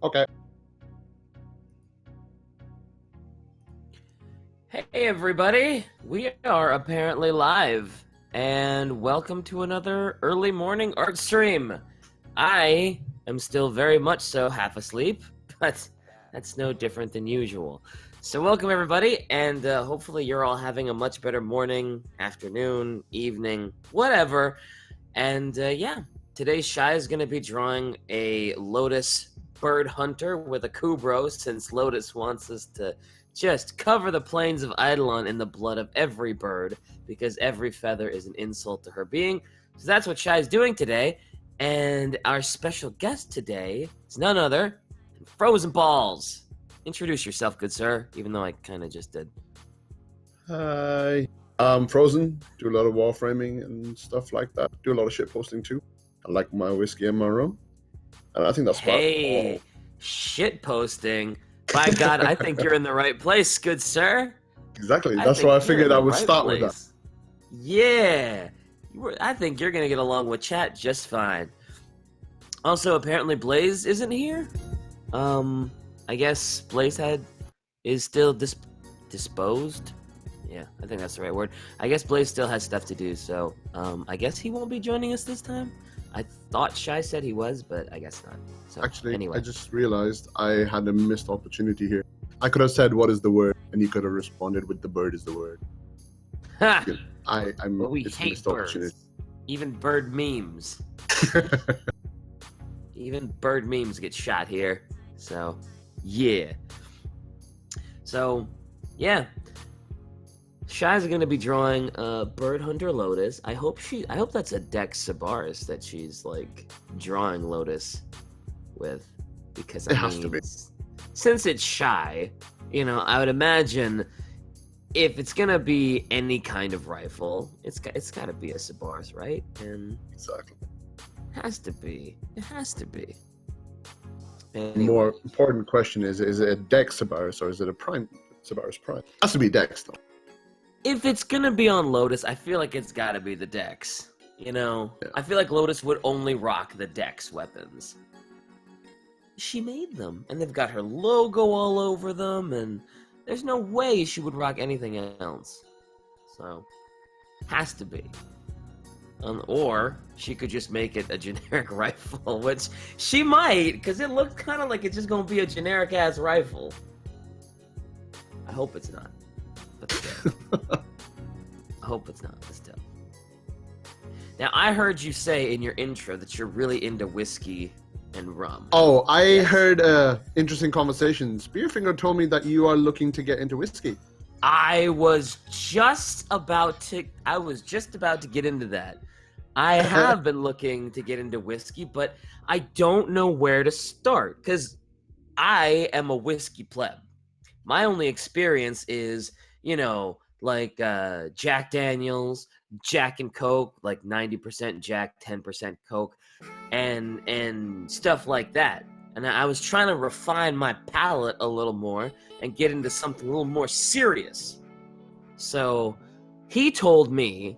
Okay. Hey everybody, we are apparently live, and welcome to another early morning art stream. I am still very much so half asleep, but that's no different than usual. So welcome everybody, and hopefully you're all having a much better morning, afternoon, evening, whatever. And yeah, today Shy is going to be drawing a Lotus bird hunter with a Kubro, since Lotus wants us to just cover the plains of Eidolon in the blood of every bird, because every feather is an insult to her being. So that's what Shy's doing today. And our special guest today is none other than Frozenballz. Introduce yourself, good sir, even though I kind of just did. Hi. I'm Frozen. Do a lot of warframing and stuff like that. Do a lot of shit posting too. I like my whiskey and my rum. And I think that's Hey, shit posting. By God, I think you're in the right place, good sir. Exactly. That's why I figured I would start with that. Yeah. I think you're going to get along with chat just fine. Also, apparently Blaze isn't here. I guess Blazehead is still disposed. Yeah, I think that's the right word. I guess Blaze still has stuff to do, so I guess he won't be joining us this time. I thought Shy said he was, but I guess not. So, actually, anyway. I just realized I had a missed opportunity here. I could have said, "What is the word?" and you could have responded with, "The bird is the word." Ha! I'm. But we it's hate missed birds. opportunity. Even bird memes. Even bird memes get shot here. So, yeah. So, yeah. Shy's going to be drawing Bird Hunter Lotus. I hope that's a Dex Sabaris that she's like drawing Lotus with, because It has to be. Since it's Shy, you know, I would imagine if it's going to be any kind of rifle, it's got to be a Sabaris, right? And Exactly. it has to be. It has to be. The Anyway. more important question is it a Dex Sabaris or is it a Prime Sabaris Prime? It has to be Dex though. If it's gonna be on Lotus, I feel like it's gotta be the Dex. You know? Yeah. I feel like Lotus would only rock the Dex weapons. She made them, and they've got her logo all over them, and there's no way she would rock anything else. So, has to be. Or she could just make it a generic rifle, which she might, because it looks kind of like it's just gonna be a generic-ass rifle. I hope it's not. But still. I hope it's not, but still. Now, I heard you say in your intro that you're really into whiskey and rum. Oh, I heard interesting conversation. Spearfinger told me that you are looking to get into whiskey. I was just about to get into that. I have been looking to get into whiskey, but I don't know where to start, because I am a whiskey pleb. My only experience is, you know, like Jack Daniels, Jack and Coke, like 90% Jack, 10% Coke, and stuff like that. And I was trying to refine my palate a little more and get into something a little more serious. So he told me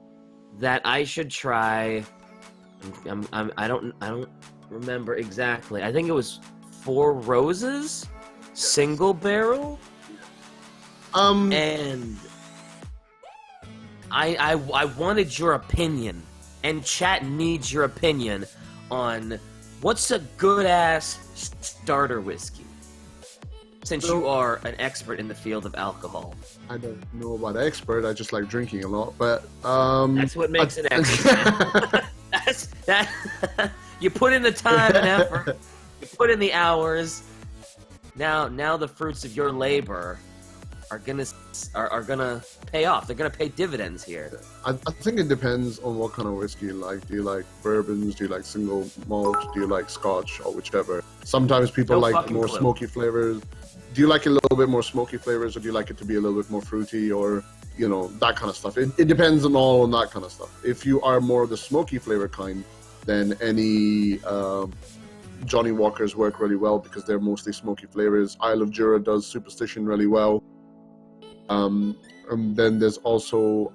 that I should try. I don't remember exactly. I think it was 4 Roses, single barrel. And I wanted your opinion, and chat needs your opinion on what's a good-ass starter whiskey, since you are an expert in the field of alcohol. I don't know about expert, I just like drinking a lot, but that's what makes it expert. That you put in the time and effort, you put in the hours. Now the fruits of your labor are gonna pay off. They're gonna pay dividends here. I think it depends on what kind of whiskey you like. Do you like bourbons? Do you like single malt? Do you like Scotch or whichever? Sometimes people like more smoky flavors. Do you like a little bit more smoky flavors, or do you like it to be a little bit more fruity, or you know, that kind of stuff? It depends on all on that kind of stuff. If you are more of the smoky flavor kind, then any Johnny Walkers work really well because they're mostly smoky flavors. Isle of Jura does Superstition really well. And then there's also,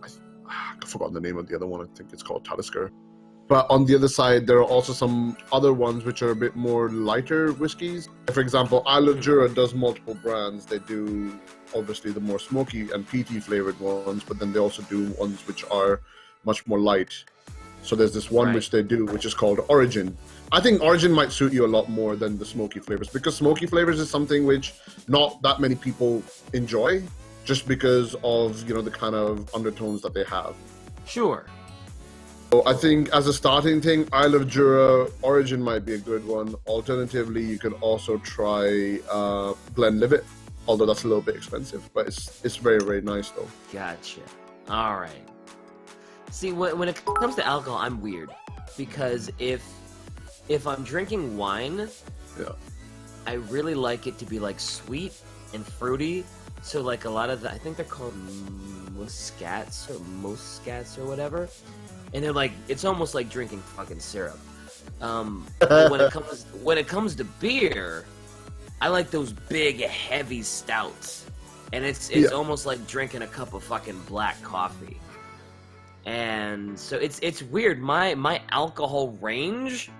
I've forgotten the name of the other one. I think it's called Talisker. But on the other side, there are also some other ones which are a bit more lighter whiskeys. For example, Isle of Jura does multiple brands. They do obviously the more smoky and peaty flavored ones, but then they also do ones which are much more light. So there's this one which they do, which is called Origin. I think Origin might suit you a lot more than the smoky flavors, because smoky flavors is something which not that many people enjoy, just because of, you know, the kind of undertones that they have. Sure. So I think as a starting thing, Isle of Jura Origin might be a good one. Alternatively, you could also try Glenlivet, although that's a little bit expensive, but it's very, very nice though. Gotcha. All right. See, when it comes to alcohol, I'm weird, because if I'm drinking wine, I really like it to be like sweet and fruity. So like a lot of I think they're called muscats or whatever, and they're like, it's almost like drinking fucking syrup. When it comes to beer, I like those big heavy stouts, and it's almost like drinking a cup of fucking black coffee. And so it's weird. My alcohol range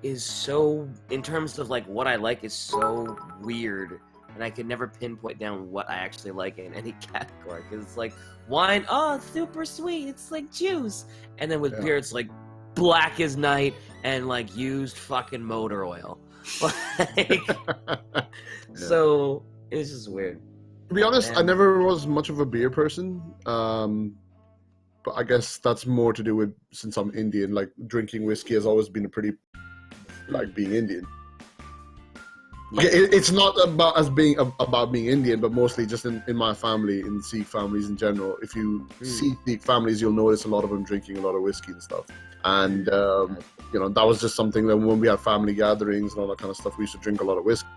is so, in terms of like what I like, is so weird, and I could never pinpoint down what I actually like in any category. Because it's like wine, oh, it's super sweet, it's like juice, and then with beer, it's like black as night and like used fucking motor oil. Like, so it's just weird. To be honest, I never was much of a beer person. But I guess that's more to do with, since I'm Indian, like drinking whiskey has always been a pretty, like being Indian. Okay, it's not about being Indian, but mostly just in my family, in Sikh families in general. If you see Sikh families, you'll notice a lot of them drinking a lot of whiskey and stuff. And, you know, that was just something that when we had family gatherings and all that kind of stuff, we used to drink a lot of whiskey.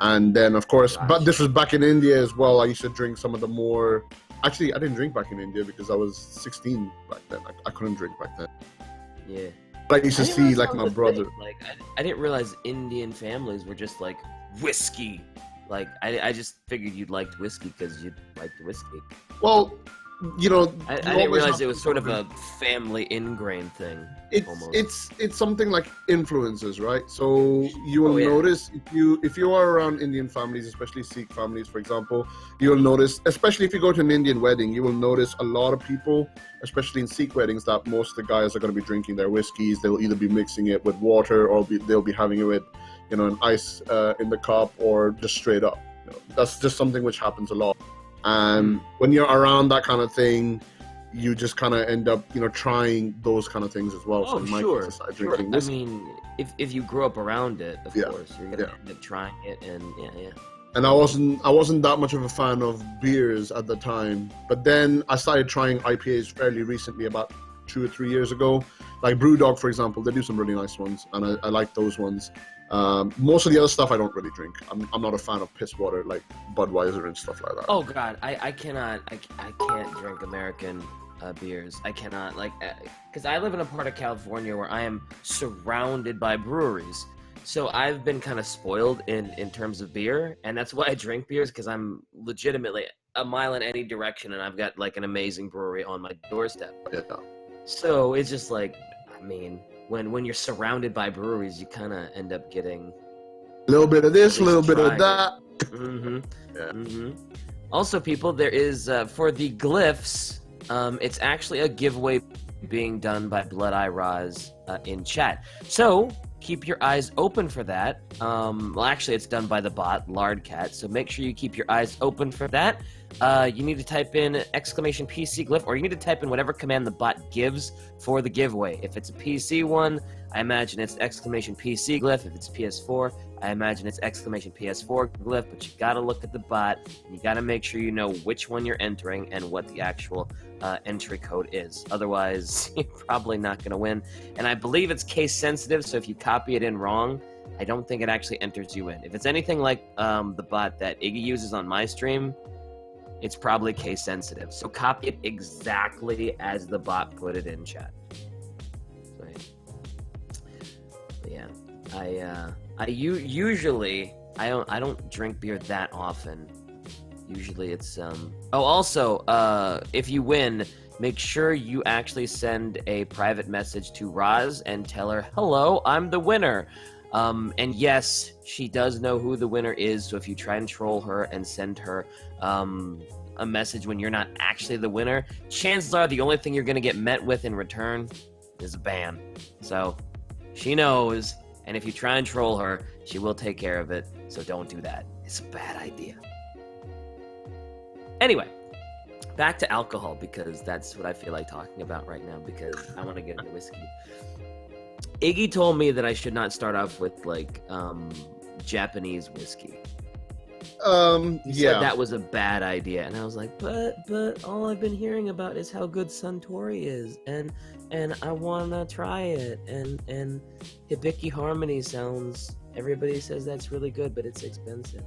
And then, of course, but this was back in India as well. I used to drink some of the more... Actually, I didn't drink back in India because I was 16 back then. I couldn't drink back then. Yeah. But I used to see, like, my brother. Like, I didn't realize Indian families were just, like, whiskey. Like, I just figured you'd liked whiskey because you liked whiskey. Well, you know... I didn't realize it was sort of a family ingrained thing. It's something like influences, right? So you will notice if you are around Indian families, especially Sikh families, for example, you'll notice, especially if you go to an Indian wedding, you will notice a lot of people, especially in Sikh weddings, that most of the guys are going to be drinking their whiskeys. They'll either be mixing it with water, or they'll be having it with, you know, an ice in the cup, or just straight up. You know, that's just something which happens a lot. And when you're around that kind of thing, you just kind of end up, you know, trying those kind of things as well. Oh, so sure. Drinking I mean, if you grow up around it, of course, you're gonna end up trying it, and And I wasn't that much of a fan of beers at the time, but then I started trying IPAs fairly recently, about 2 or 3 years ago. Like Brewdog, for example, they do some really nice ones, and I like those ones. Most of the other stuff I don't really drink. I'm not a fan of piss water like Budweiser and stuff like that. Oh God, I can't drink American beers. I cannot, like, because I live in a part of California where I am surrounded by breweries. So I've been kind of spoiled in terms of beer, and that's why I drink beers, because I'm legitimately a mile in any direction, and I've got like an amazing brewery on my doorstep. Yeah. So it's just like, I mean, when you're surrounded by breweries, you kind of end up getting a little bit of this, a little bit of that. Also, people, there is for the glyphs, it's actually a giveaway being done by Blood Eye Roz in chat. So keep your eyes open for that. Well, actually, it's done by the bot Lardcat. So make sure you keep your eyes open for that. You need to type in !PC glyph, or you need to type in whatever command the bot gives for the giveaway. If it's a PC one, I imagine it's !PC glyph. If it's PS4, I imagine it's !PS4 glyph. But you gotta look at the bot, and you gotta make sure you know which one you're entering and what the actual entry code is. Otherwise, you're probably not gonna win. And I believe it's case sensitive, so if you copy it in wrong, I don't think it actually enters you in. If it's anything like the bot that Iggy uses on my stream, it's probably case sensitive. So copy it exactly as the bot put it in chat. So, yeah, I usually I don't drink beer that often, Usually it's Oh, also, if you win, make sure you actually send a private message to Roz and tell her, "Hello, I'm the winner." And yes, she does know who the winner is. So if you try and troll her and send her a message when you're not actually the winner, chances are the only thing you're gonna get met with in return is a ban. So she knows, and if you try and troll her, she will take care of it. So don't do that. It's a bad idea. Anyway, back to alcohol, because that's what I feel like talking about right now, because I want to get into whiskey. Iggy told me that I should not start off with like Japanese whiskey. He said that was a bad idea, and I was like, but all I've been hearing about is how good Suntory is, and I wanna try it, and Hibiki Harmony sounds. Everybody says that's really good, but it's expensive.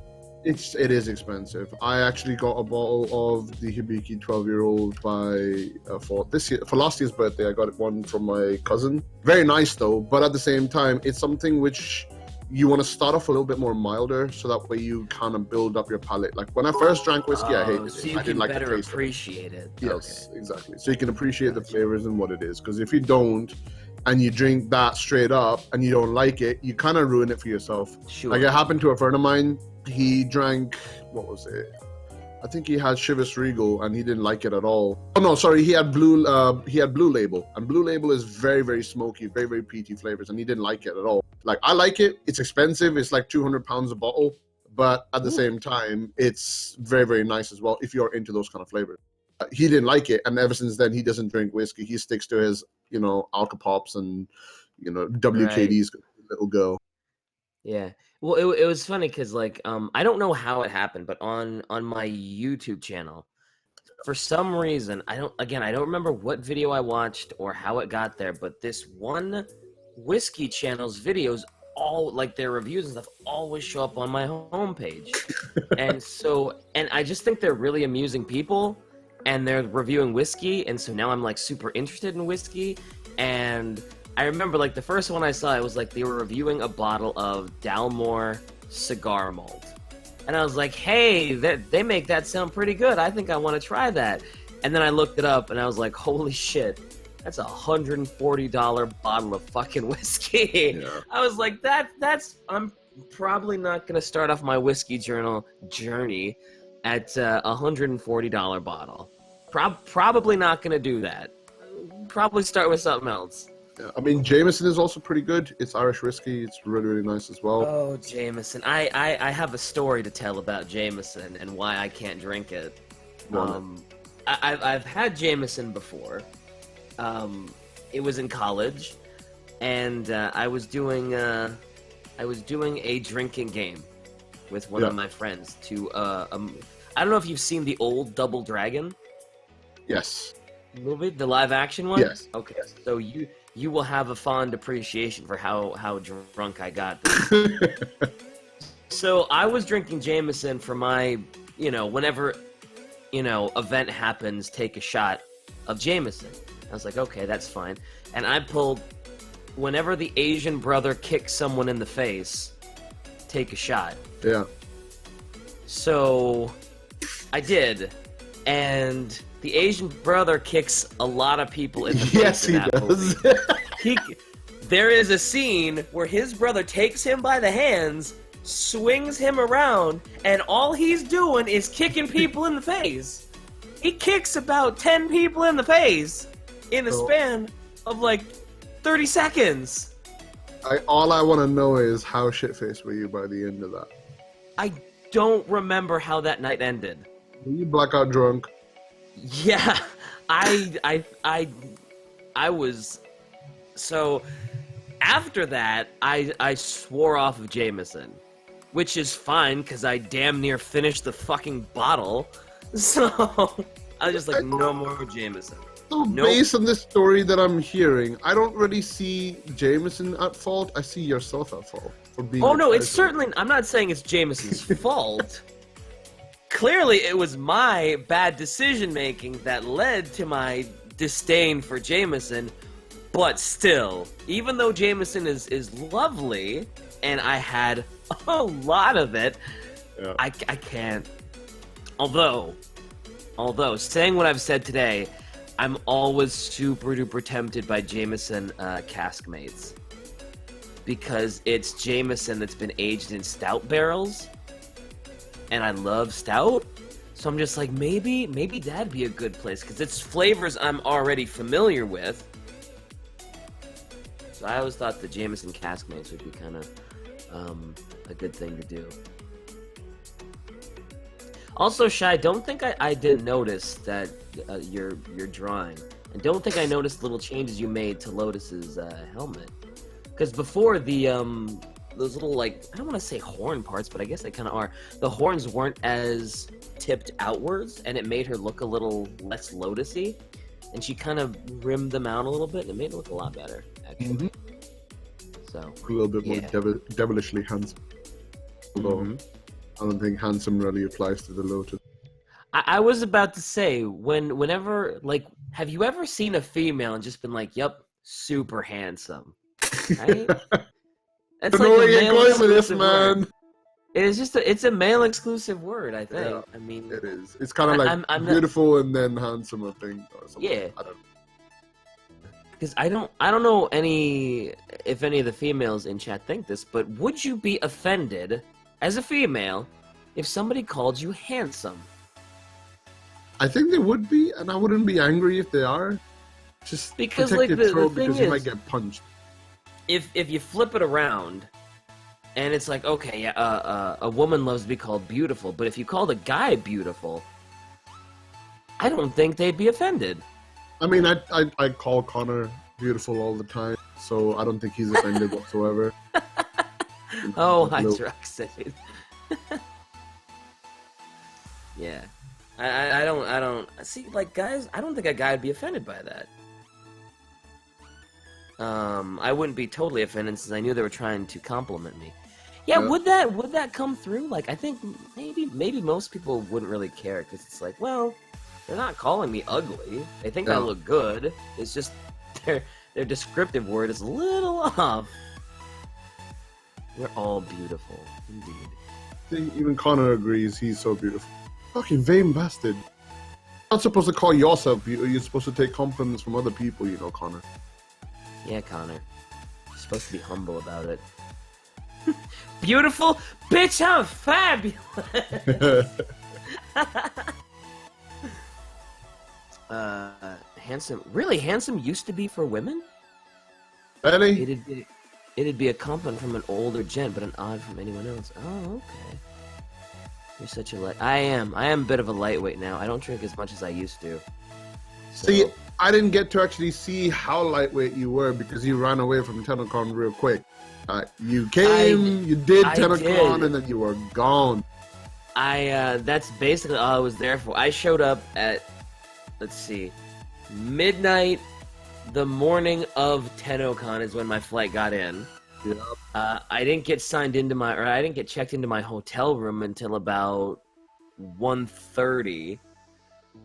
It is expensive. I actually got a bottle of the Hibiki 12-year-old for last year's birthday. I got one from my cousin. Very nice though, but at the same time, it's something which you want to start off a little bit more milder, so that way you kind of build up your palate. Like when I first drank whiskey, I hated it. I didn't like the taste. Appreciate it. Yes, okay. Exactly. So you can appreciate the flavors and what it is. Because if you don't, and you drink that straight up, and you don't like it, you kind of ruin it for yourself. Sure. Like it happened to a friend of mine. He drank, what was it? I think he had Chivas Regal, and he didn't like it at all. Oh no, sorry, he had Blue Label, and Blue Label is very, very smoky, very, very peaty flavors, and he didn't like it at all. Like I like it. It's expensive. It's like 200 pounds a bottle, but at the same time, it's very, very nice as well if you're into those kind of flavors. He didn't like it, and ever since then, he doesn't drink whiskey. He sticks to his, Alka-Pops and, WKD's little go. Yeah. Well, it was funny because, like, I don't know how it happened, but on my YouTube channel, for some reason, I don't remember what video I watched or how it got there, but this one whiskey channel's videos, all, like, their reviews and stuff, always show up on my homepage. and I just think they're really amusing people, and they're reviewing whiskey, and so now I'm, like, super interested in whiskey, and I remember, like, the first one I saw, it was like they were reviewing a bottle of Dalmore cigar malt. And I was like, hey, they make that sound pretty good. I think I want to try that. And then I looked it up, and I was like, holy shit, that's a $140 bottle of fucking whiskey. Yeah. I was like, I'm probably not going to start off my whiskey journey at a $140 bottle. Probably not going to do that. Probably start with something else. I mean, Jameson is also pretty good. It's Irish whiskey. It's really, really nice as well. Oh, Jameson. I have a story to tell about Jameson and why I can't drink it. I've had Jameson before. It was in college, and I was doing a drinking game with one of my friends to I don't know if you've seen the old Double Dragon. Yes. Movie, the live action one. Yes. Okay. So you will have a fond appreciation for how drunk I got. So I was drinking Jameson for my, whenever, event happens, take a shot of Jameson. I was like, okay, that's fine. And I pulled, whenever the Asian brother kicks someone in the face, take a shot. Yeah. So I did, and the Asian brother kicks a lot of people in the face. Yes, he does. There is a scene where his brother takes him by the hands, swings him around, and all he's doing is kicking people in the face. He kicks about 10 people in the face in a span of like 30 seconds. All I want to know is how shit-faced were you by the end of that? I don't remember how that night ended. Were you blackout drunk? Yeah, I was. So after that, I swore off of Jameson, which is fine because I damn near finished the fucking bottle. So I was just like, no more Jameson. So based on this story that I'm hearing, I don't really see Jameson at fault. I see yourself at fault for being. Oh no, it's certainly. I'm not saying it's Jameson's fault. Clearly, it was my bad decision-making that led to my disdain for Jameson, but still, even though Jameson is lovely, and I had a lot of it, I can't Although, saying what I've said today, I'm always super duper tempted by Jameson caskmates. Because it's Jameson that's been aged in stout barrels. And I love stout. So I'm just like, maybe that'd be a good place. Because it's flavors I'm already familiar with. So I always thought the Jameson caskmates would be kind of a good thing to do. Also, Shy, don't think I didn't notice that your drawing. And don't think I noticed little changes you made to Lotus's helmet. Because before, those little, like, I don't want to say horn parts, but I guess they kind of are. The horns weren't as tipped outwards, and it made her look a little less Lotusy. And she kind of rimmed them out a little bit, and it made it look a lot better, actually. So a little bit more devilishly handsome. Although I don't think handsome really applies to the Lotus. I was about to say, whenever, like, have you ever seen a female and just been like, "Yep, super handsome"? Right? That's I know where you're going with this, man. It's a male exclusive word, I think. Yeah, I mean, it is. It's kind of like I'm beautiful and then handsome, I think. Or something. Yeah. I don't know. Because I don't know if any of the females in chat think this, but would you be offended as a female if somebody called you handsome? I think they would be, and I wouldn't be angry if they are. Just because protect like your throat the thing because you might get punched. If you flip it around, and it's like, okay, yeah, a woman loves to be called beautiful, but if you called a guy beautiful, I don't think they'd be offended. I mean, I call Connor beautiful all the time, so I don't think he's offended whatsoever. Oh, hi, Roxanne. Yeah. I don't see, like, guys, I don't think a guy would be offended by that. I wouldn't be totally offended since I knew they were trying to compliment me. Yeah, would that come through? Like, I think maybe most people wouldn't really care because it's like, well, they're not calling me ugly. They think I look good. It's just their descriptive word is a little off. We're all beautiful, indeed. Even Connor agrees he's so beautiful. Fucking vain bastard. You're not supposed to call yourself beautiful. You're supposed to take compliments from other people, you know, Connor. Yeah, Connor. You're supposed to be humble about it. Beautiful? Bitch, I'm fabulous! Handsome. Really, handsome used to be for women? Really? It'd be a compliment from an older gent, but an odd from anyone else. Oh, okay. You're such a I am a bit of a lightweight now. I don't drink as much as I used to. So. See, I didn't get to actually see how lightweight you were because you ran away from TennoCon real quick. You came, you did TennoCon, and then you were gone. That's basically all I was there for. I showed up at, let's see, midnight the morning of TennoCon is when my flight got in. Yep. I didn't get I didn't get checked into my hotel room until about 1:30.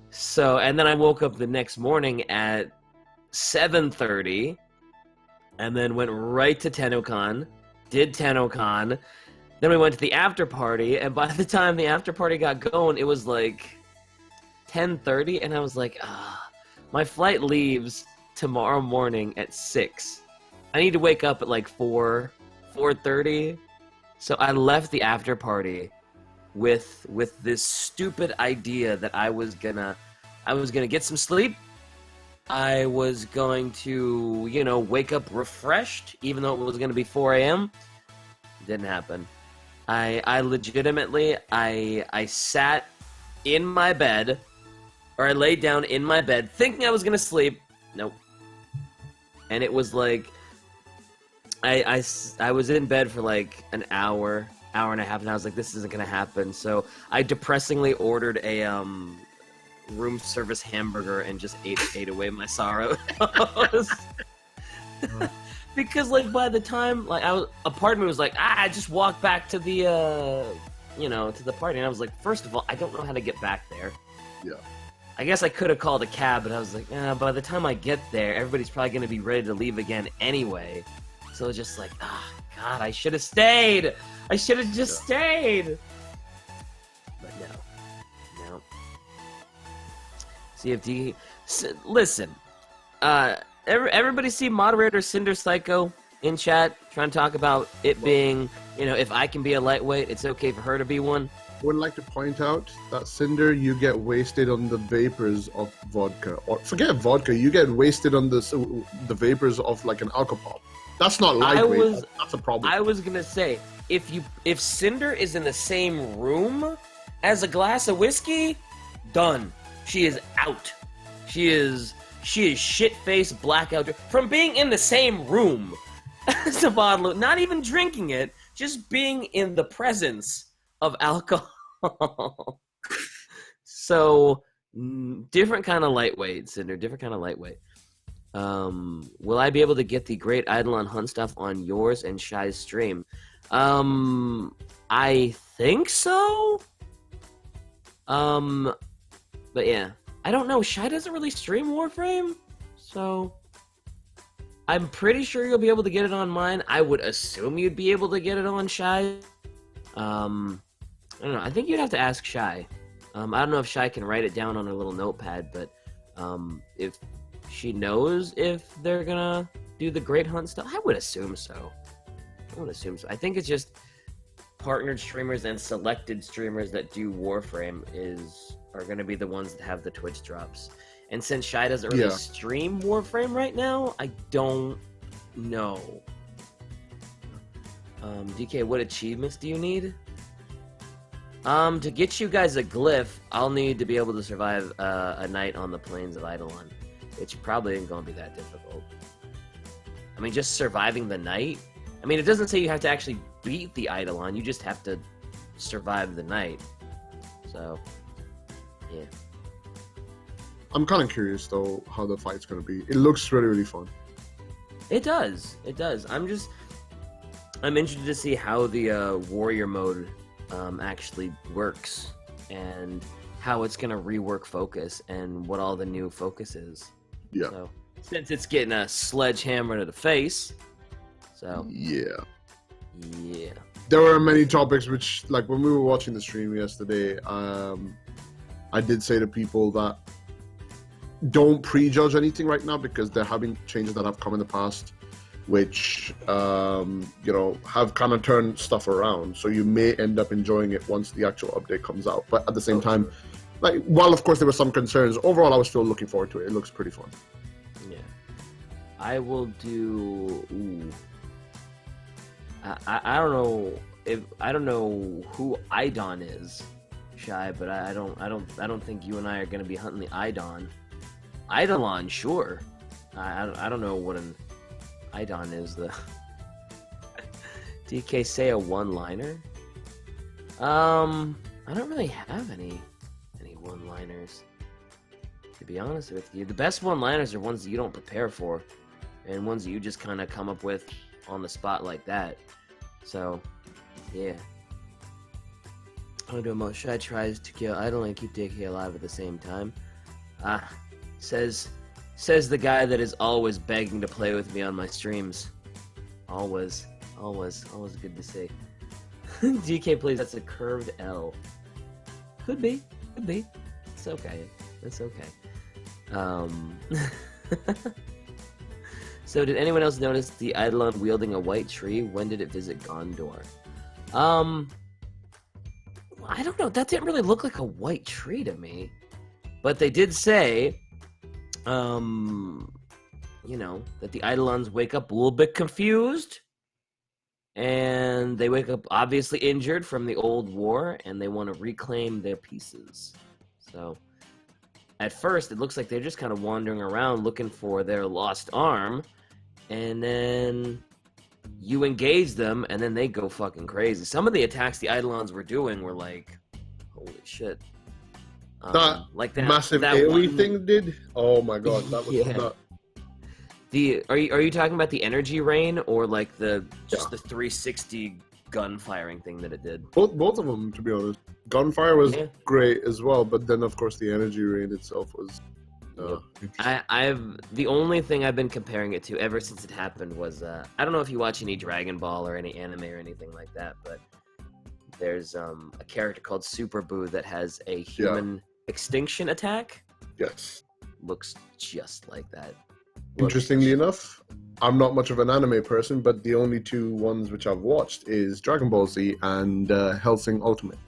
So, and then I woke up the next morning at 7:30, and then went right to TennoCon, did TennoCon, then we went to the after party, and by the time the after party got going, it was like 10:30, and I was like, my flight leaves tomorrow morning at 6. I need to wake up at like 4:30, so I left the after party with this stupid idea that I was gonna get some sleep. I was going to, wake up refreshed, even though it was gonna be 4 a.m. Didn't happen. I legitimately, I sat in my bed, or I laid down in my bed, thinking I was gonna sleep. Nope. And it was like, I was in bed for like an hour and a half, and I was like, this isn't gonna happen. So I depressingly ordered a room service hamburger and just ate away my sorrow. Because like by the time a part of me was like, I just walked back to the to the party, and I was like, first of all, I don't know how to get back there. Yeah. I guess I could have called a cab, but I was like, by the time I get there, everybody's probably gonna be ready to leave again anyway. So it's just like, God, I should have stayed. I should have just stayed. But no, See if listen. Everybody see moderator Cinder Psycho in chat trying to talk about it being, if I can be a lightweight, it's okay for her to be one. I would like to point out that Cinder, you get wasted on the vapors of vodka. Or forget vodka, you get wasted on the vapors of like an alcohol. That's not lightweight. That's a problem. I was gonna say, if Cinder is in the same room as a glass of whiskey, done. She is out. She is shit-faced blackout from being in the same room as a bottle of, not even drinking it, just being in the presence of alcohol. So, different kind of lightweight, Cinder. Different kind of lightweight. Will I be able to get the great Eidolon hunt stuff on yours and Shy's stream? I think so. But yeah, I don't know. Shy doesn't really stream Warframe, so I'm pretty sure you'll be able to get it on mine. I would assume you'd be able to get it on Shy. I don't know. I think you'd have to ask Shy. I don't know if Shy can write it down on her little notepad, but if she knows if they're gonna do the great hunt stuff, I would assume so. I think it's just partnered streamers and selected streamers that do Warframe are going to be the ones that have the Twitch drops. And since Shy doesn't really stream Warframe right now, I don't know. DK, what achievements do you need? To get you guys a glyph, I'll need to be able to survive a night on the plains of Eidolon, which probably isn't going to be that difficult. I mean, just surviving the night? I mean, it doesn't say you have to actually beat the Eidolon, you just have to survive the night. So, yeah. I'm kind of curious, though, how the fight's going to be. It looks really, really fun. It does. I'm interested to see how the warrior mode actually works, and how it's going to rework focus, and what all the new focus is. Yeah. So, since it's getting a sledgehammer to the face, so... Yeah. Yeah. There were many topics which, like, when we were watching the stream yesterday, I did say to people that don't prejudge anything right now, because there have been changes that have come in the past which, have kind of turned stuff around. So you may end up enjoying it once the actual update comes out. But at the same time, like, while of course there were some concerns, overall I was still looking forward to it. It looks pretty fun. Yeah. I will do... Ooh. I don't know who Eidolon is, Shy, but I don't think you and I are gonna be hunting the Eidolon, sure. I don't know what an Eidolon is, though. DK, say a one-liner? I don't really have any one-liners, to be honest with you. The best one-liners are ones that you don't prepare for, and ones that you just kind of come up with on the spot like that. So, yeah. I'm doing most. Shy tries to kill Eidolon and keep DK alive at the same time. Says the guy that is always begging to play with me on my streams. Always good to see. DK plays, that's a curved L. Could be. It's okay. So did anyone else notice the Eidolon wielding a white tree? When did it visit Gondor? I don't know. That didn't really look like a white tree to me. But they did say, that the Eidolons wake up a little bit confused. And they wake up obviously injured from the old war, and they want to reclaim their pieces. So, at first, it looks like they're just kind of wandering around looking for their lost arm. And then you engage them, and then they go fucking crazy. Some of the attacks the Eidolons were doing were like, holy shit. That massive AoE thing did? Oh my god, that was nuts. Are you talking about the energy rain, or like the 360 gun firing thing that it did? Both of them, to be honest. Gunfire was great as well, but then of course the energy rain itself was. The only thing I've been comparing it to ever since it happened was I don't know if you watch any Dragon Ball or any anime or anything like that, but there's a character called Super Boo that has a human extinction attack, Yes. Looks just like that. Interestingly enough, I'm not much of an anime person, but the only two ones which I've watched is Dragon Ball Z and Hellsing Ultimate.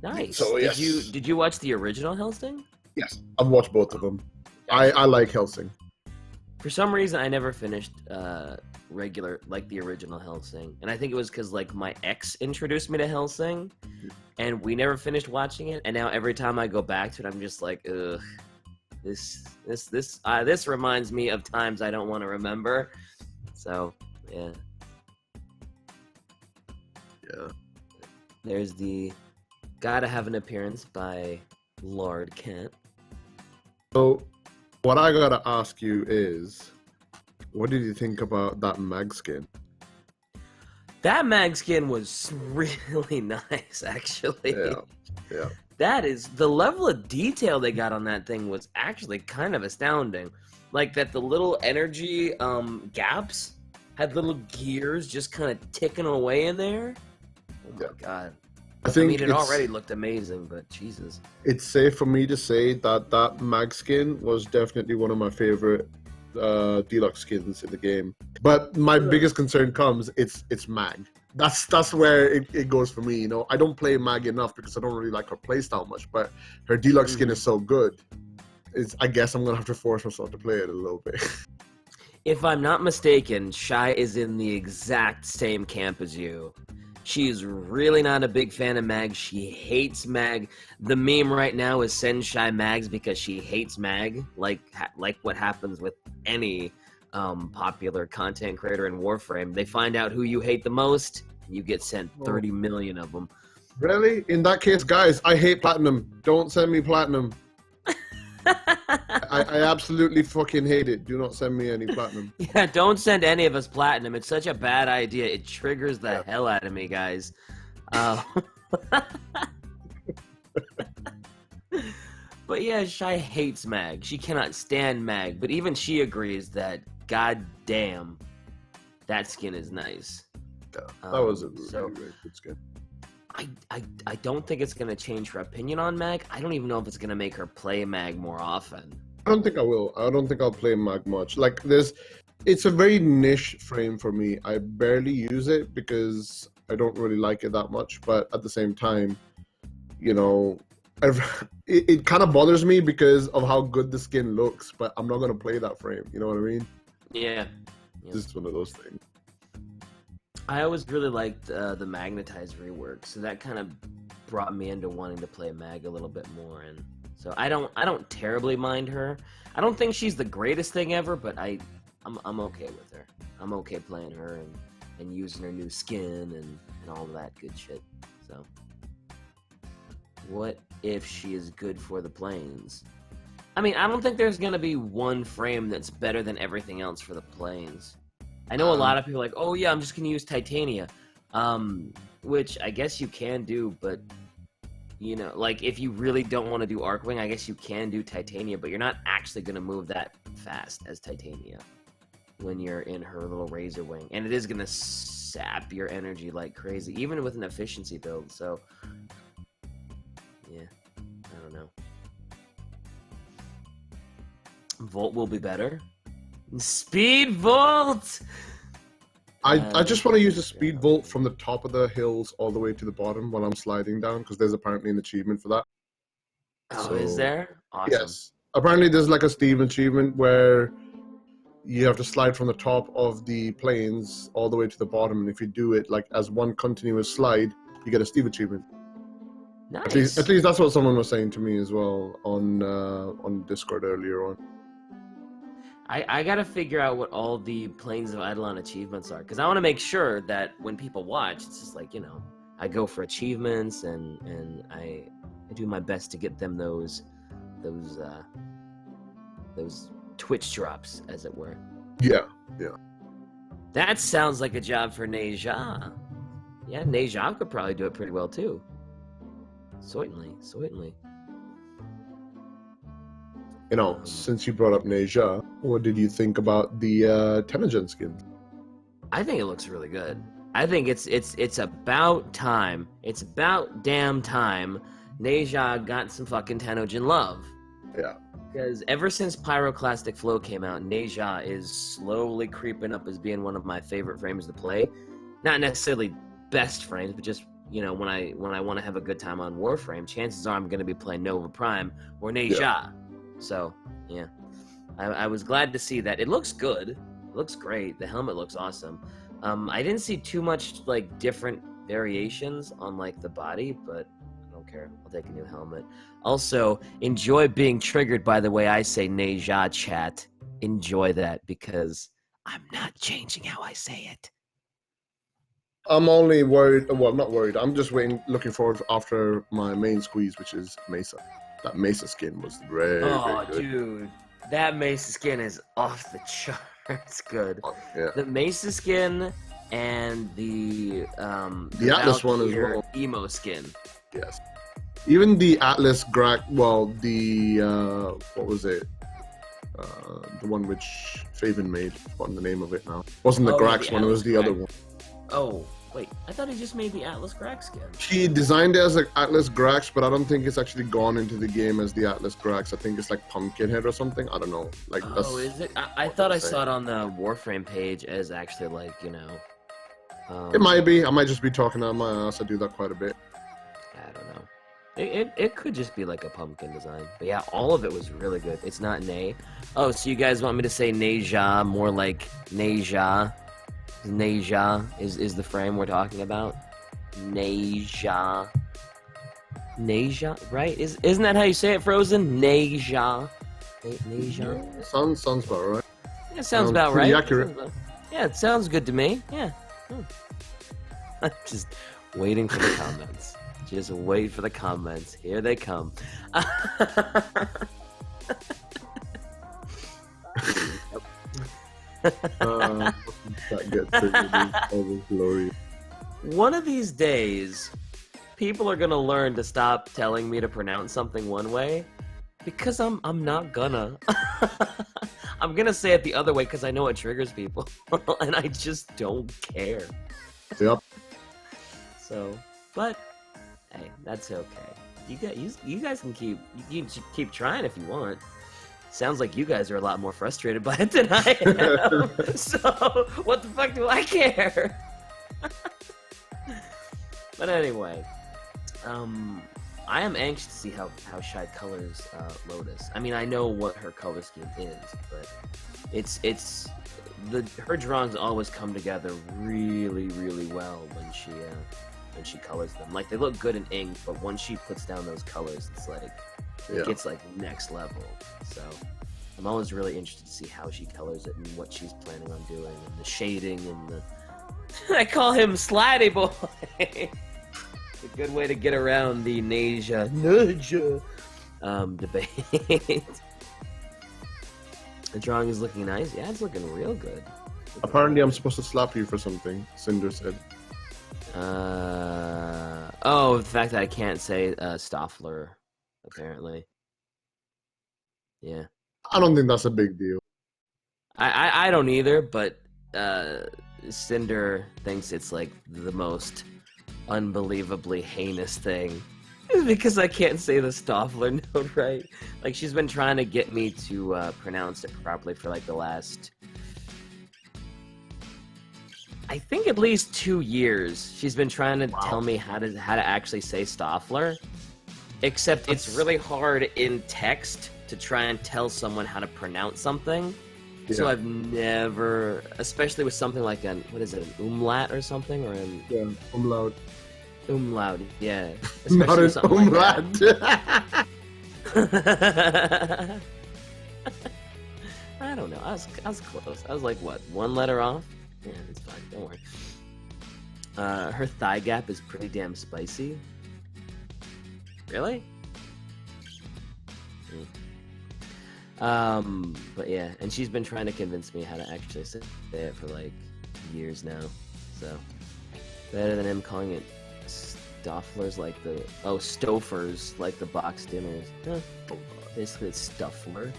Nice. So, yes. Did you watch the original Hellsing? Yes, I've watched both of them. I like Hellsing. For some reason, I never finished regular, like the original Hellsing, and I think it was because like my ex introduced me to Hellsing, and we never finished watching it. And now every time I go back to it, I'm just like, ugh, this reminds me of times I don't want to remember. So yeah. There's the Gotta Have an Appearance by Lord Kent. So, what I gotta ask you is, what did you think about that mag skin? That mag skin was really nice, actually. Yeah. That is, the level of detail they got on that thing was actually kind of astounding. Like that the little energy gaps had little gears just kind of ticking away in there. Oh my god. I mean, it already looked amazing, but Jesus. It's safe for me to say that that mag skin was definitely one of my favorite deluxe skins in the game. But my biggest concern comes, it's mag. That's where it goes for me, you know. I don't play mag enough because I don't really like her playstyle much, but her deluxe skin is so good. I guess I'm gonna have to force myself to play it a little bit. If I'm not mistaken, Shy is in the exact same camp as you. She's really not a big fan of mag. She hates mag. The meme right now is send Shy mags because she hates mag. Like what happens with any popular content creator in Warframe. They find out who you hate the most, you get sent 30 million of them. Really? In that case, guys, I hate platinum. Don't send me platinum. I absolutely fucking hate it. Do not send me any platinum. Yeah, don't send any of us platinum. It's such a bad idea. It triggers the hell out of me, guys. But yeah, Shy hates mag. She cannot stand mag. But even she agrees that, god damn, that skin is nice. Yeah, that was a really good skin. I don't think it's going to change her opinion on mag. I don't even know if it's going to make her play mag more often. I don't think I will. I don't think I'll play mag much. Like, it's a very niche frame for me. I barely use it because I don't really like it that much. But at the same time, you know, it kind of bothers me because of how good the skin looks. But I'm not going to play that frame. You know what I mean? Yeah. This is one of those things. I always really liked the magnetized rework, so that kind of brought me into wanting to play mag a little bit more, and so I don't terribly mind her. I don't think she's the greatest thing ever, but I'm okay with her. I'm okay playing her and using her new skin and all that good shit. So, what if she is good for the planes? I mean, I don't think there's gonna be one frame that's better than everything else for the planes. I know a lot of people are like, oh yeah, I'm just going to use Titania, which I guess you can do, but, you know, like, if you really don't want to do Arcwing, I guess you can do Titania, but you're not actually going to move that fast as Titania when you're in her little Razor Wing, and it is going to sap your energy like crazy, even with an efficiency build, so, yeah, I don't know. Volt will be better. Speed Volt! I just want to use the Speed Volt from the top of the hills all the way to the bottom while I'm sliding down, because there's apparently an achievement for that. Oh, so, is there? Awesome. Yes. Apparently there's like a Steam achievement where you have to slide from the top of the planes all the way to the bottom, and if you do it like as one continuous slide, you get a Steve achievement. Nice. At least that's what someone was saying to me as well on Discord earlier on. I gotta figure out what all the Planes of Eidolon achievements are, because I want to make sure that when people watch, it's just like, you know, I go for achievements and I do my best to get them those Twitch drops, as it were. Yeah. That sounds like a job for Neja. Yeah, Neja could probably do it pretty well too. Certainly. You know, since you brought up Neja, what did you think about the Tenogen skin? I think it looks really good. I think it's about time. It's about damn time Neja got some fucking Tenogen love. Yeah. Because ever since Pyroclastic Flow came out, Neja is slowly creeping up as being one of my favorite frames to play. Not necessarily best frames, but just, you know, when I want to have a good time on Warframe, chances are I'm going to be playing Nova Prime or Neja. Yeah. So, yeah. I was glad to see that. It looks good. It looks great. The helmet looks awesome. I didn't see too much, like, different variations on, like, the body, but I don't care. I'll take a new helmet. Also, enjoy being triggered by the way I say Neja, chat. Enjoy that, because I'm not changing how I say it. I'm only worried, well, not worried. I'm just looking forward after my main squeeze, which is Mesa. That Mesa skin was very, very good. Dude. That Mesa skin is off the charts good. Yeah. The Mesa skin and the Atlas one as well. Emo skin. Yes. Even the Atlas Grax, well, the, what was it? The one which Faven made. I've forgotten the name of it now. It wasn't the Grax one, it was the other one. Oh, wait. I thought he just made the Atlas Grax skin. He designed it as an Atlas Grax, but I don't think it's actually gone into the game as the Atlas Grax. I think it's like Pumpkinhead or something. I don't know. Like, oh, is it? I thought I saw it on the Warframe page as actually, like, you know... it might be. I might just be talking out my ass. I do that quite a bit. I don't know. It could just be like a pumpkin design. But yeah, all of it was really good. It's not Nay. Oh, so you guys want me to say Neja, more like Neja? Neja is the frame we're talking about. Neja. Neja, right? Isn't that how you say it, Frozen? Neja. Neja. Yeah, sounds about right. Yeah, sounds about right. Accurate. Yeah, it sounds good to me. Yeah. Just waiting for the comments. Just wait for the comments. Here they come. One of these days, people are gonna learn to stop telling me to pronounce something one way, because I'm not gonna. I'm gonna say it the other way because I know it triggers people, and I just don't care. Yep. So, but hey, that's okay. You guys can keep trying if you want. Sounds like you guys are a lot more frustrated by it than I am. So, what the fuck do I care? But anyway, I am anxious to see how Shai colors Lotus. I mean, I know what her color scheme is, but her drawings always come together really, really well when she colors them. Like, they look good in ink, but once she puts down those colors, it's like it gets like next level. So I'm always really interested to see how she colors it and what she's planning on doing, and the shading and the I call him Slidey Boy. A good way to get around the Neja debate. The drawing is looking nice. Yeah, it's looking real good. Apparently, I'm supposed to slap you for something, Cinder said. Oh, the fact that I can't say Stoffler, apparently. Yeah. I don't think that's a big deal. I don't either, but Cinder thinks it's like the most unbelievably heinous thing. Because I can't say the Stoffler note right. Like, she's been trying to get me to pronounce it properly for like the last... I think at least 2 years. She's been trying to tell me how to actually say Stoffler. Except it's really hard in text to try and tell someone how to pronounce something. Yeah. So I've never, especially with something like an umlaut or something, or umlaut. Umlaut, yeah. Not an umlaut. I don't know. I was close. I was like, what, one letter off? Yeah, it's fine. Don't worry. Her thigh gap is pretty damn spicy. Really? But yeah, and she's been trying to convince me how to actually say it for like years now. So better than him calling it Stofflers, like Stouffer's, like the box dinners. Huh. Basically, it's Stuffler.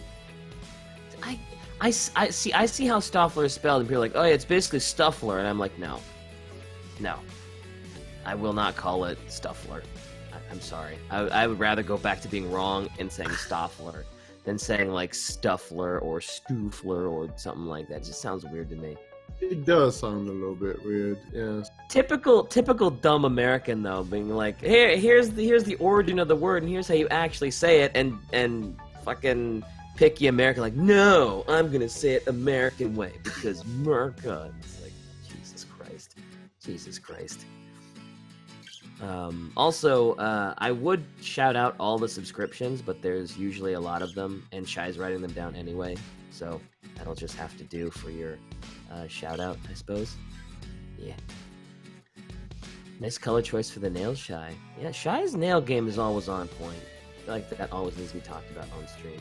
I see how Stoffler is spelled, and people are like, oh yeah, it's basically Stuffler, and I'm like, no, I will not call it Stuffler. I'm sorry. I would rather go back to being wrong and saying Stoffler. than saying like Stuffler or Stoofler or something like that. It just sounds weird to me. It does sound a little bit weird, yes. Typical dumb American though, being like, here's the origin of the word, and here's how you actually say it, and fucking picky American like, no, I'm gonna say it American way because America. It's like, Jesus Christ. Also, I would shout out all the subscriptions, but there's usually a lot of them, and Shy's writing them down anyway, so that'll just have to do for your shout out, I suppose. Yeah. Nice color choice for the nails, Shy. Yeah, Shy's nail game is always on point. I feel like that always needs to be talked about on stream.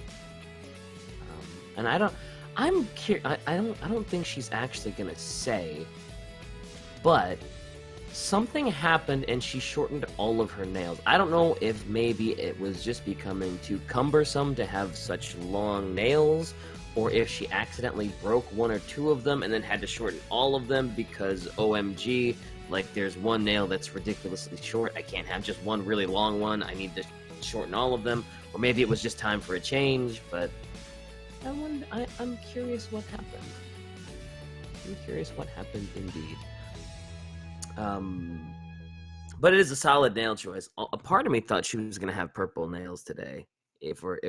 And I don't think she's actually gonna say, but something happened and she shortened all of her nails. I don't know if maybe it was just becoming too cumbersome to have such long nails, or if she accidentally broke one or two of them and then had to shorten all of them because OMG, like there's one nail that's ridiculously short. I can't have just one really long one. I need to shorten all of them. Or maybe it was just time for a change, but I'm curious what happened. I'm curious what happened indeed. But it is a solid nail choice. A part of me thought she was gonna have purple nails today, if we're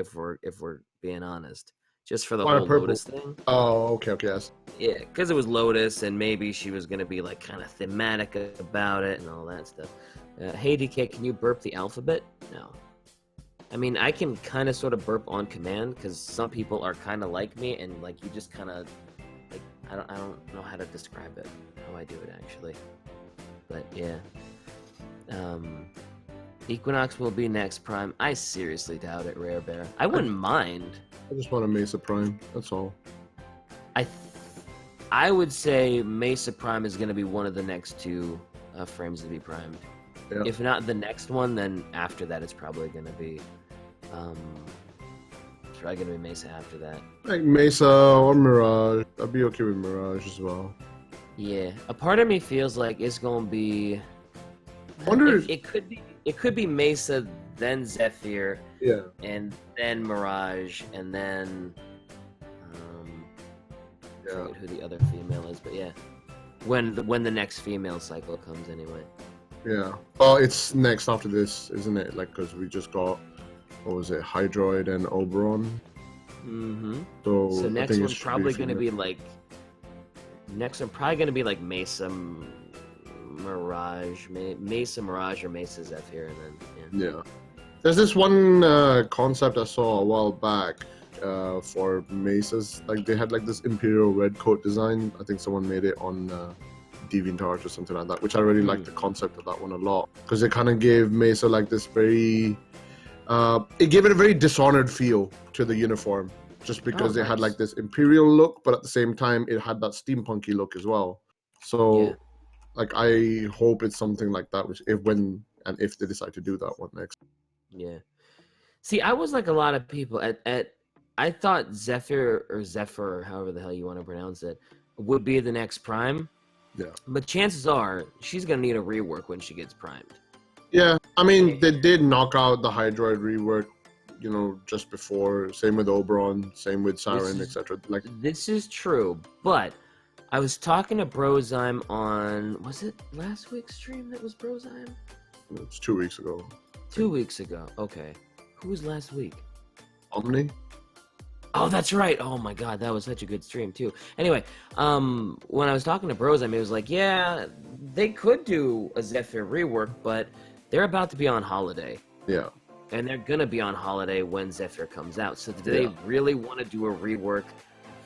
being honest, just for the whole Lotus thing. Oh, okay, yes. Yeah, because it was Lotus, and maybe she was gonna be like kind of thematic about it and all that stuff. Hey DK, can you burp the alphabet? No. I mean, I can kind of sort of burp on command because some people are kind of like me, and like you just kind of like I don't know how to describe it, how I do it actually. But yeah, Equinox will be next Prime. I seriously doubt it, Rare Bear. I wouldn't mind. I just want a Mesa Prime. That's all. I would say Mesa Prime is going to be one of the next two frames to be primed. Yeah. If not the next one, then after that, it's probably going to be. It's probably going to be Mesa after that. Like Mesa or Mirage. I'd be okay with Mirage as well. Yeah, a part of me feels like it's gonna be. It could be Mesa, then Zephyr, yeah, and then Mirage, and then I forget who the other female is, but yeah, when the next female cycle comes anyway. Yeah. Oh, it's next after this, isn't it? Like, because we just got, what was it, Hydroid and Oberon. Mm-hmm. So next one's probably gonna be like. Next, I'm probably going to be like Mesa Mirage, Mesa Mirage or Mesa Zephyr, and then yeah. There's this one concept I saw a while back for Mesas. Like they had like this Imperial red coat design. I think someone made it on DeviantArt or something like that, which I really liked the concept of that one a lot because it kind of gave Mesa like this very. It gave it a very Dishonored feel to the uniform. Just because it had like this Imperial look, but at the same time, it had that steampunky look as well. So, like, I hope it's something like that, which if they decide to do that one next. Yeah. See, I was like a lot of people I thought Zephyr, or however the hell you want to pronounce it, would be the next Prime. Yeah. But chances are, she's going to need a rework when she gets primed. Yeah. I mean, they did knock out the Hydroid rework. You know, just before, same with Oberon, same with Siren, etc. Like this is true, but I was talking to Brozyme on, was it last week's stream that was Brozyme? It's 2 weeks ago. 2 weeks ago, okay. Who was last week? Omni? Oh, that's right. Oh my god, that was such a good stream too. Anyway, when I was talking to Brozyme, it was like, yeah, they could do a Zephyr rework, but they're about to be on holiday. Yeah. And they're going to be on holiday when Zephyr comes out. So do they really want to do a rework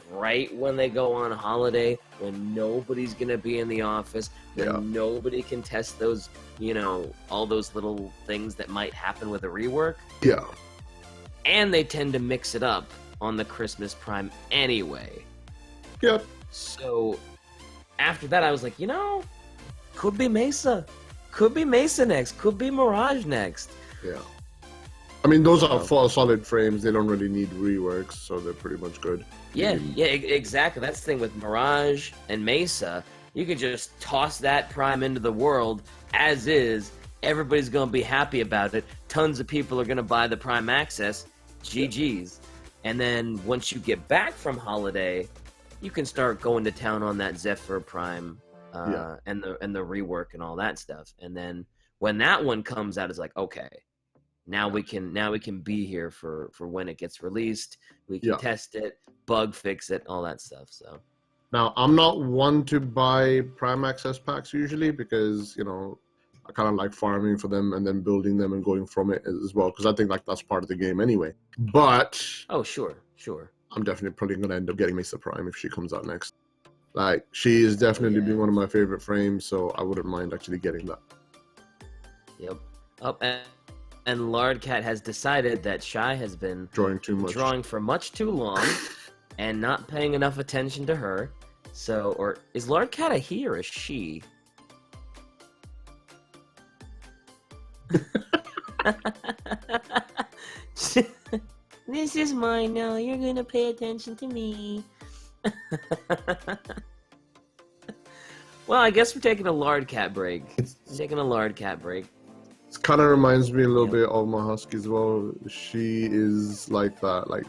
right when they go on holiday, when nobody's going to be in the office, when nobody can test those, you know, all those little things that might happen with a rework? Yeah. And they tend to mix it up on the Christmas Prime anyway. Yep. So after that, I was like, you know, could be Mesa. Could be Mesa next. Could be Mirage next. Yeah. I mean, those are solid frames. They don't really need reworks, so they're pretty much good. Yeah, exactly. That's the thing with Mirage and Mesa. You could just toss that Prime into the world as is. Everybody's going to be happy about it. Tons of people are going to buy the Prime Access. GG's. And then once you get back from holiday, you can start going to town on that Zephyr Prime and the rework and all that stuff. And then when that one comes out, it's like, okay, now we can be here for when it gets released. We can test it, bug fix it, all that stuff. So now I'm not one to buy Prime Access packs usually because I kind of like farming for them and then building them and going from it as well because I think like that's part of the game anyway. But sure. I'm definitely probably gonna end up getting Mesa Prime if she comes out next. Like she is definitely been one of my favorite frames, so I wouldn't mind actually getting that. Yep. And Lardcat has decided that Shy has been drawing for much too long and not paying enough attention to her. So, or is Lardcat a he or a she? This is mine now. You're gonna pay attention to me. Well, I guess we're taking a Lardcat break. It kind of reminds me a little bit of my husky as well. She is like that. Like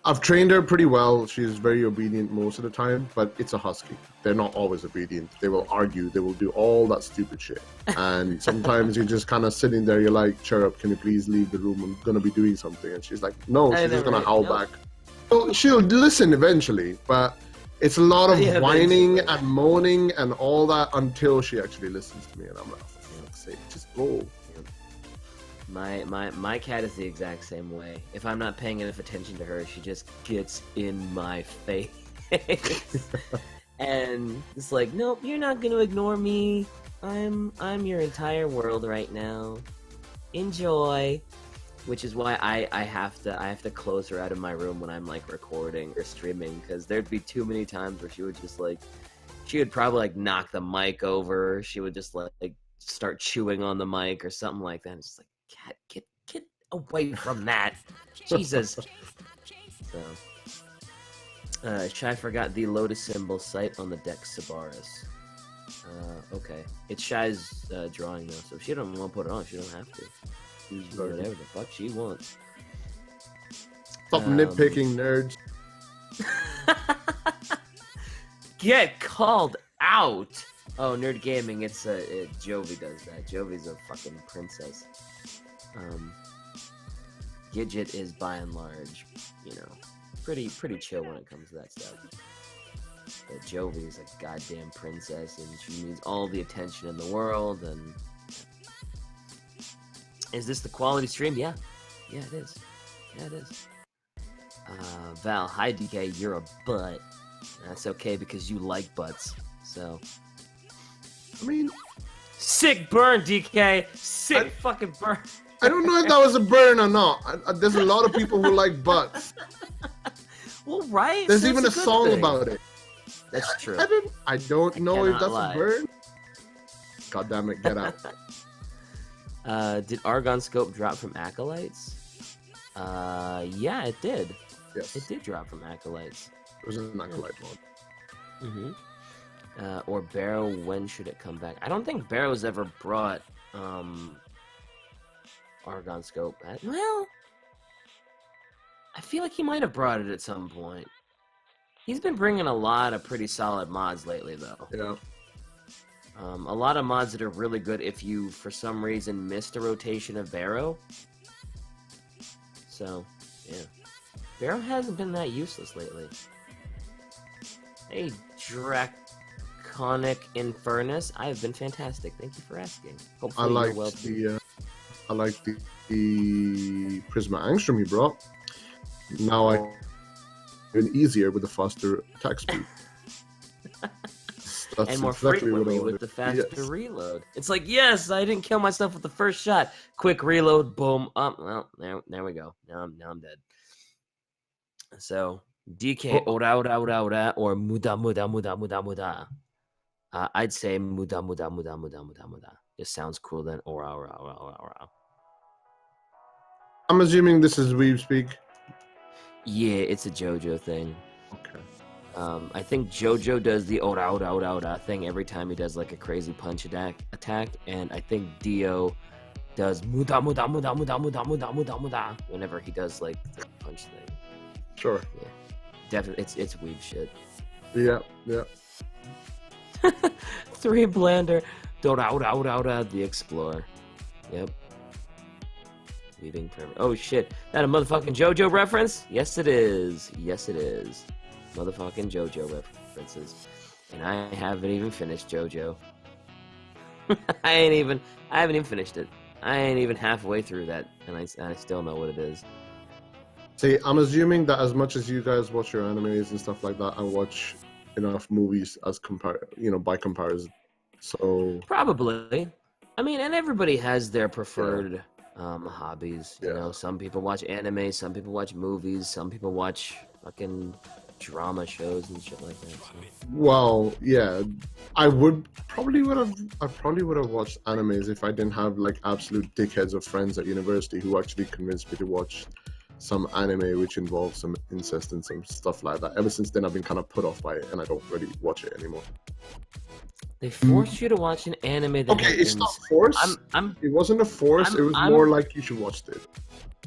I've trained her pretty well. She's very obedient most of the time, but it's a husky. They're not always obedient. They will argue. They will do all that stupid shit. And sometimes you're just kind of sitting there. You're like, Cherub, can you please leave the room? I'm going to be doing something. And she's like, no, she's just going to howl back. So she'll listen eventually, but it's a lot of whining and moaning and all that until she actually listens to me. And I'm like, for fuck's sake, just go. My cat is the exact same way. If I'm not paying enough attention to her, she just gets in my face. And it's like, nope, you're not gonna ignore me. I'm your entire world right now. Enjoy. Which is why I have to close her out of my room when I'm like recording or streaming, because there'd be too many times where she would probably like knock the mic over. She would just like start chewing on the mic or something like that. It's just like, cat, get away from that. Jesus. So, Shy forgot the Lotus symbol site on the deck Sabaris. Okay. It's Shy's drawing though, so if she don't want to put it on, she don't have to. She's whatever the fuck she wants. Stop nitpicking, nerds. Get called out! Oh, Nerd Gaming, it's Jovi does that. Jovi's a fucking princess. Gidget is by and large, pretty chill when it comes to that stuff. But Jovi is a goddamn princess, and she needs all the attention in the world. And is this the quality stream? Yeah, it is. Val, hi DK, you're a butt. That's okay because you like butts. So, I mean, sick burn, DK. Sick fucking burn. I don't know if that was a burn or not. There's a lot of people who like butts. Well, right. There's even a song about it. That's true. I don't know if that's lie. a burn. God damn it, get out. Did Argon Scope drop from Acolytes? Yeah, it did. Yes. It did drop from Acolytes. It was an Acolyte mode. Mm-hmm. Or Barrow, when should it come back? I don't think Barrow's ever brought Argon Scope back. Well, I feel like he might have brought it at some point. He's been bringing a lot of pretty solid mods lately, though. Yeah. A lot of mods that are really good if you, for some reason, missed a rotation of Barrow. So, yeah. Barrow hasn't been that useless lately. Hey, Draconic Infernus. I have been fantastic. Thank you for asking. Hopefully you're well too. I like the Prisma Angstrom you brought. Now I even easier with the faster attack speed. That's and more exactly frequently with the faster reload. It's like, yes, I didn't kill myself with the first shot. Quick reload, boom, up. Well, there we go. Now I'm dead. So DK ora or muda. I'd say muda. It sounds cool then. Ora. I'm assuming this is weeb speak. Yeah, it's a JoJo thing. Okay. I think JoJo does the ora thing every time he does like a crazy punch attack, and I think Dio does muda whenever he does like the punch thing. Sure. Yeah. Definitely, it's weeb shit. Yeah. 3 Blander. The Explorer. Yep. Weaving forever. Oh shit. That a motherfucking JoJo reference? Yes it is. Motherfucking JoJo references. And I haven't even finished JoJo. I haven't even finished it. I ain't even halfway through that, and I still know what it is. See, I'm assuming that as much as you guys watch your animes and stuff like that, I watch enough movies as by comparison. So probably. I mean, and everybody has their preferred hobbies. You know, some people watch anime, some people watch movies, some people watch fucking drama shows and shit like that. So. Well, yeah, I probably would have watched animes if I didn't have like absolute dickheads of friends at university who actually convinced me to watch some anime which involves some incest and some stuff like that. Ever since then, I've been kind of put off by it, and I don't really watch it anymore. They forced you to watch an anime that it's not forced. It wasn't a force. It was more like you should watch it.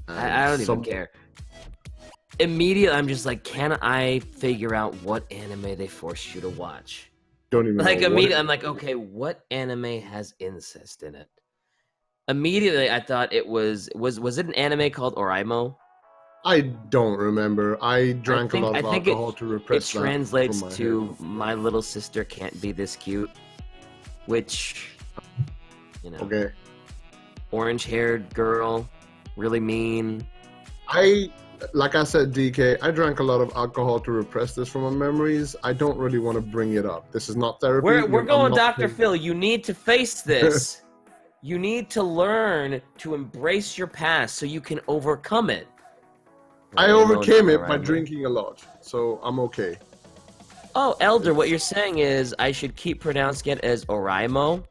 I don't even care. Immediately, I'm just like, can I figure out what anime they forced you to watch? Don't even like immediately. I'm like, okay, what anime has incest in it? Immediately, I thought it was it an anime called Oraimo? I don't remember. I drank a lot of alcohol to repress that. It translates to "My little sister can't be this cute," which, you know, okay, orange-haired girl, really mean. Like I said, DK, I drank a lot of alcohol to repress this from my memories. I don't really want to bring it up. This is not therapy. We're going Dr. Phil. You need to face this. You need to learn to embrace your past so you can overcome it. I overcame it by drinking a lot, so I'm okay. Oh, Elder, what you're saying is I should keep pronouncing it as Oraimo?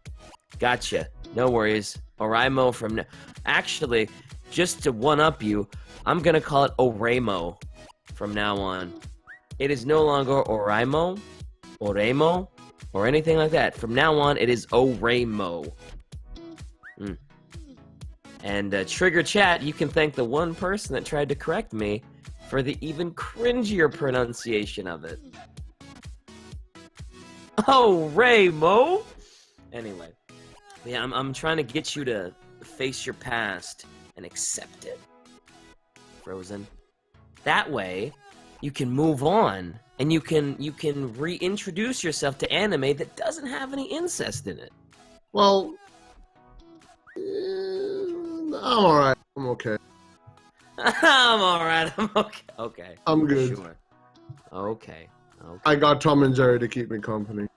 Gotcha. No worries. Oraimo from now. Actually, just to one-up you, I'm going to call it Oraimo from now on. It is no longer Oraimo, Oremo, or anything like that. From now on, it is Oraimo. And Trigger Chat, you can thank the one person that tried to correct me for the even cringier pronunciation of it. Oh, Raymo! Anyway, yeah, I'm trying to get you to face your past and accept it, Frozen. That way, you can move on and you can reintroduce yourself to anime that doesn't have any incest in it. Well, I'm alright. I'm okay. I'm alright. I'm okay. Okay. I'm good. Sure. Okay. I got Tom and Jerry to keep me company.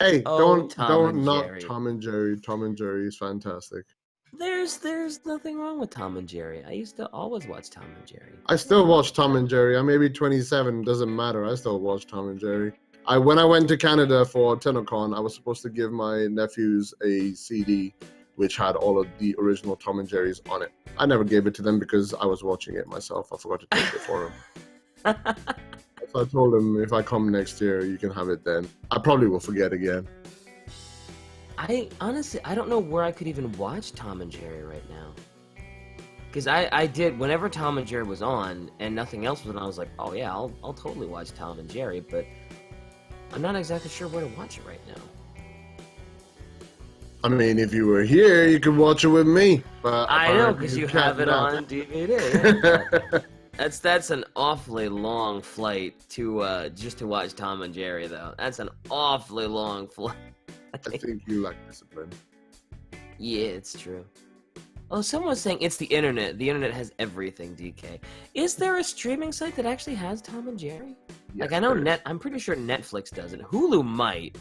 Hey, don't knock Tom and Jerry. Tom and Jerry is fantastic. There's nothing wrong with Tom and Jerry. I used to always watch Tom and Jerry. I still watch Tom and Jerry. I may be 27, doesn't matter. I still watch Tom and Jerry. When I went to Canada for TennoCon, I was supposed to give my nephews a CD which had all of the original Tom and Jerry's on it. I never gave it to them because I was watching it myself. I forgot to take it for them. So I told them, if I come next year, you can have it then. I probably will forget again. I don't know where I could even watch Tom and Jerry right now. Because I did, whenever Tom and Jerry was on and nothing else was on, I was like, oh yeah, I'll totally watch Tom and Jerry, but I'm not exactly sure where to watch it right now. I mean, if you were here, you could watch it with me. But I know, because you have it on DVD. That's an awfully long flight to just to watch Tom and Jerry, though. That's an awfully long flight. I think you like discipline. Yeah, it's true. Oh, someone was saying it's the internet. The internet has everything, DK. Is there a streaming site that actually has Tom and Jerry? Yes, like, I know I'm pretty sure Netflix does it. Hulu might.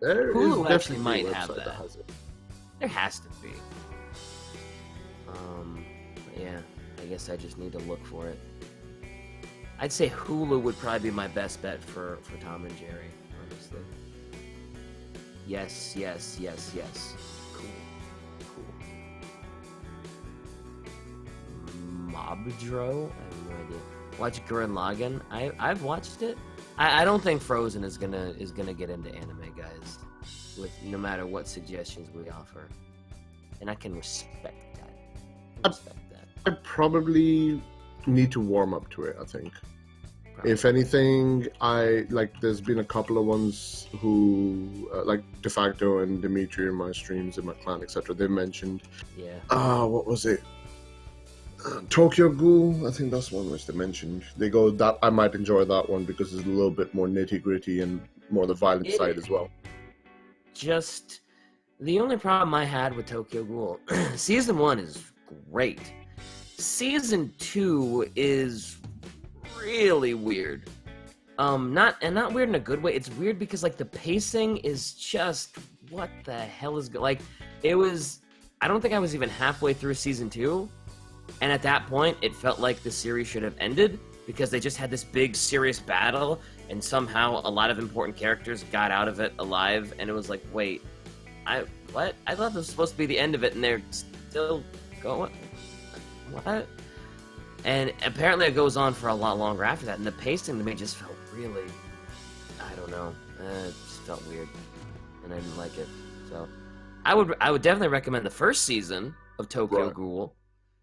Hulu actually might have that. Has it. There has to be. But yeah, I guess I just need to look for it. I'd say Hulu would probably be my best bet for Tom and Jerry, honestly. Yes. Cool. Mobdro? I have no idea. Watch Gurren Lagann. I've watched it. I don't think Frozen is gonna get into anime, guys. With no matter what suggestions we offer, and I can respect that. I probably need to warm up to it, I think. Probably. If anything, I like. There's been a couple of ones who, like De Facto and Dimitri in my streams, in my clan, etc. They mentioned. Yeah. What was it? Tokyo Ghoul. I think that's one which they mentioned. They go that I might enjoy that one because it's a little bit more nitty gritty and more the violent side as well. Just the only problem I had with Tokyo Ghoul, season 1 is great. Season 2 is really weird. Not weird in a good way. It's weird because like the pacing is just what the hell is like. It was. I don't think I was even halfway through season 2, and at that point, it felt like the series should have ended because they just had this big serious battle, and somehow a lot of important characters got out of it alive, and it was like, wait, what? I thought this was supposed to be the end of it, and they're still going. What? And apparently it goes on for a lot longer after that, and the pacing to me just felt really, I don't know, it just felt weird, and I didn't like it. So, I would definitely recommend the first season of Tokyo Ghoul,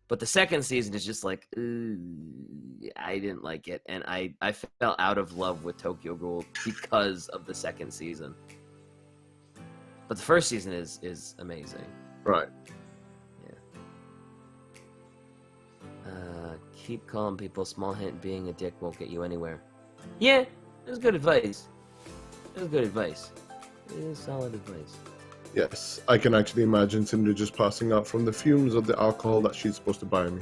but the second season is just like, I didn't like it, and I fell out of love with Tokyo Ghoul because of the second season. But the first season is amazing. Right. Keep calling people. Small hint: being a dick won't get you anywhere. Yeah, that's good advice. That's good advice. It is solid advice. Yes, I can actually imagine Cinder just passing out from the fumes of the alcohol that she's supposed to buy me.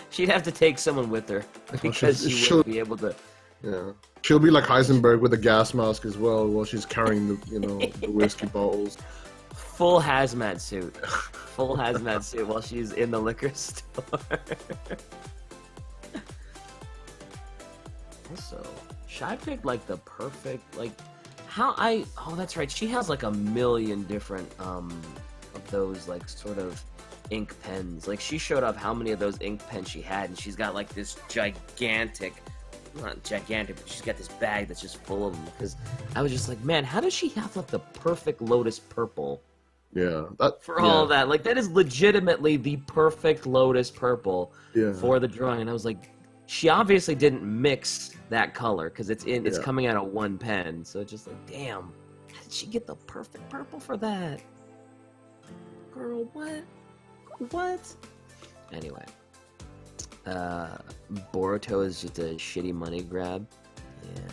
She'd have to take someone with her because she wouldn't be able to. Yeah, she'll be like Heisenberg with a gas mask as well while she's carrying the the whiskey bottles. Full hazmat suit. Full hazmat suit while she's in the liquor store. Also, Shy picked like the perfect oh, that's right. She has like a million different of those like sort of ink pens. Like she showed up how many of those ink pens she had, and she's got like this gigantic, not gigantic, but she's got this bag that's just full of them. Because I was just like, man, how does she have like the perfect Lotus purple? Yeah, all of that. Like that is legitimately the perfect Lotus purple for the drawing. And I was like, she obviously didn't mix that color because it's coming out of one pen. So it's just like, damn, how did she get the perfect purple for that? Girl, what? Anyway, Boruto is just a shitty money grab. Yeah.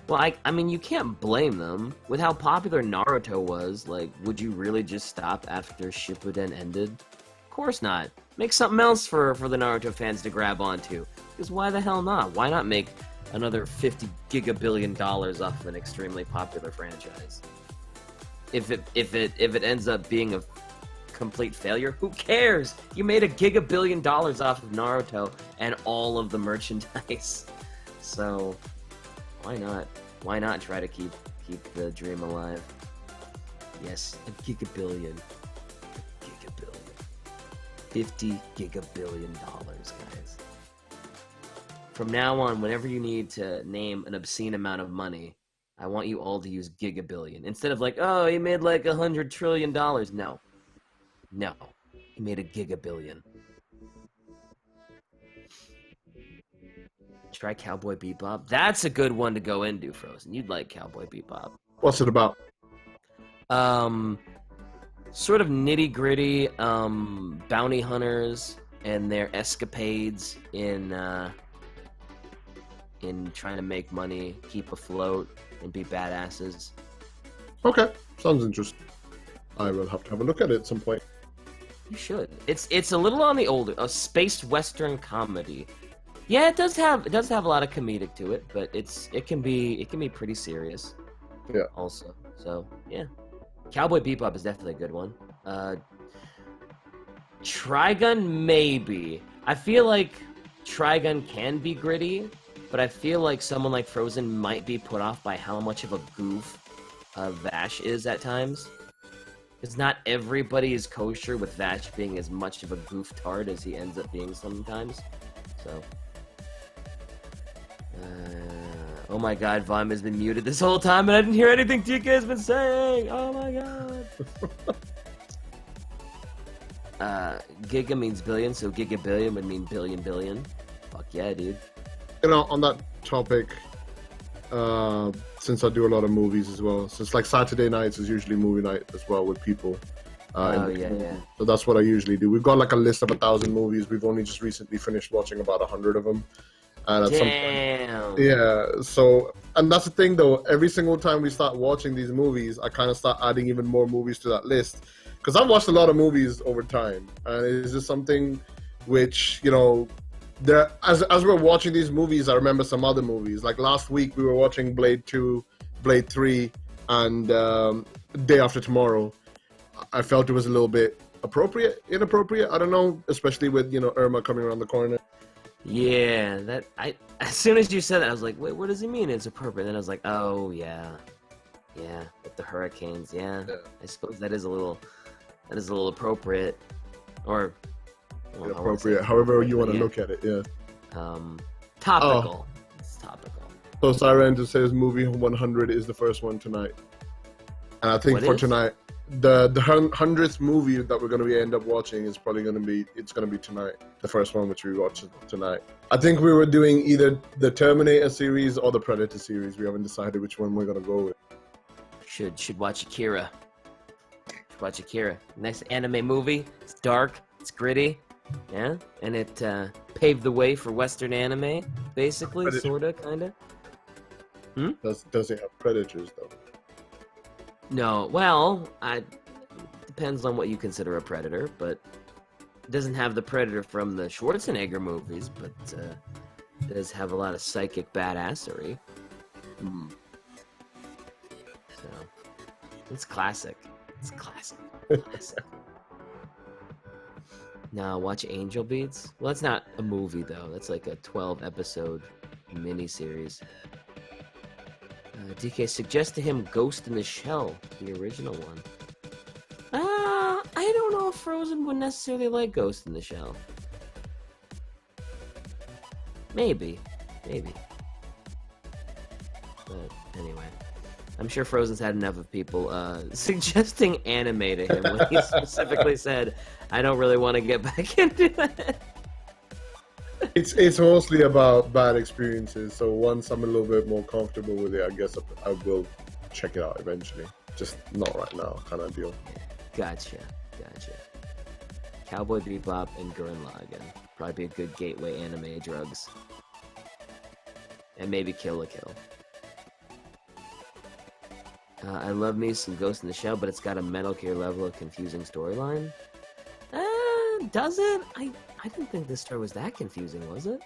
Well, I mean, you can't blame them. With how popular Naruto was, like, would you really just stop after Shippuden ended? Of course not. Make something else for the Naruto fans to grab onto. Because why the hell not? Why not make another $50 gigabillion off of an extremely popular franchise? If it ends up being a complete failure, who cares? You made $1 gigabillion off of Naruto and all of the merchandise. So why not? Why not try to keep the dream alive? Yes, $1 gigabillion. $50 gigabillion, guys. From now on, whenever you need to name an obscene amount of money, I want you all to use gigabillion. Instead of like, oh, he made like $100 trillion. No. He made $1 gigabillion. Try Cowboy Bebop. That's a good one to go into, Frozen. You'd like Cowboy Bebop. What's it about? Sort of nitty-gritty bounty hunters and their escapades in trying to make money, keep afloat, and be badasses. Okay, sounds interesting. I will have to have a look at it at some point. You should. It's a little on the older, a space western comedy. Yeah, it does have a lot of comedic to it, but it can be pretty serious. Yeah. Also, so yeah, Cowboy Bebop is definitely a good one. Trigun maybe. I feel like Trigun can be gritty, but I feel like someone like Frozen might be put off by how much of a goof Vash is at times. Because not everybody is kosher with Vash being as much of a goof tard as he ends up being sometimes. So. Oh my god, Vime has been muted this whole time and I didn't hear anything DK has been saying! Oh my god! Giga means billion, so Giga billion would mean billion billion. Fuck yeah, dude. You know, on that topic, since I do a lot of movies as well, since like Saturday nights is usually movie night as well with people. Yeah. So that's what I usually do. We've got like a list of 1,000 movies. We've only just recently finished watching about 100 of them. And at Damn. some point, yeah. So, and that's the thing though. Every single time we start watching these movies, I kind of start adding even more movies to that list because I've watched a lot of movies over time, and it's just something which, you know, there as we're watching these movies, I remember some other movies. Like last week, we were watching Blade 2, Blade 3, and Day After Tomorrow. I felt it was a little bit inappropriate. I don't know, especially with, you know, Irma coming around the corner. Yeah, as soon as you said that, I was like, wait, what does he mean it's appropriate? Then I was like, oh yeah, with the hurricanes, yeah. I suppose that is a little appropriate, or appropriate, however you want to look at it, yeah. Topical. It's topical. So Siren just says movie 100 is the first one tonight, and I think tonight, the 100th movie that we're going to end up watching is probably going to be tonight, the first one which we watch tonight. I think we were doing either the Terminator series or the Predator series. We haven't decided which one we're going to go with. Should watch Akira. Next anime movie. It's dark, it's gritty, yeah, and it paved the way for Western anime, basically, sorta, kinda. Does it have predators though? No, well, depends on what you consider a predator, but it doesn't have the predator from the Schwarzenegger movies, but it does have a lot of psychic badassery. So, it's classic. Now, watch Angel Beats? Well, that's not a movie, though. That's like a 12-episode miniseries. DK, suggest to him Ghost in the Shell, the original one. I don't know if Frozen would necessarily like Ghost in the Shell. Maybe. But anyway, I'm sure Frozen's had enough of people suggesting anime to him when he specifically said, I don't really want to get back into it. It's mostly about bad experiences, so once I'm a little bit more comfortable with it, I guess I will check it out eventually. Just not right now, kind of deal. Gotcha. Cowboy Bebop and Gurren Lagann. Probably be a good gateway anime drugs. And maybe Kill la Kill. I love me some Ghost in the Shell, but it's got a Metal Gear level of confusing storyline. Does it? I didn't think this story was that confusing, was it?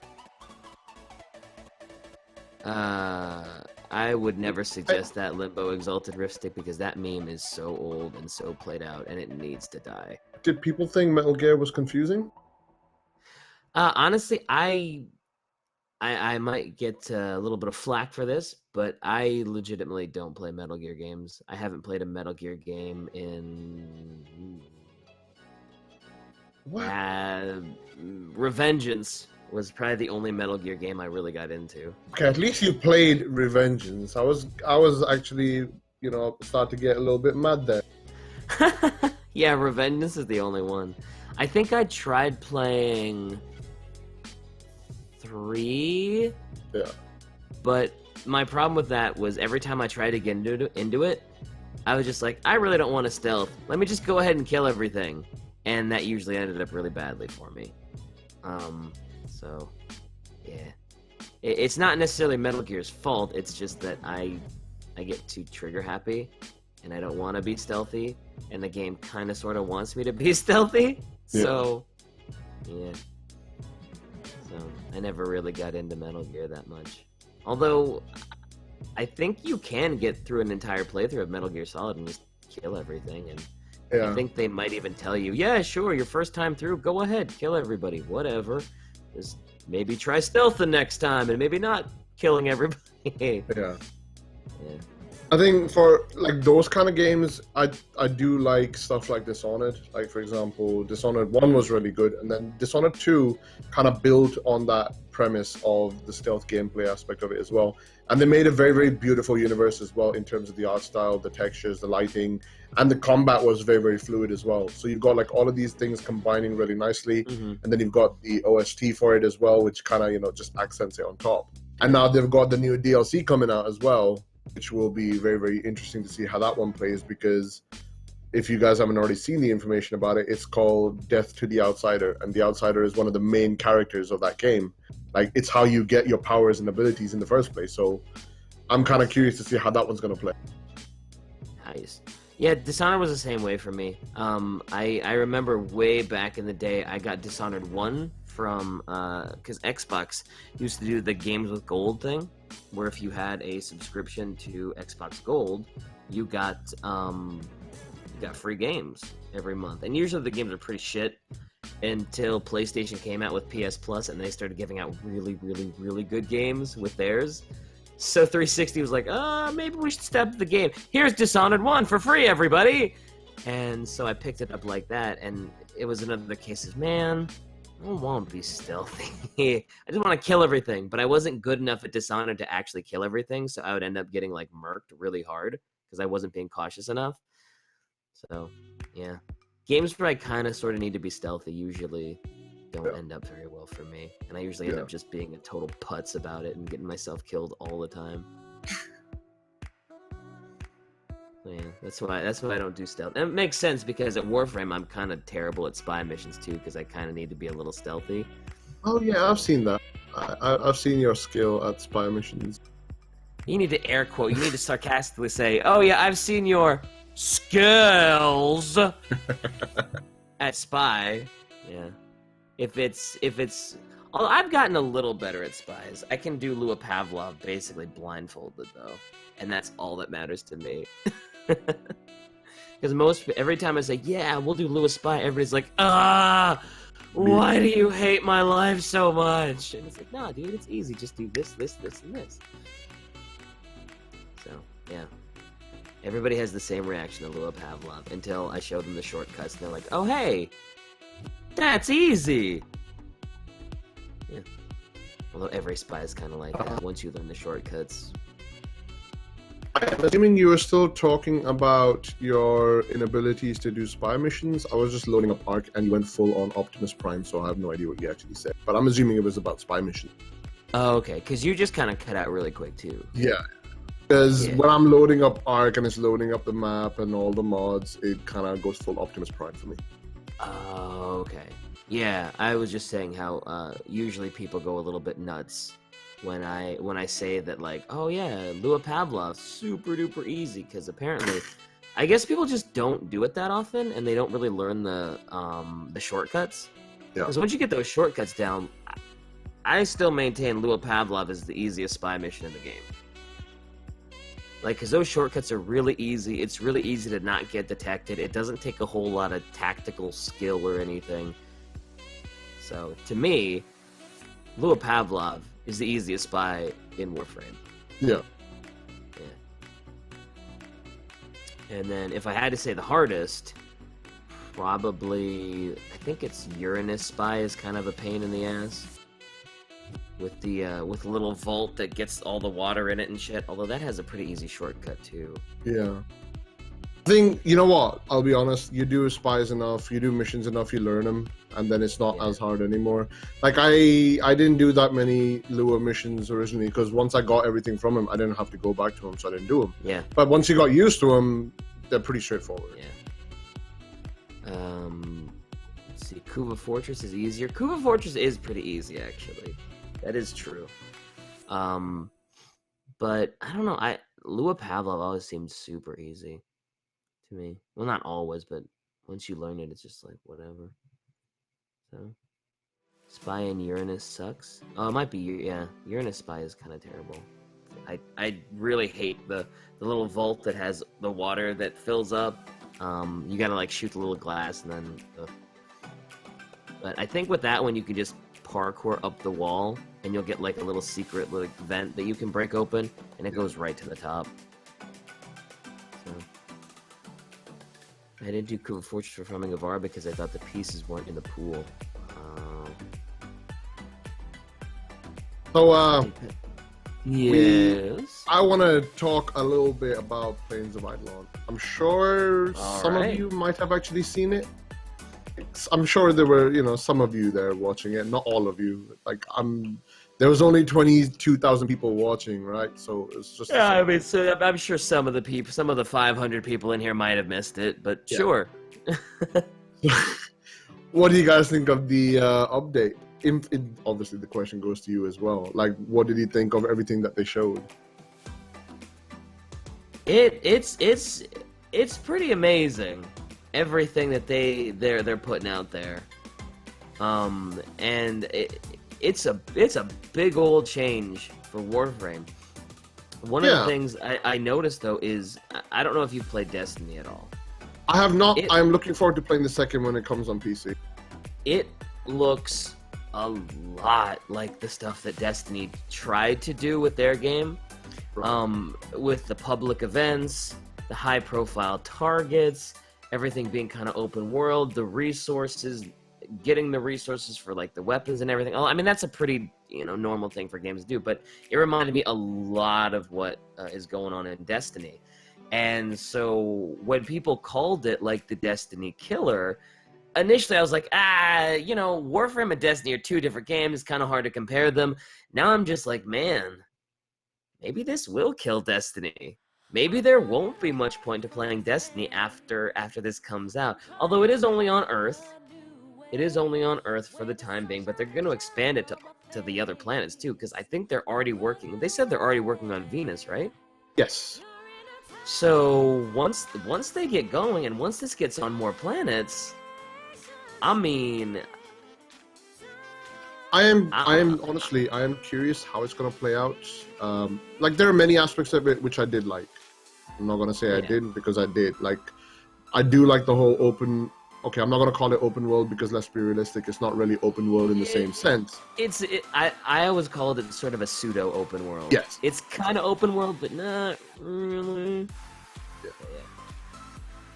I would never suggest that Limbo Exalted Rift Stick because that meme is so old and so played out, and it needs to die. Did people think Metal Gear was confusing? Honestly, I might get a little bit of flack for this, but I legitimately don't play Metal Gear games. I haven't played a Metal Gear game in... What? Revengeance was probably the only Metal Gear game I really got into. Okay, at least you played Revengeance. I was actually, you know, start to get a little bit mad there. Yeah, Revengeance is the only one. I think I tried playing 3. Yeah. But my problem with that was every time I tried to get into it, I was just like, I really don't want to stealth. Let me just go ahead and kill everything. And that usually ended up really badly for me. So, yeah. It's not necessarily Metal Gear's fault, it's just that I get too trigger happy, and I don't want to be stealthy, and the game kind of sort of wants me to be stealthy, so, yeah. So, I never really got into Metal Gear that much. Although, I think you can get through an entire playthrough of Metal Gear Solid and just kill everything, and I think they might even tell you, yeah, sure, your first time through, go ahead, kill everybody, whatever. Just maybe try stealth the next time, and maybe not killing everybody. Yeah. I think for like those kind of games, I do like stuff like Dishonored. Like for example, Dishonored 1 was really good, and then Dishonored 2 kind of built on that premise of the stealth gameplay aspect of it as well. And they made a very, very beautiful universe as well in terms of the art style, the textures, the lighting, and the combat was very, very fluid as well. So you've got like all of these things combining really nicely, and then you've got the OST for it as well, which kind of just accents it on top. And now they've got the new DLC coming out as well, which will be very, very interesting to see how that one plays, because if you guys haven't already seen the information about it, it's called Death to the Outsider, and the Outsider is one of the main characters of that game. Like, it's how you get your powers and abilities in the first place, so I'm kind of curious to see how that one's going to play. Nice. Yeah, Dishonored was the same way for me. I remember way back in the day, I got Dishonored 1 from, because Xbox used to do the games with gold thing, where if you had a subscription to Xbox Gold, you got free games every month. And usually the games are pretty shit until PlayStation came out with PS Plus, and they started giving out really, really, really good games with theirs. So 360 was like, maybe we should step up the game. Here's Dishonored 1 for free, everybody! And so I picked it up like that, and it was another case of, man, I don't want to be stealthy. I just want to kill everything, but I wasn't good enough at Dishonored to actually kill everything, so I would end up getting, like, murked really hard, because I wasn't being cautious enough. So, yeah. Games where I kind of sort of need to be stealthy usually don't end up very well for me, and I usually end up just being a total putz about it and getting myself killed all the time. Yeah, that's why I don't do stealth. And it makes sense because at Warframe I'm kind of terrible at spy missions too, because I kind of need to be a little stealthy. Oh yeah, I've seen that. I've seen your skill at spy missions. You need to air quote. You need to sarcastically say, "Oh yeah, I've seen your skills at spy." Yeah. If it's, although I've gotten a little better at spies. I can do Lua Pavlov basically blindfolded though, and that's all that matters to me. Because every time I say, yeah, we'll do Lua Spy, everybody's like, why do you hate my life so much? And it's like, nah, dude, it's easy. Just do this, this, this, and this. So, yeah. Everybody has the same reaction to Lua Pavlov until I show them the shortcuts, and they're like, oh, hey, that's easy! Yeah. Although every spy is kind of like that once you learn the shortcuts. I'm assuming you were still talking about your inabilities to do spy missions. I was just loading up Ark and you went full on Optimus Prime, so I have no idea what you actually said. But I'm assuming it was about spy missions. Oh, okay, because you just kind of cut out really quick too. Yeah. Because when I'm loading up Ark and it's loading up the map and all the mods, it kind of goes full Optimus Prime for me. Oh, okay. Yeah, I was just saying how usually people go a little bit nuts when I say that, like, oh yeah, Lua Pavlov, super duper easy, because apparently, I guess people just don't do it that often, and they don't really learn the shortcuts. Yeah. Because once you get those shortcuts down, I still maintain Lua Pavlov is the easiest spy mission in the game. Like, because those shortcuts are really easy. It's really easy to not get detected. It doesn't take a whole lot of tactical skill or anything. So, to me, Lua Pavlov is the easiest spy in Warframe. Yeah. And then, if I had to say the hardest, probably, I think it's Uranus Spy is kind of a pain in the ass. With the little vault that gets all the water in it and shit. Although that has a pretty easy shortcut too. Yeah. I think, you know what, I'll be honest, you do spies enough, you do missions enough, you learn them, and then it's not as hard anymore. Like, I didn't do that many Lua missions originally, because once I got everything from him, I didn't have to go back to him, so I didn't do them. Yeah. But once you got used to them, they're pretty straightforward. Yeah. Let's see, Kuva Fortress is easier. Kuva Fortress is pretty easy, actually. That is true. But I don't know. Lua Pavlov always seemed super easy to me. Well, not always, but once you learn it, it's just like whatever. So, Spy in Uranus sucks. Oh, it might be Uranus Spy is kind of terrible. I really hate the little vault that has the water that fills up. You gotta like shoot the little glass and then. But I think with that one, you can just parkour up the wall, and you'll get like a little secret like vent that you can break open, and it goes right to the top. I didn't do Fortress for Farming of R because I thought the pieces weren't in the pool. So, yes. I want to talk a little bit about Plains of Eidolon. I'm sure some of you might have actually seen it. I'm sure there were, some of you there watching it. Not all of you. There was only 22,000 people watching, right? So it's just. Yeah, I mean, so I'm sure some of the 500 people in here might have missed it, but yeah. Sure. What do you guys think of the update? Obviously, the question goes to you as well. Like, what did you think of everything that they showed? It's pretty amazing, everything that they're putting out there, and it's a big old change for Warframe. One of the things I noticed though is I don't know if you've played Destiny at all. I have not. I'm looking forward to playing the second when it comes on PC. It looks a lot like the stuff that Destiny tried to do with their game, with the public events, the high-profile targets, everything being kind of open world, the resources, getting the resources for like the weapons and everything. I mean, that's a pretty normal thing for games to do, but it reminded me a lot of what is going on in Destiny. And so when people called it like the Destiny killer, initially I was like, Warframe and Destiny are two different games. It's kind of hard to compare them. Now I'm just like, man, maybe this will kill Destiny. Maybe there won't be much point to playing Destiny after this comes out. Although it is only on Earth. It is only on Earth for the time being, but they're going to expand it to the other planets too, because I think they're already working. They said they're already working on Venus, right? Yes. So once they get going and once this gets on more planets, I mean, I am honestly curious how it's gonna play out. There are many aspects of it which I did like. I'm not gonna say I didn't, because I did. I do like the whole open. Okay, I'm not gonna call it open world because let's be realistic. It's not really open world in the same sense. I always called it sort of a pseudo open world. Yes. It's kind of open world, but not really. Yeah.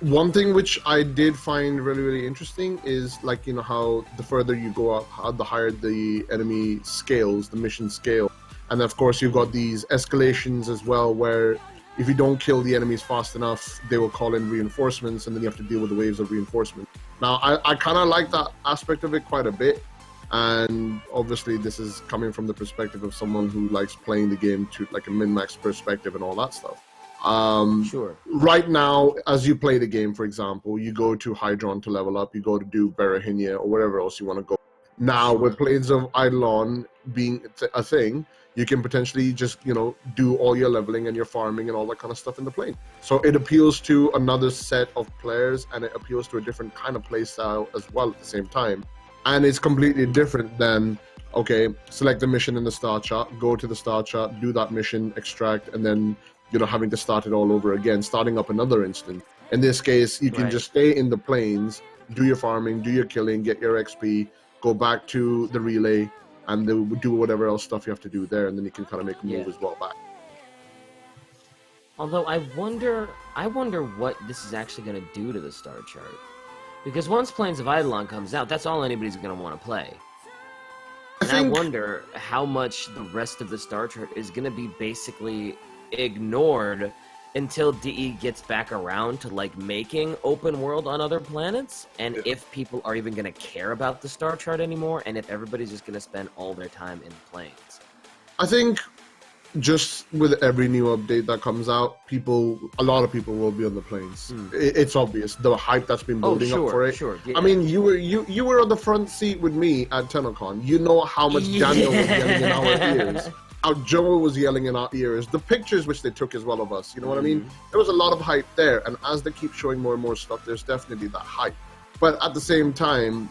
One thing which I did find really, really interesting is how the further you go up, how the higher the enemy scales, the mission scale. And of course you've got these escalations as well, where if you don't kill the enemies fast enough, they will call in reinforcements, and then you have to deal with the waves of reinforcement. Now, I kind of like that aspect of it quite a bit, and obviously this is coming from the perspective of someone who likes playing the game to a min-max perspective and all that stuff. Sure. Right now, as you play the game, for example, you go to Hydron to level up, you go to do Berahinia or wherever else you want to go. Now, with Plains of Eidolon being a thing, you can potentially just, do all your leveling and your farming and all that kind of stuff in the plane. So it appeals to another set of players, and it appeals to a different kind of play style as well at the same time. And it's completely different than, okay, select the mission in the star chart, go to the star chart, do that mission, extract, and then, having to start it all over again, starting up another instance. In this case, you can just stay in the plains, do your farming, do your killing, get your XP, go back to the relay, and then do whatever else stuff you have to do there, and then you can kind of make a move as well back. Although I wonder what this is actually going to do to the star chart. Because once Plains of Eidolon comes out, that's all anybody's going to want to play. And I wonder how much the rest of the star chart is going to be basically ignored until DE gets back around to making open world on other planets, and if people are even going to care about the star chart anymore, and if everybody's just going to spend all their time in planes. I think just with every new update that comes out, a lot of people will be on the planes. It's obvious the hype that's been building up for it. Sure. Yeah. I mean, you were on the front seat with me at TennoCon. You know how much Daniel was yelling in our ears. How Joe was yelling in our ears, the pictures which they took as well of us, you know what I mean? There was a lot of hype there, and as they keep showing more and more stuff, there's definitely that hype. But at the same time,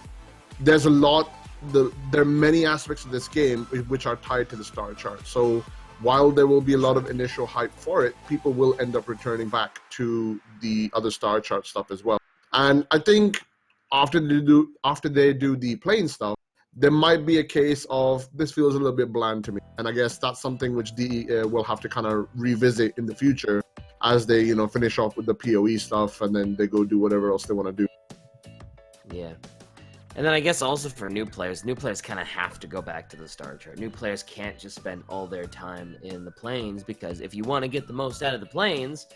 there are many aspects of this game which are tied to the star chart. So while there will be a lot of initial hype for it, people will end up returning back to the other star chart stuff as well. And I think after they do the plane stuff, there might be a case of this feels a little bit bland to me. And I guess that's something which DE will have to kind of revisit in the future as they, finish off with the PoE stuff, and then they go do whatever else they want to do. Yeah. And then I guess also for new players kind of have to go back to the star chart. New players can't just spend all their time in the plains, because if you want to get the most out of the plains,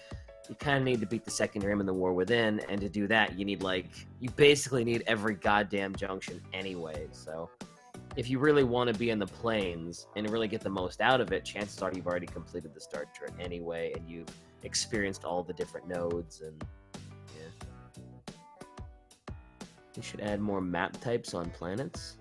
you kind of need to beat the second rim in the War Within, and to do that, you basically need every goddamn junction anyway. So if you really want to be in the plains and really get the most out of it, chances are you've already completed the star chart anyway, and you've experienced all the different nodes, and yeah. We should add more map types on planets.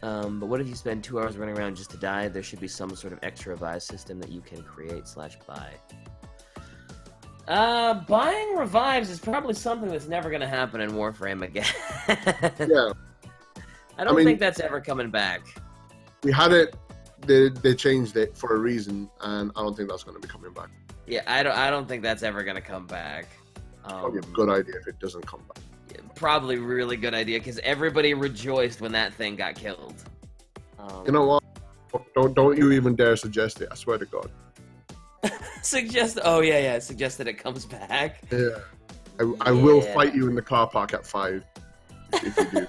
But what if you spend 2 hours running around just to die? There should be some sort of extra revive system that you can create/buy. Buying revives is probably something that's never going to happen in Warframe again. Yeah. I don't think that's ever coming back. We had it, they changed it for a reason, and I don't think that's going to be coming back. Yeah, I don't think that's ever going to come back. Probably a good idea if it doesn't come back. Yeah, probably really good idea, because everybody rejoiced when that thing got killed. You know what? Don't you even dare suggest it. I swear to God. Suggest that it comes back. Yeah. I will fight you in the car park at 5 if you do.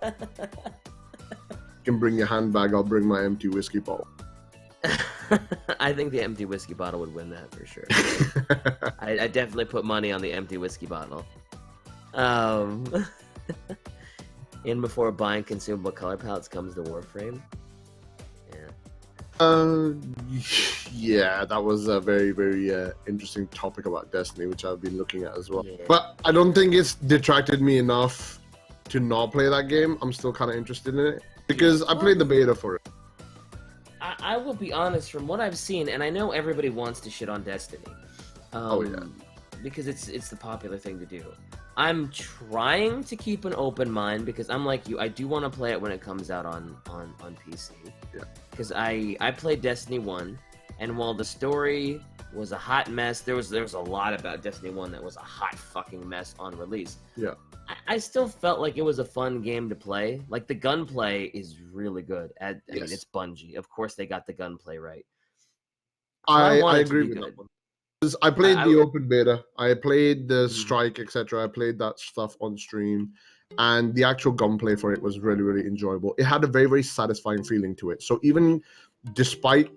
You can bring your handbag, I'll bring my empty whiskey bottle. I think the empty whiskey bottle would win that for sure. I definitely put money on the empty whiskey bottle. In before buying consumable color palettes comes the Warframe. Yeah, that was a very, very interesting topic about Destiny, which I've been looking at as well. Yeah. But I don't think it's detracted me enough to not play that game. I'm still kind of interested in it because I played the beta for it. I will be honest, from what I've seen, and I know everybody wants to shit on Destiny. Because it's the popular thing to do. I'm trying to keep an open mind, because I'm like you, I do want to play it when it comes out on PC. Yeah. Because I played Destiny 1, and while the story was a hot mess, there was a lot about Destiny 1 that was a hot fucking mess on release. Yeah. I still felt like it was a fun game to play. Like, the gunplay is really good. I mean, it's Bungie. Of course they got the gunplay right. So I agree with that one. I played the open beta, I played the strike, etc. I played that stuff on stream, and the actual gunplay for it was really, really enjoyable. It had a very, very satisfying feeling to it. So even despite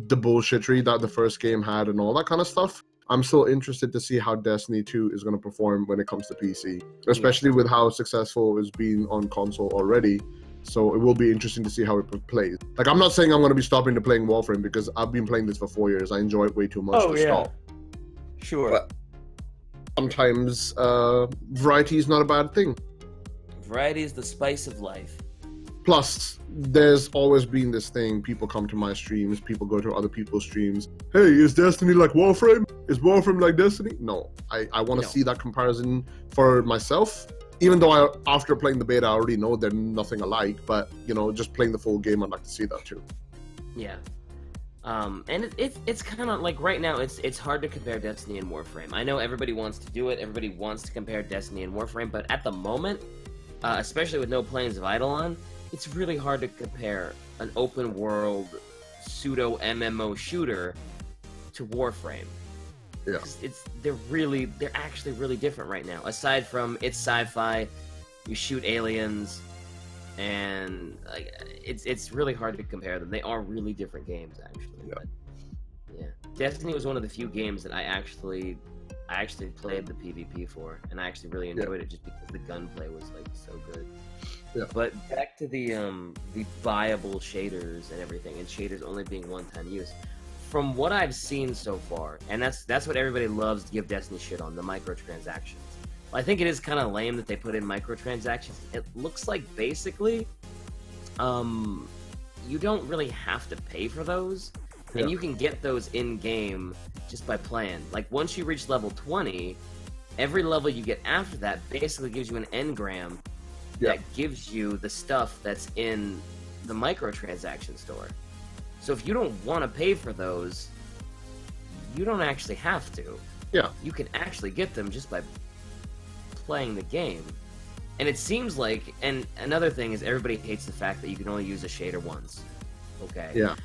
the bullshittery that the first game had and all that kind of stuff, I'm still interested to see how Destiny 2 is going to perform when it comes to PC, especially with how successful it's been on console already. So it will be interesting to see how it plays. Like, I'm not saying I'm going to be stopping to playing Warframe, because I've been playing this for 4 years. I enjoy it way too much to stop. Sure. But sometimes variety is not a bad thing. Variety is the spice of life. Plus, there's always been this thing. People come to my streams. People go to other people's streams. Hey, is Destiny like Warframe? Is Warframe like Destiny? No. I want to see that comparison for myself. Even though after playing the beta, I already know they're nothing alike. But, just playing the full game, I'd like to see that too. Yeah. And it's kind of like right now it's hard to compare Destiny and Warframe. I know everybody wants to do it. Everybody wants to compare Destiny and Warframe, but at the moment, especially with no planes of Eidolon, it's really hard to compare an open world pseudo MMO shooter to Warframe. Yeah. They're actually really different right now. Aside from it's sci-fi, you shoot aliens, and it's really hard to compare them. They are really different games, actually. Yeah. But, yeah. Destiny was one of the few games that I actually played the PvP for, and I actually really enjoyed it just because the gunplay was so good. Yeah. But back to the buyable shaders and everything, and shaders only being one-time use. From what I've seen so far, and that's what everybody loves to give Destiny shit on, the microtransactions. I think it is kind of lame that they put in microtransactions. It looks like basically, you don't really have to pay for those, and you can get those in-game just by playing. Like, once you reach level 20, every level you get after that basically gives you an engram that gives you the stuff that's in the microtransaction store. So if you don't want to pay for those, you don't actually have to. Yeah. You can actually get them just by playing the game. And it seems like, and another thing is everybody hates the fact that you can only use a shader once. Okay. Yeah.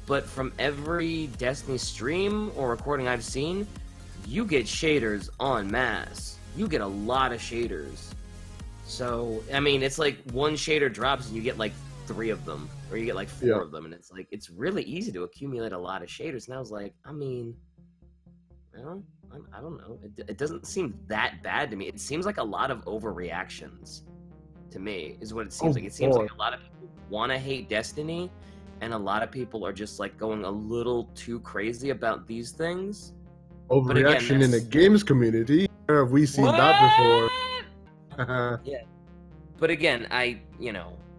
but from every Destiny stream or recording I've seen, you get shaders en masse. You get a lot of shaders. So, I mean, it's like one shader drops and you get like 3 of them, or you get like 4 of them, and it's like, it's really easy to accumulate a lot of shaders. And I was like, I mean, well, I don't know. It doesn't seem that bad to me. It seems like a lot of overreactions to me, is what it seems like. It seems like a lot of people want to hate Destiny, and a lot of people are just like going a little too crazy about these things. Overreaction in the games community. Where have we seen that before? Yeah. But again,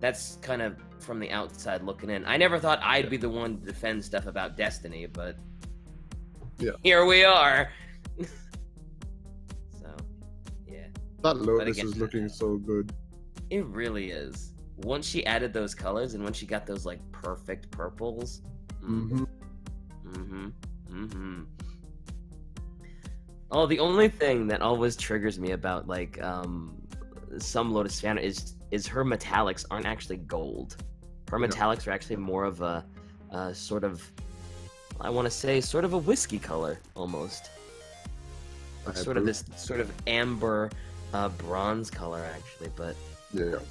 that's kind of from the outside looking in. I never thought I'd be the one to defend stuff about Destiny, but here we are. So, yeah. That Lotus is looking so good. It really is. Once she added those colors, and when she got those like perfect purples. Oh, the only thing that always triggers me about like some Lotus fan is her metallics aren't actually gold. Her metallics are actually more of a sort of, I want to say, sort of a whiskey color almost. Sort of this sort of amber bronze color actually, but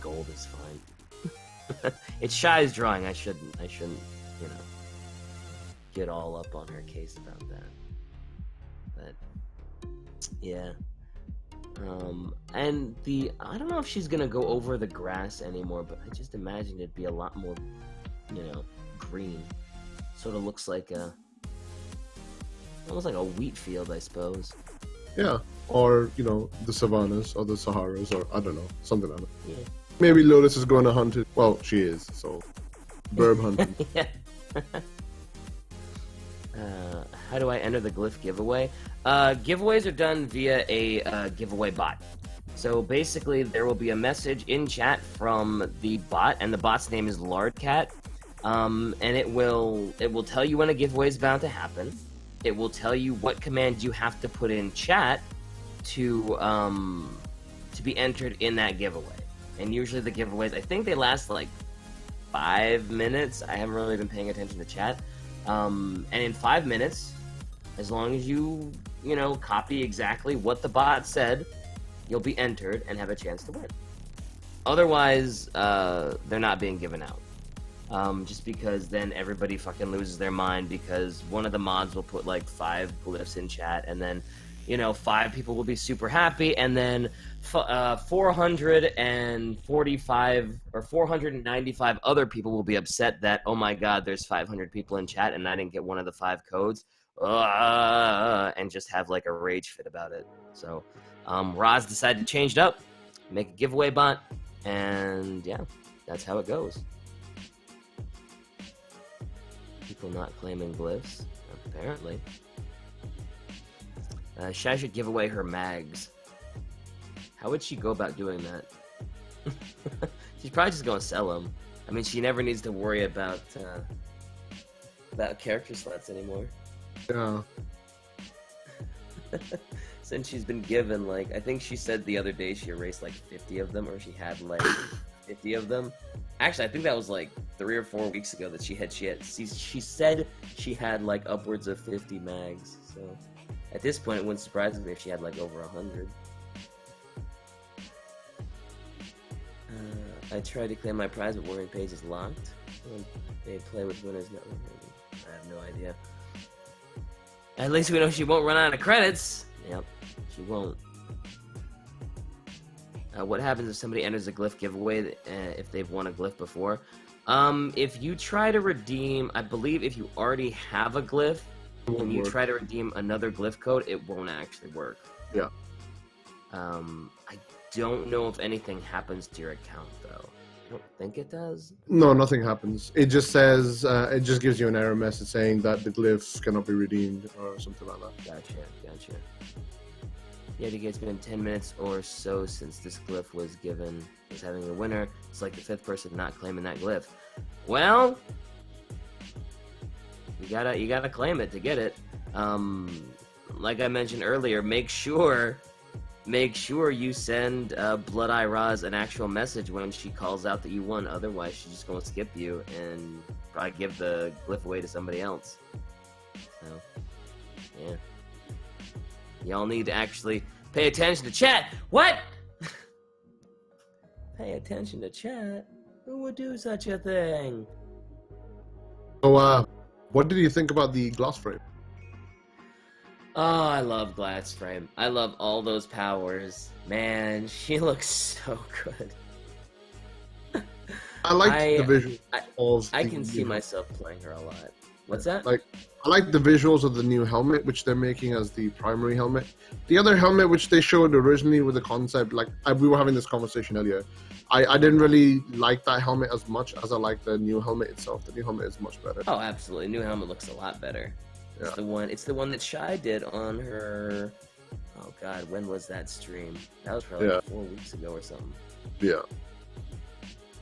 gold is fine. It's Shy's drawing. I shouldn't, get all up on her case about that. But yeah. And I don't know if she's gonna go over the grass anymore, but I just imagine it'd be a lot more, green. Sort of looks like almost like a wheat field, I suppose. Yeah, or the savannas or the Saharas, or I don't know, something like that. Yeah. Maybe Lotus is going to hunt it. Well, she is, so burb hunting. Yeah. How do I enter the Glyph giveaway? Giveaways are done via a giveaway bot. So basically, there will be a message in chat from the bot, and the bot's name is Lardcat. And it will tell you when a giveaway is bound to happen. It will tell you what command you have to put in chat to be entered in that giveaway. And usually the giveaways, I think they last like 5 minutes. I haven't really been paying attention to chat. And in 5 minutes, as long as you copy exactly what the bot said, you'll be entered and have a chance to win. Otherwise, they're not being given out. Just because then everybody fucking loses their mind, because one of the mods will put like 5 glyphs in chat, and then 5 people will be super happy, and then 445 or 495 other people will be upset that, oh my god, there's 500 people in chat and I didn't get one of the 5 codes, and just have like a rage fit about it. So Roz decided to change it up, make a giveaway bot, and yeah, that's how it goes. People not claiming glyphs, apparently. Shy should give away her mags. How would she go about doing that? She's probably just gonna sell them. I mean, she never needs to worry about character slots anymore. Yeah. Since she's been given, like, I think she said the other day she erased like 50 of them, or she had like 50 of them. Actually, I think that was like 3 or 4 weeks ago that she said she had like upwards of 50 mags. So at this point, it wouldn't surprise me if she had like over 100. I tried to claim my prize, but Warframe page is locked. They play with winners. No, I have no idea. At least we know she won't run out of credits. Yep, she won't. What happens if somebody enters a glyph giveaway if they've won a glyph before? If you try to redeem, I believe if you already have a glyph and you try to redeem another glyph code, it won't actually work. Yeah. I don't know if anything happens to your account though. I don't think it does. No, nothing happens. It just says, it just gives you an error message saying that the glyphs cannot be redeemed or something like that. Gotcha. Yeah, it's been 10 minutes or so since this glyph was given as having a winner. It's like the 5th person not claiming that glyph. Well, you gotta claim it to get it. Like I mentioned earlier, make sure make sure you send Blood Eye Roz an actual message when she calls out that you won. Otherwise, she's just gonna skip you and probably give the glyph away to somebody else. So, yeah. Y'all need to actually pay attention to chat. What? Pay attention to chat? Who would do such a thing? So, what did you think about the glass frame? Oh, I love Glyph. I love all those powers. Man, she looks so good. I like the visuals. I can see myself playing her a lot. What's that? Like, I like the visuals of the new helmet, which they're making as the primary helmet. The other helmet, which they showed originally with the concept, like we were having this conversation earlier, I didn't really like that helmet as much as I like the new helmet itself. The new helmet is much better. Oh, absolutely. New helmet looks a lot better. Yeah. It's the one that Shy did on her. Oh God, when was that stream? That was probably like 4 weeks ago or something. Yeah.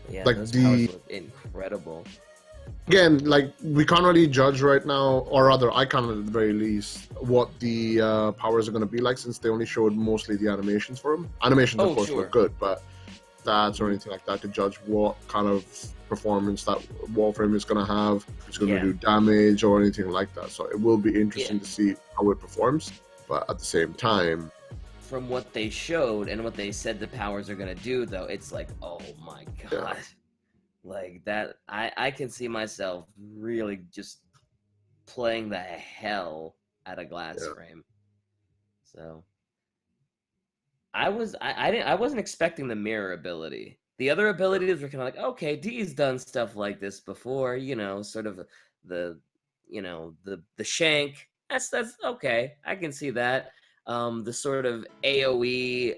Yeah, like those powers look incredible. Again, like we can't really judge right now, or rather, I can't at the very least, what the powers are going to be like, since they only showed mostly the animations for them. Animations, of course, look good, but stats or anything like that to judge what kind of performance that Warframe is going to have, if it's going to do damage or anything like that. So it will be interesting to see how it performs. But at the same time, from what they showed and what they said the powers are going to do, though, it's like, oh my God. Like that, I can see myself really just playing the hell out of glass frame. So I wasn't expecting the mirror ability. The other abilities were kind of like, okay, D's done stuff like this before, you know, sort of the shank. That's okay. I can see that. The sort of AoE,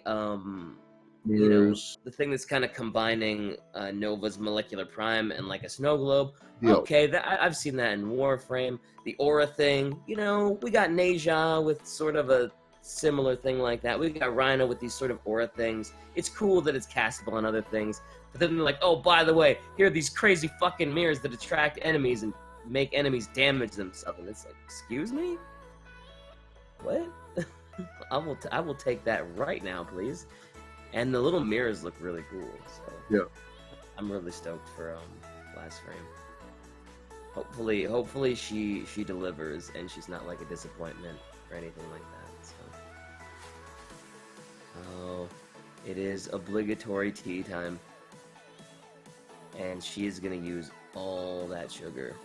you know, the thing that's kind of combining Nova's molecular prime and like a snow globe. Okay, I've seen that in Warframe. The aura thing, you know, we got Neja with sort of a similar thing like that. We got Rhino with these sort of aura things. It's cool that it's castable on other things. But then they're like, oh, by the way, here are these crazy fucking mirrors that attract enemies and make enemies damage themselves. And it's like, excuse me? What? I will take that right now, please. And the little mirrors look really cool. So I'm really stoked for Glass Frame. Hopefully she delivers and she's not like a disappointment or anything like that. So. Oh, it is obligatory tea time. And she is gonna use all that sugar.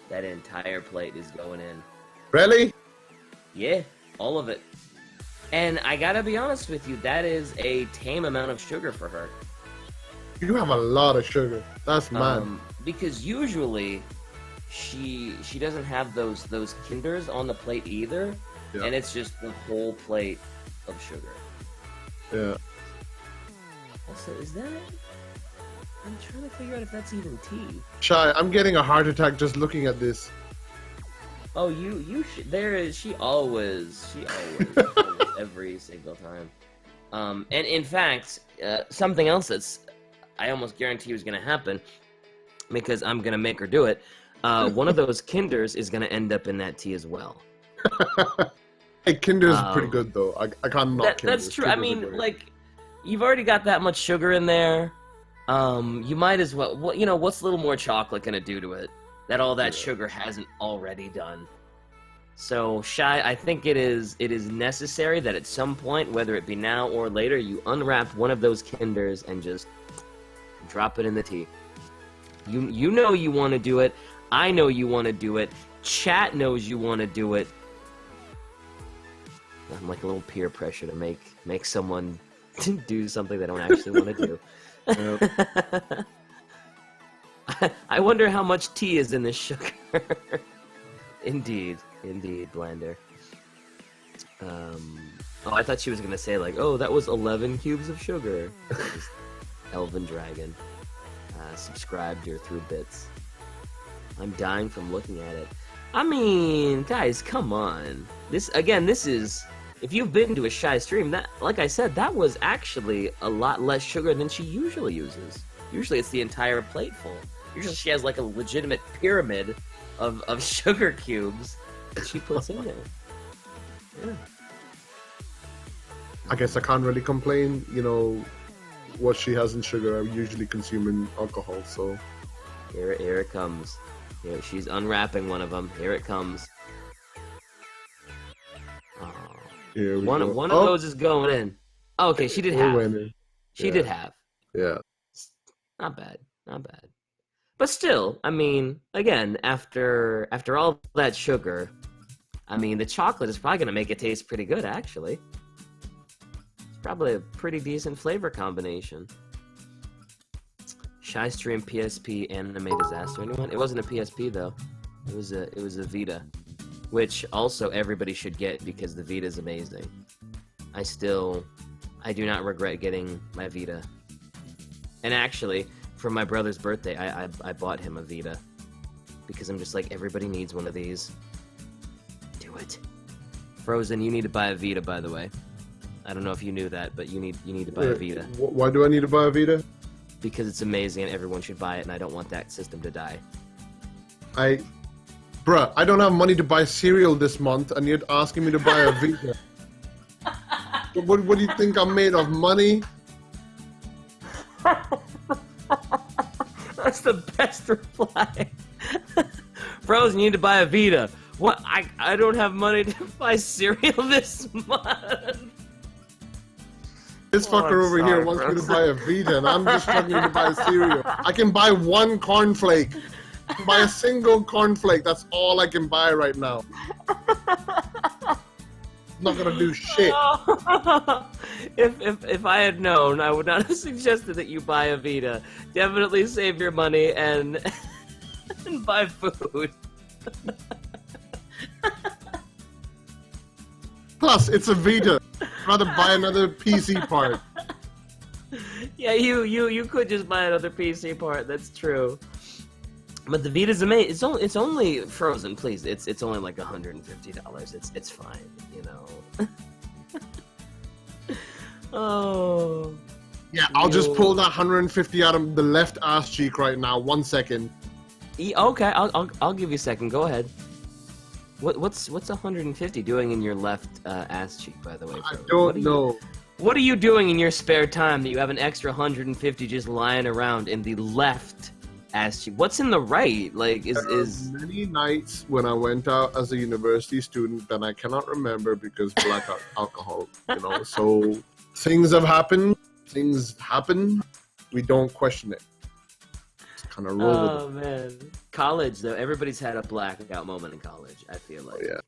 That entire plate is going in. Really? Yeah, all of it. And I gotta be honest with you, that is a tame amount of sugar for her. You have a lot of sugar. That's mad. Because usually she doesn't have those kinders on the plate either, and it's just the whole plate of sugar. Yeah. Also, is that? I'm trying to figure out if that's even tea. Shy, I'm getting a heart attack just looking at this. Oh, she always every single time. And in fact, something else that's I almost guarantee was going to happen, because I'm going to make her do it. One of those kinders is going to end up in that tea as well. Hey, kinder is pretty good though. I can't knock kinder. That's true. I mean, like, you've already got that much sugar in there. You might as well. What's a little more chocolate going to do to it that all that sugar hasn't already done? So, Shy, I think it is necessary that at some point, whether it be now or later, you unwrap one of those kinders and just drop it in the tea. You know you want to do it. I know you want to do it. Chat knows you want to do it. I'm like a little peer pressure to make someone do something they don't actually want to do. I wonder how much tea is in this sugar. Indeed, Blender. Oh, I thought she was gonna say like, oh, that was 11 cubes of sugar. Elven Dragon. Subscribed her through bits. I'm dying from looking at it. I mean, guys, come on. This is, if you've been to a Shy stream, that, like I said, that was actually a lot less sugar than she usually uses. Usually it's the entire plate full. Usually she has like a legitimate pyramid of sugar cubes that she puts in there. Yeah. I guess I can't really complain. You know, what she has in sugar, I'm usually consuming alcohol. So here it comes. Here, she's unwrapping one of them. Here it comes. Oh. Here we one go. of those is going in. Oh, okay, she did have. She did have. Yeah. Not bad. But still, I mean, again, after all that sugar, I mean, the chocolate is probably gonna make it taste pretty good, actually. It's probably a pretty decent flavor combination. Shy Stream PSP Anime Disaster. Anyone? It wasn't a PSP though. It was a Vita, which also everybody should get because the Vita is amazing. I do not regret getting my Vita. And actually, for my brother's birthday, I bought him a Vita because I'm just like, everybody needs one of these. Do it. Frozen, you need to buy a Vita, by the way. I don't know if you knew that, but you need to buy a Vita. Why do I need to buy a Vita? Because it's amazing and everyone should buy it, and I don't want that system to die. Bruh, I don't have money to buy cereal this month, and you're asking me to buy a Vita. What do you think I'm made of? Money? That's the best reply. Frozen, you need to buy a Vita. What? I don't have money to buy cereal this month. This fucker over here wants me to buy a Vita, and I'm just struggling to buy cereal. I can buy one cornflake. I can buy a single cornflake. That's all I can buy right now. I'm not gonna do shit. If I had known, I would not have suggested that you buy a Vita. Definitely save your money and buy food. Plus, it's a Vita. I'd rather buy another PC part. Yeah, you could just buy another PC part. That's true. But the Vita's amazing. It's only Frozen, please. It's only like $150. It's fine, you know. Oh. Yeah, I'll just pull that 150 out of the left ass cheek right now. 1 second. Okay, I'll give you a second. Go ahead. What's 150 doing in your left ass cheek, by the way? I don't know. What are you doing in your spare time that you have an extra 150 just lying around in the left ass cheek? What's in the right? Like, is many nights when I went out as a university student that I cannot remember because blackout alcohol, you know. So things have happened. Things happen. We don't question it. Just kind of roll with it. Oh man, college though. Everybody's had a blackout moment in college. I feel like. Oh,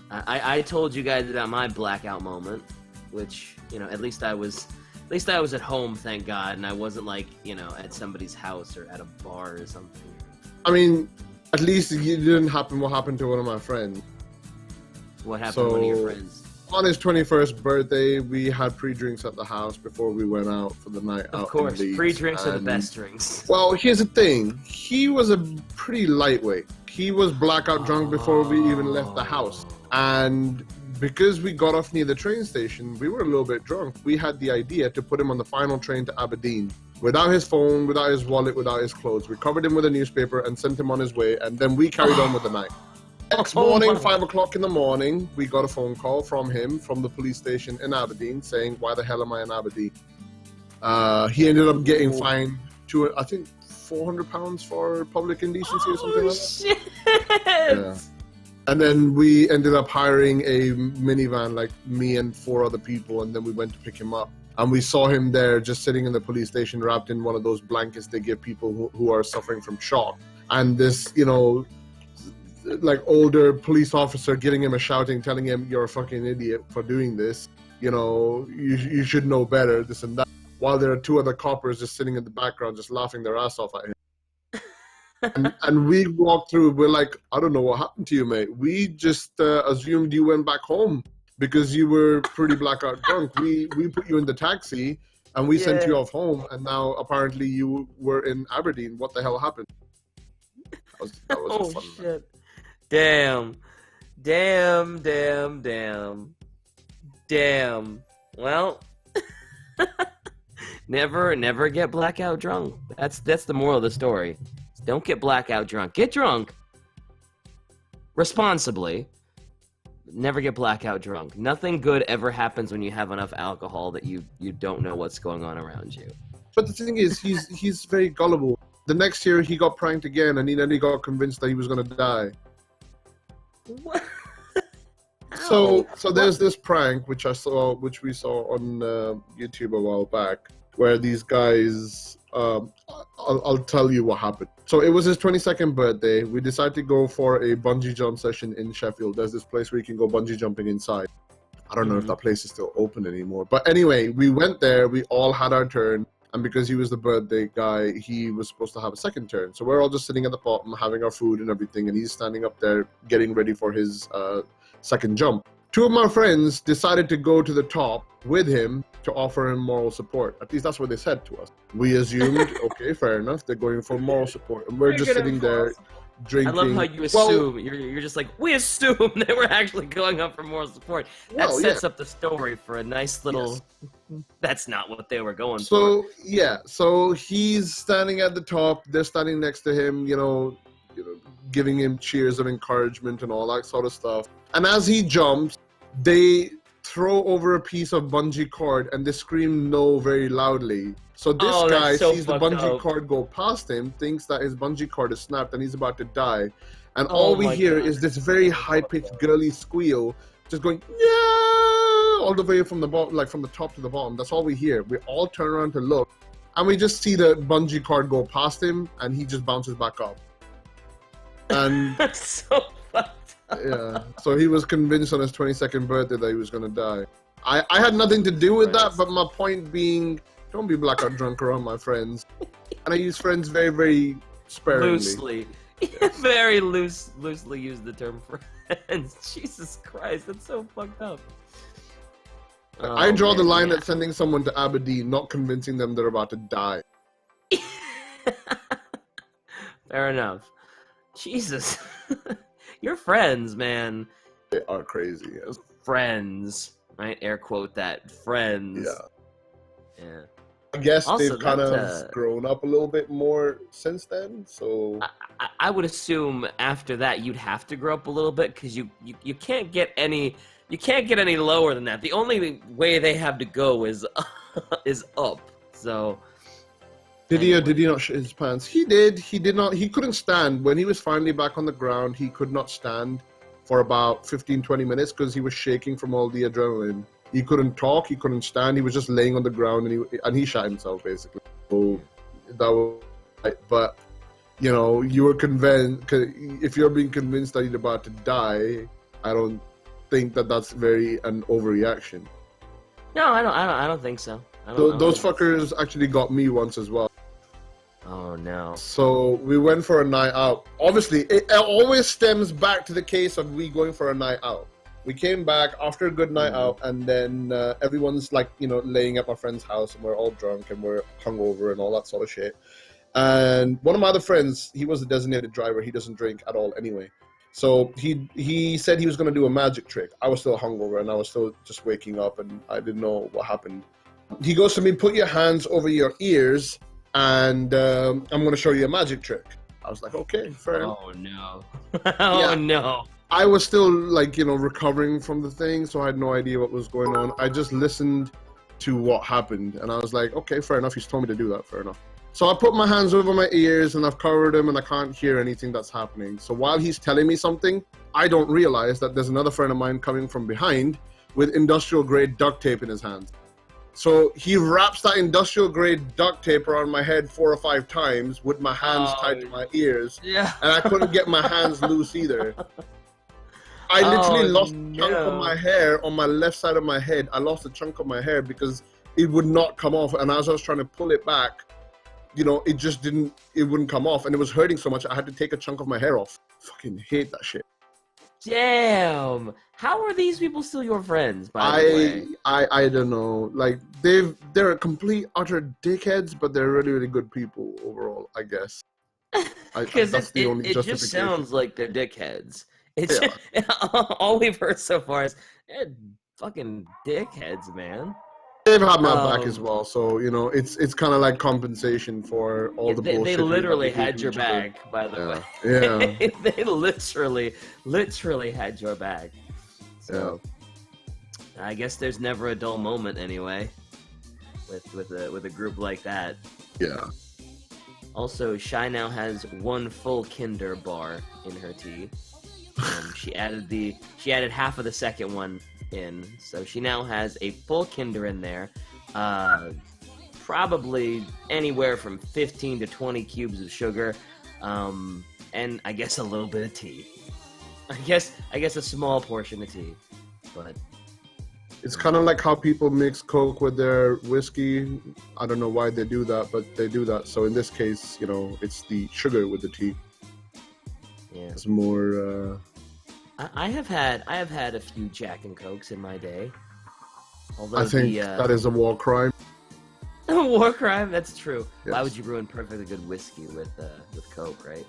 yeah. I told you guys about my blackout moment, which, you know, at least I was at home, thank God, and I wasn't like, you know, at somebody's house or at a bar or something. I mean, at least it didn't happen what happened to one of my friends. What happened to one of your friends? On his 21st birthday, we had pre-drinks at the house before we went out for the night out. Of course, pre-drinks are the best drinks. Well, here's the thing. He was a pretty lightweight. He was blackout drunk before we even left the house. And because we got off near the train station, we were a little bit drunk. We had the idea to put him on the final train to Aberdeen. Without his phone, without his wallet, without his clothes. We covered him with a newspaper and sent him on his way, and then we carried on with the night. Next morning, 5 o'clock in the morning, we got a phone call from him from the police station in Aberdeen saying, "Why the hell am I in Aberdeen?" He ended up getting fined I think £400 for public indecency or something like that. Shit! Yeah. And then we ended up hiring a minivan, like me and 4 other people, and then we went to pick him up. And we saw him there just sitting in the police station wrapped in one of those blankets they give people who are suffering from shock. And this, you know, like older police officer getting him a shouting, telling him, "You're a fucking idiot for doing this. You know, you should know better, this and that." While there are 2 other coppers just sitting in the background, just laughing their ass off at him. and we walked through, we're like, "I don't know what happened to you, mate. We just assumed you went back home because you were pretty blackout drunk. We put you in the taxi and we sent you off home, and now apparently you were in Aberdeen. What the hell happened?" That was fun, shit. Man. Damn. Well, never get blackout drunk. That's the moral of the story. Don't get blackout drunk. Get drunk responsibly. never get blackout drunk. Nothing good ever happens when you have enough alcohol that you don't know what's going on around you. But the thing is, he's very gullible. The next year he got pranked again, and then he got convinced that he was gonna die. What? So there's this prank which we saw on YouTube a while back, where these guys, I'll tell you what happened. So it was his 22nd birthday. We decided to go for a bungee jump session in Sheffield. There's this place where you can go bungee jumping inside. I don't know if that place is still open anymore. But anyway, we went there. We all had our turn. And because he was the birthday guy, he was supposed to have a second turn. So we're all just sitting at the bottom, having our food and everything. And he's standing up there, getting ready for his second jump. Two of my friends decided to go to the top with him to offer him moral support. At least that's what they said to us. We assumed, okay, fair enough, they're going for moral support. And we're just sitting there drinking. I love how you assume. You're just like, we assume they were actually going up for moral support. That sets up the story for a nice little... Yes. That's not what they were going for. So he's standing at the top. They're standing next to him, giving him cheers of encouragement and all that sort of stuff. And as he jumps, they throw over a piece of bungee cord and they scream no very loudly. So this guy sees the bungee cord go past him, thinks that his bungee cord is snapped and he's about to die. And all we hear is this very high-pitched girly squeal, just going, yeah, all the way from the bottom, like from the top to the bottom. That's all we hear. We all turn around to look, and we just see the bungee cord go past him, and he just bounces back up. And that's so fucked up. Yeah, so he was convinced on his 22nd birthday that he was gonna die. I had nothing to do with that, but my point being, don't be blackout drunk around my friends. And I use friends very, very sparingly. Loosely. Yes. Very loosely use the term friends. Jesus Christ, that's so fucked up. I draw the line at sending someone to Aberdeen, not convincing them they're about to die. Fair enough. Jesus. Your friends, man. They are crazy. Yes. Friends. Right? Air quote that. Friends. Yeah. I guess also, they've kind of grown up a little bit more since then, so... I would assume after that you'd have to grow up a little bit, because you can't get any... You can't get any lower than that. The only way they have to go is up. So... Did he not shit his pants? He did. He did not. He couldn't stand. When he was finally back on the ground, he could not stand for about 15-20 minutes because he was shaking from all the adrenaline. He couldn't talk. He couldn't stand. He was just laying on the ground, and he shot himself basically. So that was. But you were convinced. If you're being convinced that you're about to die, I don't think that's very an overreaction. No, I don't think so. Those fuckers actually got me once as well. Oh no. So we went for a night out. Obviously, it always stems back to the case of we going for a night out. We came back after a good night out, and then everyone's like, laying at my friend's house, and we're all drunk and we're hungover and all that sort of shit. And one of my other friends, he was a designated driver. He doesn't drink at all anyway. So he said he was going to do a magic trick. I was still hungover and I was still just waking up and I didn't know what happened. He goes to me, put your hands over your ears, and I'm going to show you a magic trick. I was like, okay, fair enough. Oh, no. Oh, no. I was still, recovering from the thing, so I had no idea what was going on. I just listened to what happened, and I was like, okay, fair enough. He's told me to do that, fair enough. So I put my hands over my ears, and I've covered them, and I can't hear anything that's happening. So while he's telling me something, I don't realize that there's another friend of mine coming from behind with industrial-grade duct tape in his hands. So he wraps that industrial-grade duct tape around my head 4 or 5 times with my hands tied to my ears. Yeah. And I couldn't get my hands loose either. I literally lost a chunk of my hair on my left side of my head. I lost a chunk of my hair because it would not come off. And as I was trying to pull it back, it wouldn't come off. And it was hurting so much, I had to take a chunk of my hair off. Fucking hate that shit. Damn! How are these people still your friends, by the way? I don't know. Like, they're complete, utter dickheads, but they're really, really good people overall, I guess. Because it just sounds like they're dickheads. It's all we've heard so far is fucking dickheads, man. They've had my back as well, so it's kind of like compensation for all the bullshit. They literally had your back, by the way. Yeah. They literally had your back. So I guess there's never a dull moment anyway with a group like that. Yeah. Also, Shy now has one full Kinder bar in her tea. She added half of the second one in, so she now has a full Kinder in there. Probably anywhere from 15 to 20 cubes of sugar, and I guess a little bit of tea. I guess a small portion of tea, but it's kind of like how people mix Coke with their whiskey. I don't know why they do that, but they do that. So in this case, you know, it's the sugar with the tea. Yeah, it's more. I have had a few Jack and Cokes in my day. Although I think that is a war crime. A war crime? That's true. Yes. Why would you ruin perfectly good whiskey with Coke, right?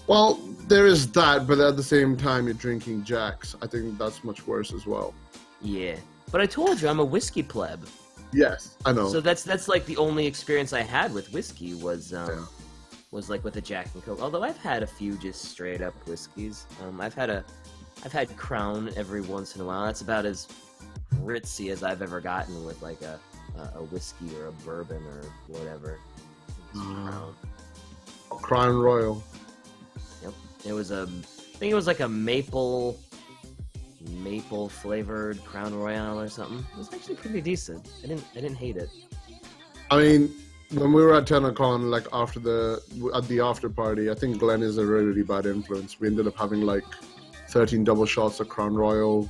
Well, there is that, but at the same time, you're drinking Jacks. I think that's much worse as well. Yeah, but I told you I'm a whiskey pleb. Yes, I know. So that's like the only experience I had with whiskey was like with a Jack and Coke. Although I've had a few just straight up whiskeys. I've had Crown every once in a while. That's about as ritzy as I've ever gotten with like a whiskey or a bourbon or whatever. Crown Royal. Yep. It was I think it was like a maple flavored Crown Royale or something. It was actually pretty decent. I didn't hate it. I mean, when we were at TennoCon, like at the after party, I think Glenn is a really bad influence. We ended up having like 13 double shots of Crown Royal,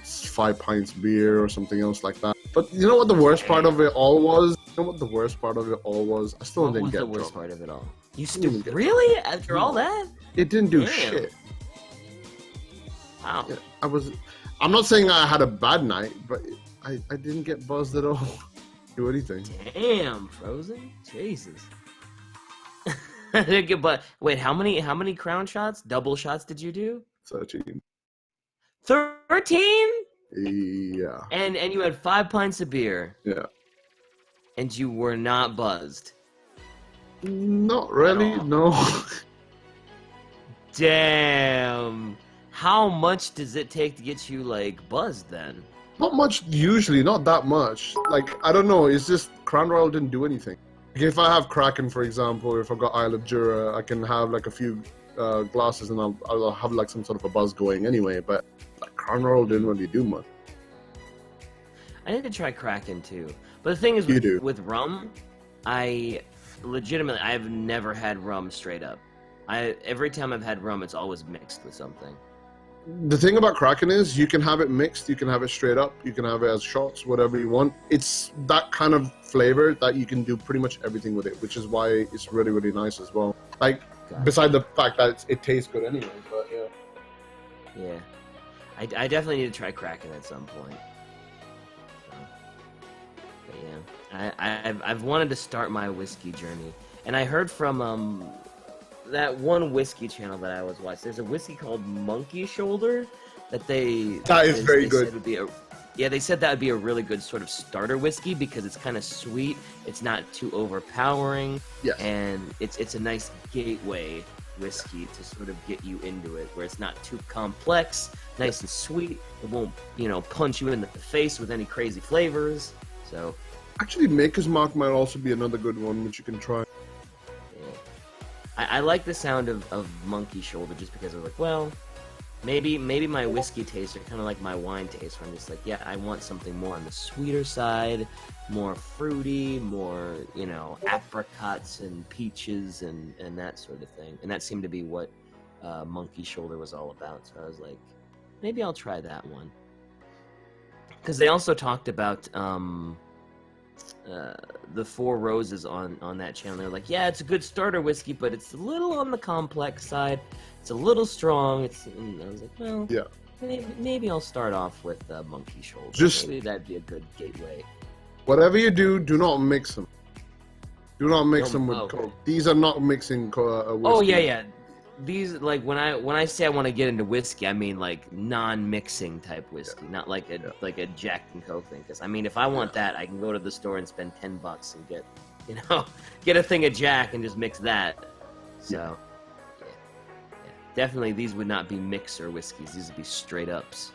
5 pints beer or something else like that. But you know what the worst part of it all was? I still didn't get drunk. What was the worst part of it all? You still really? After all that? It didn't do shit. Wow. Yeah, I'm not saying I had a bad night, but I didn't get buzzed at all. Do anything. Damn, Frozen? Jesus. I didn't get buzzed. Wait, how many crown shots? Double shots did you do? 13. 13? Yeah. And you had 5 pints of beer. Yeah. And you were not buzzed. Not really, no. Damn. How much does it take to get you like buzzed then? Not much usually, not that much. Like, I don't know, it's just Crown Royal didn't do anything. Like, if I have Kraken, for example, or if I've got Isle of Jura, I can have like a few glasses and I'll have like some sort of a buzz going anyway, but like, Crown Royal didn't really do much. I need to try Kraken too. But the thing is, with rum, I've never had rum straight up. Every time I've had rum, it's always mixed with something. The thing about Kraken is you can have it mixed, you can have it straight up, you can have it as shots, whatever you want. It's that kind of flavor that you can do pretty much everything with it, which is why it's really, really nice as well. Like, beside the fact that it tastes good anyway, but yeah. Yeah. I definitely need to try Kraken at some point. But yeah. I've wanted to start my whiskey journey. And I heard from that one whiskey channel that I always watch. There's a whiskey called Monkey Shoulder that is very good. They said that would be a really good sort of starter whiskey because it's kind of sweet. It's not too overpowering. Yes. And it's a nice gateway whiskey to sort of get you into it, where it's not too complex, nice and sweet. It won't, punch you in the face with any crazy flavors. So, actually, Maker's Mark might also be another good one which you can try. I like the sound of Monkey Shoulder just because I was like, well, maybe my whiskey tastes are kind of like my wine taste, where I'm just like, yeah, I want something more on the sweeter side, more fruity, more, apricots and peaches and that sort of thing. And that seemed to be what Monkey Shoulder was all about. So I was like, maybe I'll try that one. Because they also talked about the Four Roses on that channel. They're like, yeah, it's a good starter whiskey, but it's a little on the complex side. It's a little strong. And I was like, well, yeah, maybe I'll start off with Monkey Shoulder. Maybe that'd be a good gateway. Whatever you do, do not mix them. Do not mix them with Coke. These are not mixing whiskey. Oh yeah. These, like, when I say I want to get into whiskey, I mean like non-mixing type whiskey, not like a Jack and Coke thing. Because I mean, if I want that, I can go to the store and spend $10 and get a thing of Jack and just mix that. So, yeah. Definitely these would not be mixer whiskeys. These would be straight ups.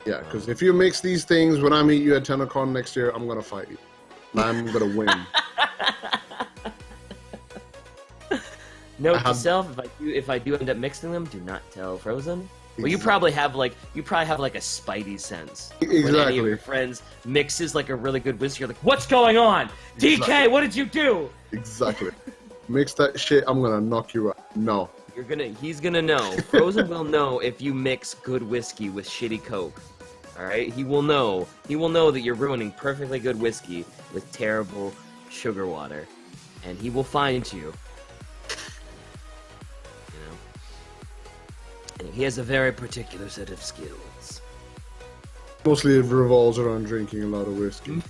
Yeah, because if you mix these things, when I meet you at TennoCon next year, I'm gonna fight you. And I'm gonna win. Note to self: if I do end up mixing them, do not tell Frozen. Well, you probably have like a spidey sense. Exactly. When any of your friends mixes like a really good whiskey, you're like, "What's going on, DK? What did you do?" Exactly. Mix that shit. I'm gonna knock you out. No. He's gonna know. Frozen will know if you mix good whiskey with shitty Coke. All right, he will know. He will know that you're ruining perfectly good whiskey with terrible sugar water, and he will find you. And he has a very particular set of skills. Mostly it revolves around drinking a lot of whiskey.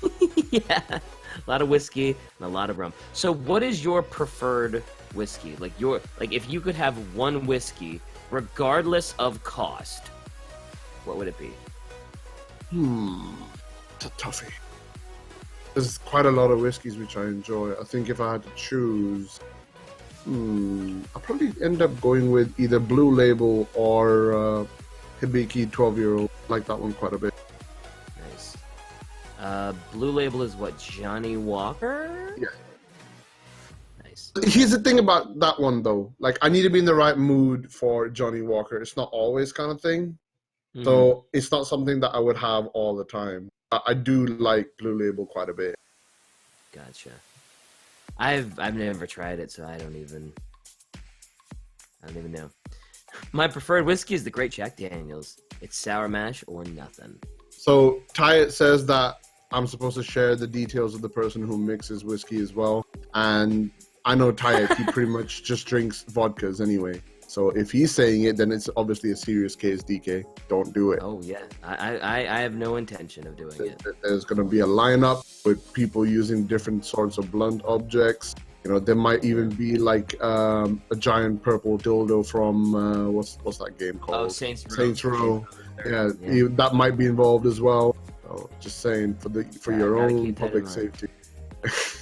Yeah, a lot of whiskey and a lot of rum. So, what is your preferred whiskey? Like if you could have one whiskey, regardless of cost, what would it be? It's a toughie. There's quite a lot of whiskeys which I enjoy. I think if I had to choose, I'll probably end up going with either Blue Label or Hibiki 12-year-old. I like that one quite a bit. Nice. Blue Label is what, Johnny Walker? Yeah. Nice. Here's the thing about that one, though. Like, I need to be in the right mood for Johnny Walker. It's not always kind of thing. Mm-hmm. So it's not something that I would have all the time. I do like Blue Label quite a bit. Gotcha. I've never tried it, so I don't even know. My preferred whiskey is the Great Jack Daniels. It's sour mash or nothing. So Ty says that I'm supposed to share the details of the person who mixes whiskey as well, and I know Ty, he pretty much just drinks vodkas anyway. So if he's saying it, then it's obviously a serious case, DK. Don't do it. Oh, yeah. I have no intention of doing it. There's going to be a lineup with people using different sorts of blunt objects. You know, there might even be like a giant purple dildo from, what's that game called? Oh, Saints Row. Yeah, that might be involved as well. So just saying for your own public safety.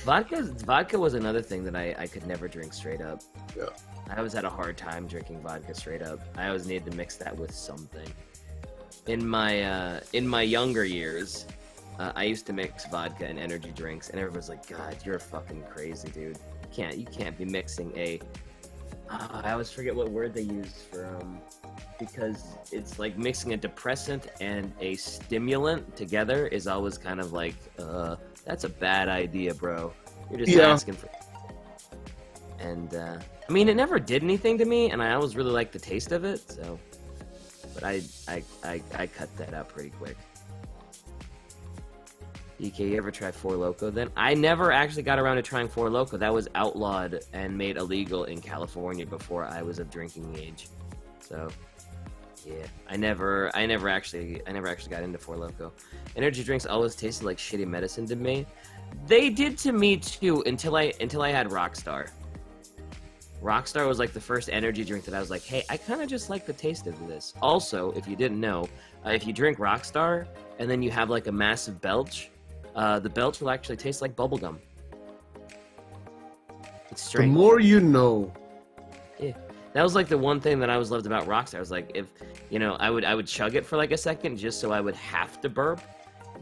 Vodka was another thing that I could never drink straight up. Yeah. I always had a hard time drinking vodka straight up. I always needed to mix that with something. In my younger years, I used to mix vodka and energy drinks, and everyone's like, "God, you're fucking crazy, dude. You can't be mixing a." I always forget what word they used for because it's like mixing a depressant and a stimulant together is always kind of like, that's a bad idea, bro. You're just asking for. And I mean, it never did anything to me, and I always really liked the taste of it. So, but I cut that out pretty quick. DK, you ever try Four Loko? Then I never actually got around to trying Four Loko. That was outlawed and made illegal in California before I was of drinking age. So, yeah, I never actually got into Four Loko. Energy drinks always tasted like shitty medicine to me. They did to me too until I had Rockstar. Rockstar was like the first energy drink that I was like, hey, I kind of just like the taste of this. Also, if you didn't know, if you drink Rockstar and then you have like a massive belch, the belch will actually taste like bubblegum. It's strange. The more you know. Yeah. That was like the one thing that I always loved about Rockstar. I was like, if, I would chug it for like a second just so I would have to burp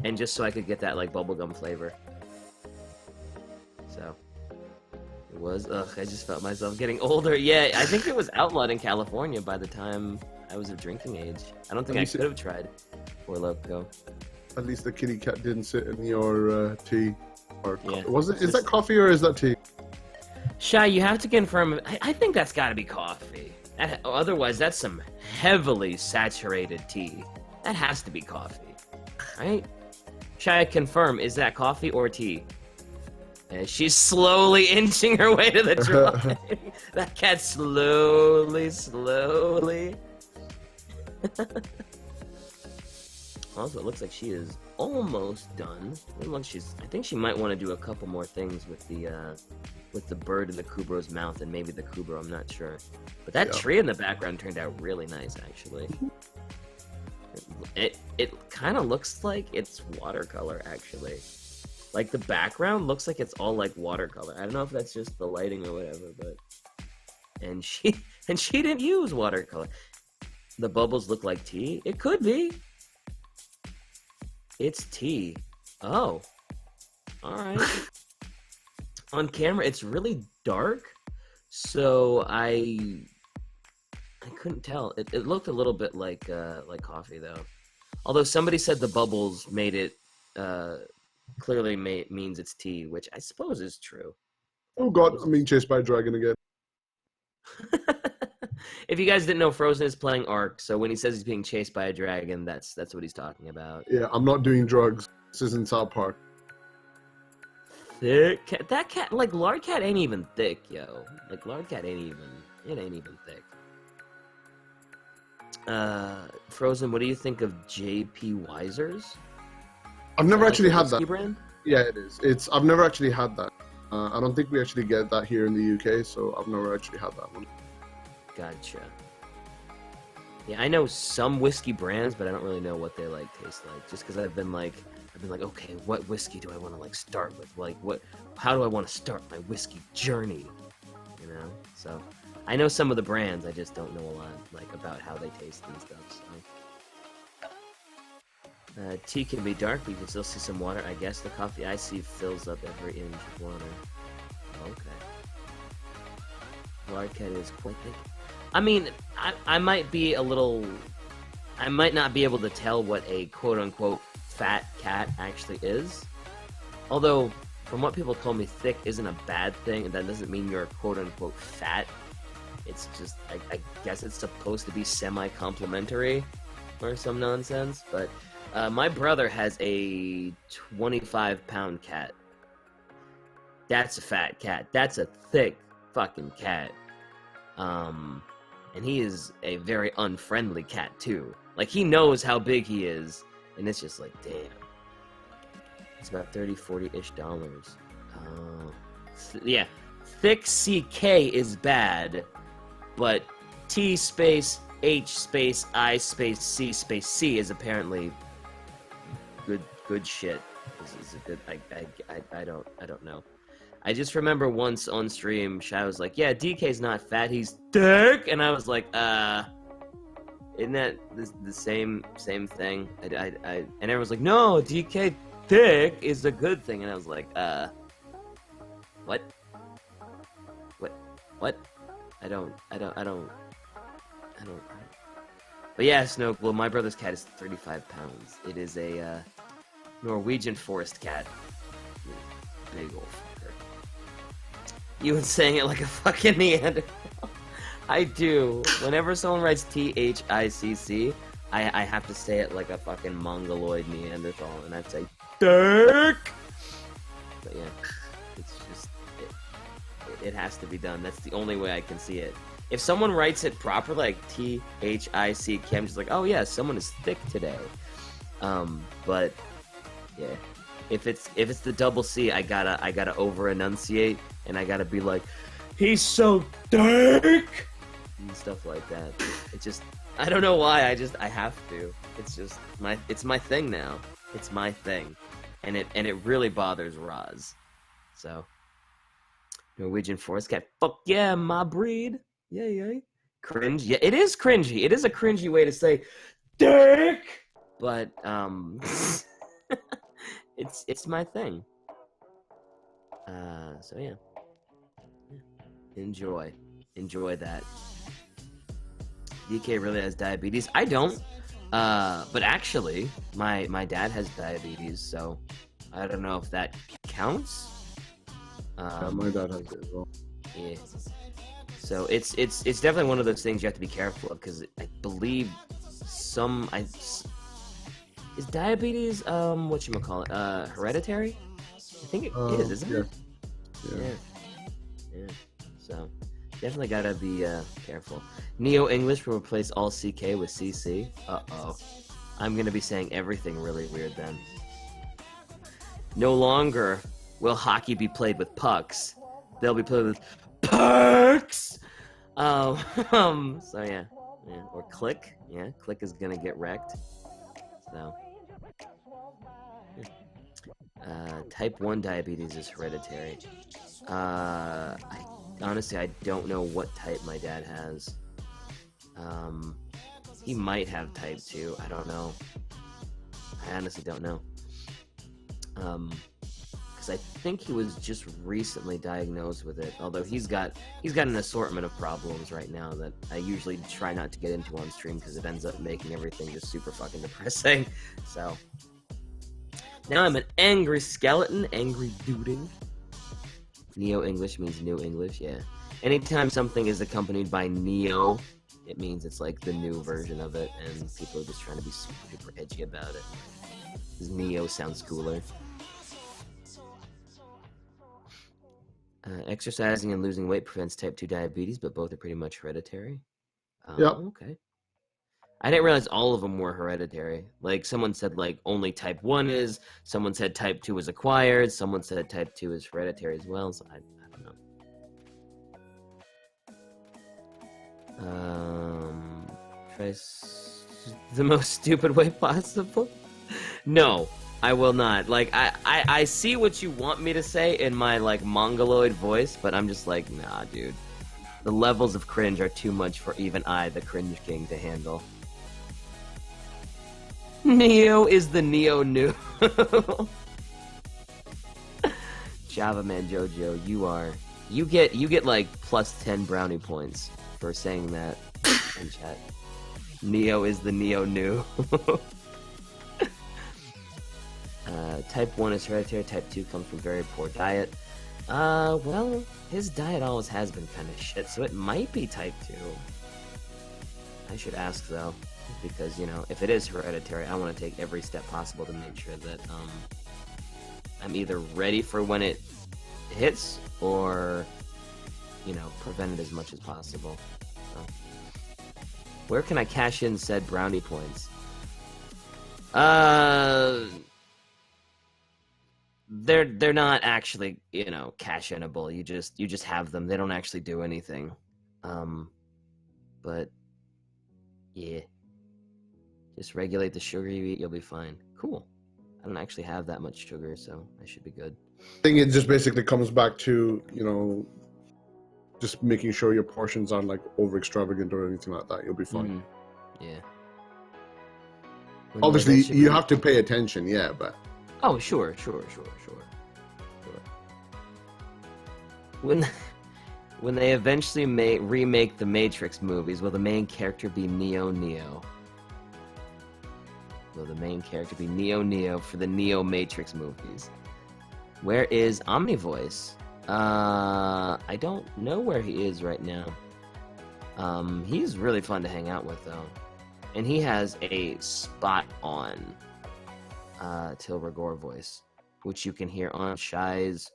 and just so I could get that like bubblegum flavor. So... I just felt myself getting older. Yeah, I think it was outlawed in California by the time I was of drinking age. I don't think I could have tried Four Loko. At least the kitty cat didn't sit in your tea. Or yeah, is that coffee or is that tea? Shy, you have to confirm. I think that's got to be coffee. Otherwise, that's some heavily saturated tea. That has to be coffee, right? Shy, confirm. Is that coffee or tea? She's slowly inching her way to the drawing. That cat slowly. Also, it looks like she is almost done. I think she might want to do a couple more things with the bird in the Kubro's mouth and maybe the Kubro. I'm not sure. But that tree in the background turned out really nice, actually. It kind of looks like it's watercolor, actually. Like, the background looks like it's all, like, watercolor. I don't know if that's just the lighting or whatever, but... And she didn't use watercolor. The bubbles look like tea? It could be. It's tea. Oh. Alright. On camera, it's really dark, so I couldn't tell. It looked a little bit like coffee, though. Although somebody said the bubbles made it clearly means it's tea, which I suppose is true. Oh god, I'm being chased by a dragon again. If you guys didn't know, Frozen is playing Ark, so when he says he's being chased by a dragon, that's what he's talking about. Yeah, I'm not doing drugs. This isn't South Park. Thick cat. That cat, like, Lard Cat ain't even thick, yo. Like, Lard Cat ain't even thick. Frozen, what do you think of JP Weiser's? I've never actually had whiskey that. Brand? Yeah, it is. I've never actually had that. I don't think we actually get that here in the UK, so I've never actually had that one. Gotcha. Yeah, I know some whiskey brands, but I don't really know what they like taste like. Just because I've been like, okay, what whiskey do I want to like start with? Like, how do I want to start my whiskey journey? You know. So, I know some of the brands. I just don't know a lot like about how they taste and stuff. So. Tea can be dark, but you can still see some water. I guess the coffee I see fills up every inch of water. Okay. Lard Cat is quite thick. I mean, I might be a little... I might not be able to tell what a quote-unquote fat cat actually is. Although, from what people told me, thick isn't a bad thing, and that doesn't mean you're quote-unquote fat. It's just, I guess it's supposed to be semi-complimentary or some nonsense, but my brother has a 25-pound cat. That's a fat cat. That's a thick fucking cat. And he is a very unfriendly cat, too. Like, he knows how big he is, and it's just like, damn. It's about $30-40-ish. Yeah, thick CK is bad, but T space H space I space C is apparently good shit. This is a good. I don't know. I just remember once on stream, Shy was like, "Yeah, DK's not fat, he's thick," and I was like, isn't that the same thing?" And everyone's like, "No, DK thick is a good thing," and I was like, what? I don't. But yeah, Snoke. Well, my brother's cat is 35 pounds. It is a Norwegian forest cat. Big old fucker. You were saying it like a fucking Neanderthal. I do. Whenever someone writes THICC, I have to say it like a fucking mongoloid Neanderthal, and I'd say Dirk. But yeah, it's just it has to be done. That's the only way I can see it. If someone writes it proper, like THICK, I'm just like, oh yeah, someone is thick today. But yeah, if it's the double C, I gotta over enunciate, and I gotta be like, he's so dark and stuff like that. It just, I don't know why. I have to. It's just my thing now. It's my thing, and it really bothers Roz. So Norwegian forest cat, fuck yeah, my breed. Yeah. Cringe. Yeah, it is cringy. It is a cringy way to say dick. But it's my thing. So yeah. Enjoy that. DK really has diabetes. I don't. But actually, my dad has diabetes, so I don't know if that counts. My dad has it as well. Yeah. So it's definitely one of those things you have to be careful of, because I believe is diabetes whatchamacallit, hereditary? I think it is, isn't it? Yeah. So definitely gotta be careful. Neo English will replace all CK with CC. Uh-oh. I'm gonna be saying everything really weird then. No longer will hockey be played with pucks. They'll be played with pucks! So yeah. Or click. Yeah, click is gonna get wrecked. So type 1 diabetes is hereditary. Honestly, I don't know what type my dad has. He might have type 2. I don't know. I honestly don't know. Because I think he was just recently diagnosed with it. Although he's got an assortment of problems right now that I usually try not to get into on stream because it ends up making everything just super fucking depressing. So now I'm an angry skeleton, angry duding. Neo English means new English, yeah. Anytime something is accompanied by Neo, it means it's like the new version of it, and people are just trying to be super edgy about it. Because Neo sounds cooler. Exercising and losing weight prevents type 2 diabetes, but both are pretty much hereditary. Yeah. Okay. I didn't realize all of them were hereditary. Like, someone said, like, only type 1 is, someone said type 2 is acquired, someone said type 2 is hereditary as well, so I don't know. Try the most stupid way possible? No, I will not. Like, I see what you want me to say in my, like, mongoloid voice, but I'm just like, nah, dude. The levels of cringe are too much for even I, the cringe king, to handle. Neo is the Neo new. Java Man Jojo, you get like plus 10 brownie points for saying that in chat. Neo is the Neo new. Type 1 is hereditary, type 2 comes from very poor diet. Well, his diet always has been kind of shit, so it might be type 2. I should ask, though, because, you know, if it is hereditary, I want to take every step possible to make sure that, I'm either ready for when it hits, or, you know, prevent it as much as possible. So, where can I cash in said brownie points? They're not actually, you know, cash-inable. You just have them. They don't actually do anything. But yeah, just regulate the sugar you eat. You'll be fine. Cool. I don't actually have that much sugar, so I should be good. I think it just basically comes back to, you know, just making sure your portions aren't like over extravagant or anything like that. You'll be fine. Yeah. Obviously, you have to pay attention. Yeah, but. Oh, sure. When they eventually remake the Matrix movies, will the main character be Neo? Will the main character be Neo for the Neo Matrix movies? Where is Omnivoice? I don't know where he is right now. He's really fun to hang out with, though. And he has a spot-on Tilra Gore voice, which you can hear on Shy's,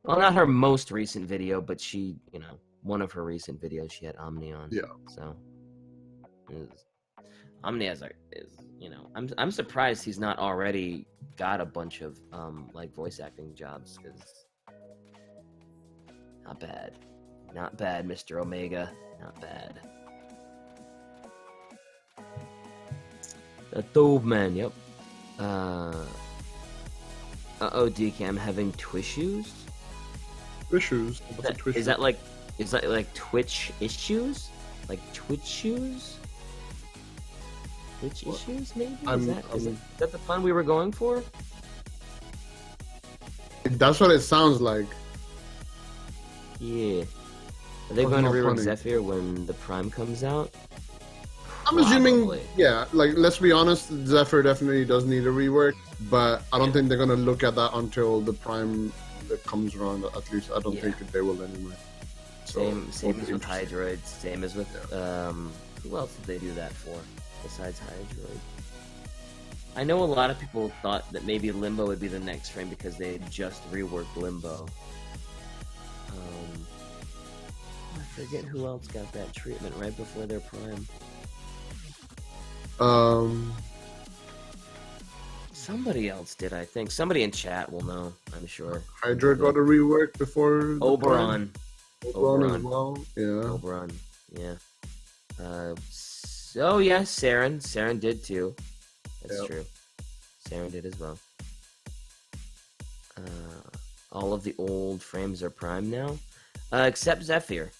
well, not her most recent video, but she, you know, one of her recent videos, she had Omni on. Yeah. So, Omni is, you know, I'm surprised he's not already got a bunch of, like, voice acting jobs, because not bad, Mr. Omega, not bad. The Dove Man, yep. Uh-oh, DK, I'm having Twissues? Twissues? Is that like Twitch issues? Like Twitch shoes? Twitch issues, maybe? Is that the fun we were going for? That's what it sounds like. Yeah. Are they going to rework Zephyr when the Prime comes out? I'm assuming, yeah, like, let's be honest, Zephyr definitely does need a rework, but I don't think they're going to look at that until the Prime that comes around. At least I don't think that they will anyway. So, same as with Hydroid, same as with, who else did they do that for, besides Hydroid? I know a lot of people thought that maybe Limbo would be the next frame because they had just reworked Limbo. I forget who else got that treatment right before their Prime. Somebody else did, I think. Somebody in chat will know, I'm sure. Hydra got a rework before Oberon. Oberon as well. Yeah. Oberon, yeah. So yeah, Saren did too. That's true. Saren did as well. All of the old frames are Prime now, except Zephyr.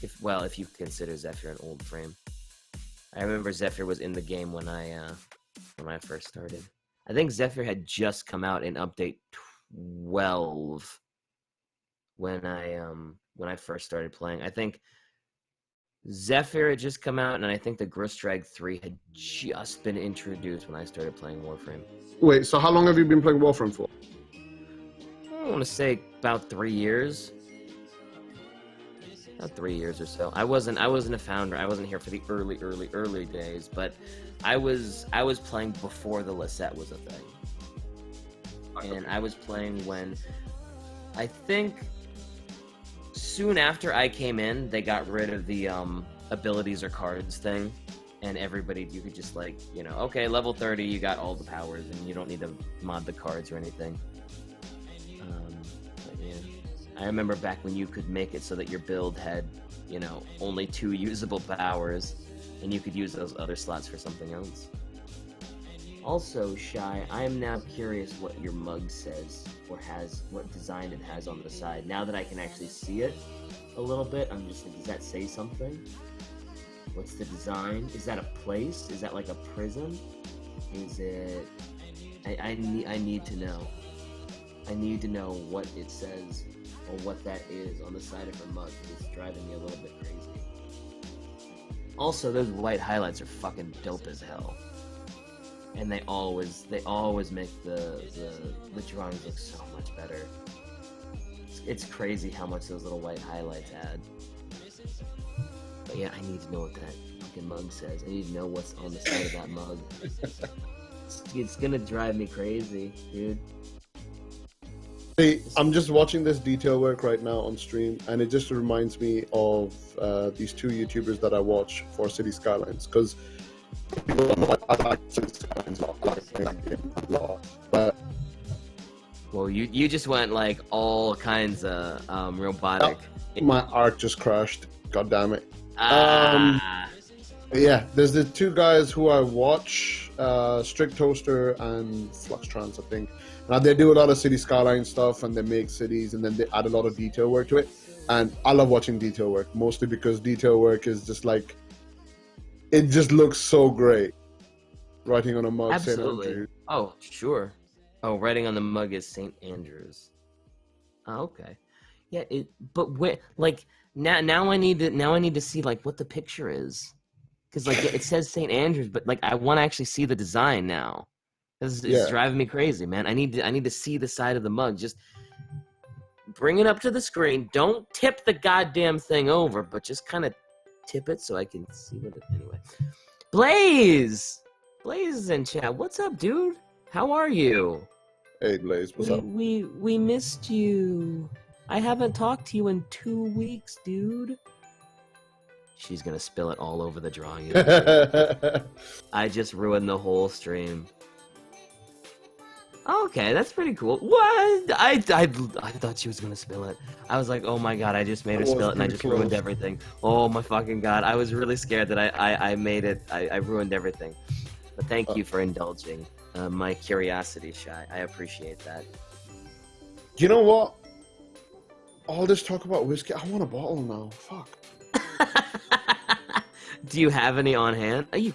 If you consider Zephyr an old frame. I remember Zephyr was in the game when I when I first started. I think Zephyr had just come out in update 12 when I first started playing. I think Zephyr had just come out, and I think the Grusdrag 3 had just been introduced when I started playing Warframe. Wait, so how long have you been playing Warframe for? I want to say about 3 years. About 3 years or so. I wasn't a founder. I wasn't here for the early days, but I was playing before the Lisette was a thing. And I was playing when, I think, soon after I came in, they got rid of the abilities or cards thing, and everybody, you could just like, you know, okay, level 30, you got all the powers, and you don't need to mod the cards or anything. But yeah, I remember back when you could make it so that your build had, you know, only 2 usable powers, and you could use those other slots for something else. Also, Shy, I am now curious what your mug says, or what design it has on the side. Now that I can actually see it a little bit, I'm just like, does that say something? What's the design? Is that a place? Is that like a prison? Is it... I need to know. I need to know what it says, or what that is on the side of her mug. It's driving me a little bit crazy. Also, those white highlights are fucking dope as hell. And they always make the drawings look so much better. It's crazy how much those little white highlights add. But yeah, I need to know what that fucking mug says. I need to know what's on the side of that mug. It's gonna drive me crazy, dude. Hey, I'm just watching this detail work right now on stream, and it just reminds me of these 2 YouTubers that I watch for City Skylines, because people don't know I like City Skylines a lot. I like playing that game a lot. But well, you just went like all kinds of robotic. My art just crashed. God damn it. Ah. Yeah, there's the 2 guys who I watch, Strict Toaster and Fluxtrans, I think. Now they do a lot of City Skyline stuff, and they make cities, and then they add a lot of detail work to it. And I love watching detail work, mostly because detail work is just like, it just looks so great. Writing on a mug. Absolutely. Oh, sure. Oh, writing on the mug is St. Andrews. Oh, okay. Yeah, but where, like, now I need to see like what the picture is. Because like it says St. Andrews, but like I want to actually see the design now. It's driving me crazy, man. I need to see the side of the mug. Just bring it up to the screen. Don't tip the goddamn thing over, but just kind of tip it so I can see what it. Anyway, Blaze is in chat. What's up, dude? How are you? Hey, Blaze. What's up? We missed you. I haven't talked to you in 2 weeks, dude. She's gonna spill it all over the drawing. I just ruined the whole stream. Okay, that's pretty cool. What? I thought she was gonna spill it. I was like, oh my god, I just made her spill it, and I just ruined everything. Oh my fucking god, I was really scared that I made it. I ruined everything. But thank you for indulging my curiosity, Shy. I appreciate that. You know what? All this talk about whiskey, I want a bottle now. Fuck. Do you have any on hand? You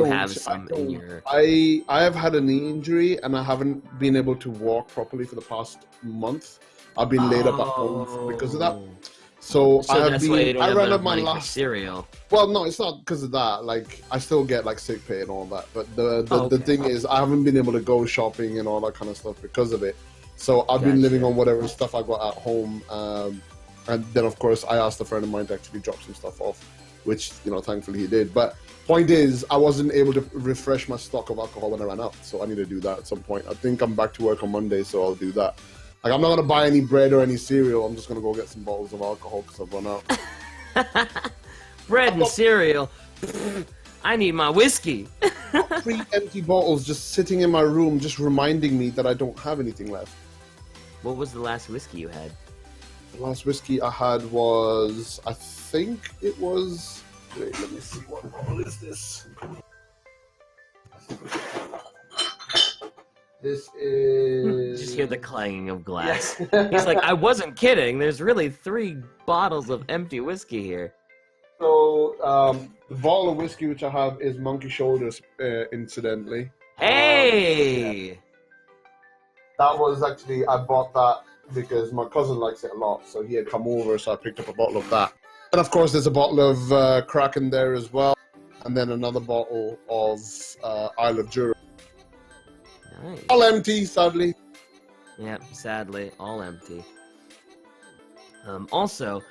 have some in your... I have had a knee injury, and I haven't been able to walk properly for the past month. I've been laid up at home because of that. So I have that's why you don't I have ran enough up my money for last cereal. Well, no, it's not because of that. Like, I still get like sick pay and all that. But the thing is, I haven't been able to go shopping and all that kind of stuff because of it. So I've been living on whatever stuff I got at home. And then, of course, I asked a friend of mine to actually drop some stuff off, which, you know, thankfully he did. But point is, I wasn't able to refresh my stock of alcohol when I ran out. So I need to do that at some point. I think I'm back to work on Monday, so I'll do that. Like, I'm not going to buy any bread or any cereal. I'm just going to go get some bottles of alcohol because I've run out. Bread and cereal? I need my whiskey. 3 empty bottles just sitting in my room, just reminding me that I don't have anything left. What was the last whiskey you had? The last whiskey I had was, I think it was... Wait, let me see. What bottle is this? This is... Just hear the clanging of glass. Yeah. He's like, I wasn't kidding. There's really 3 bottles of empty whiskey here. So, the bottle of whiskey which I have is Monkey Shoulders, incidentally. Hey! Yeah. That was actually, I bought that because my cousin likes it a lot, so he had come over, so I picked up a bottle of that. And of course, there's a bottle of Kraken there as well, and then another bottle of Isle of Jura. Nice. All empty, sadly. Yep, sadly, all empty. Also,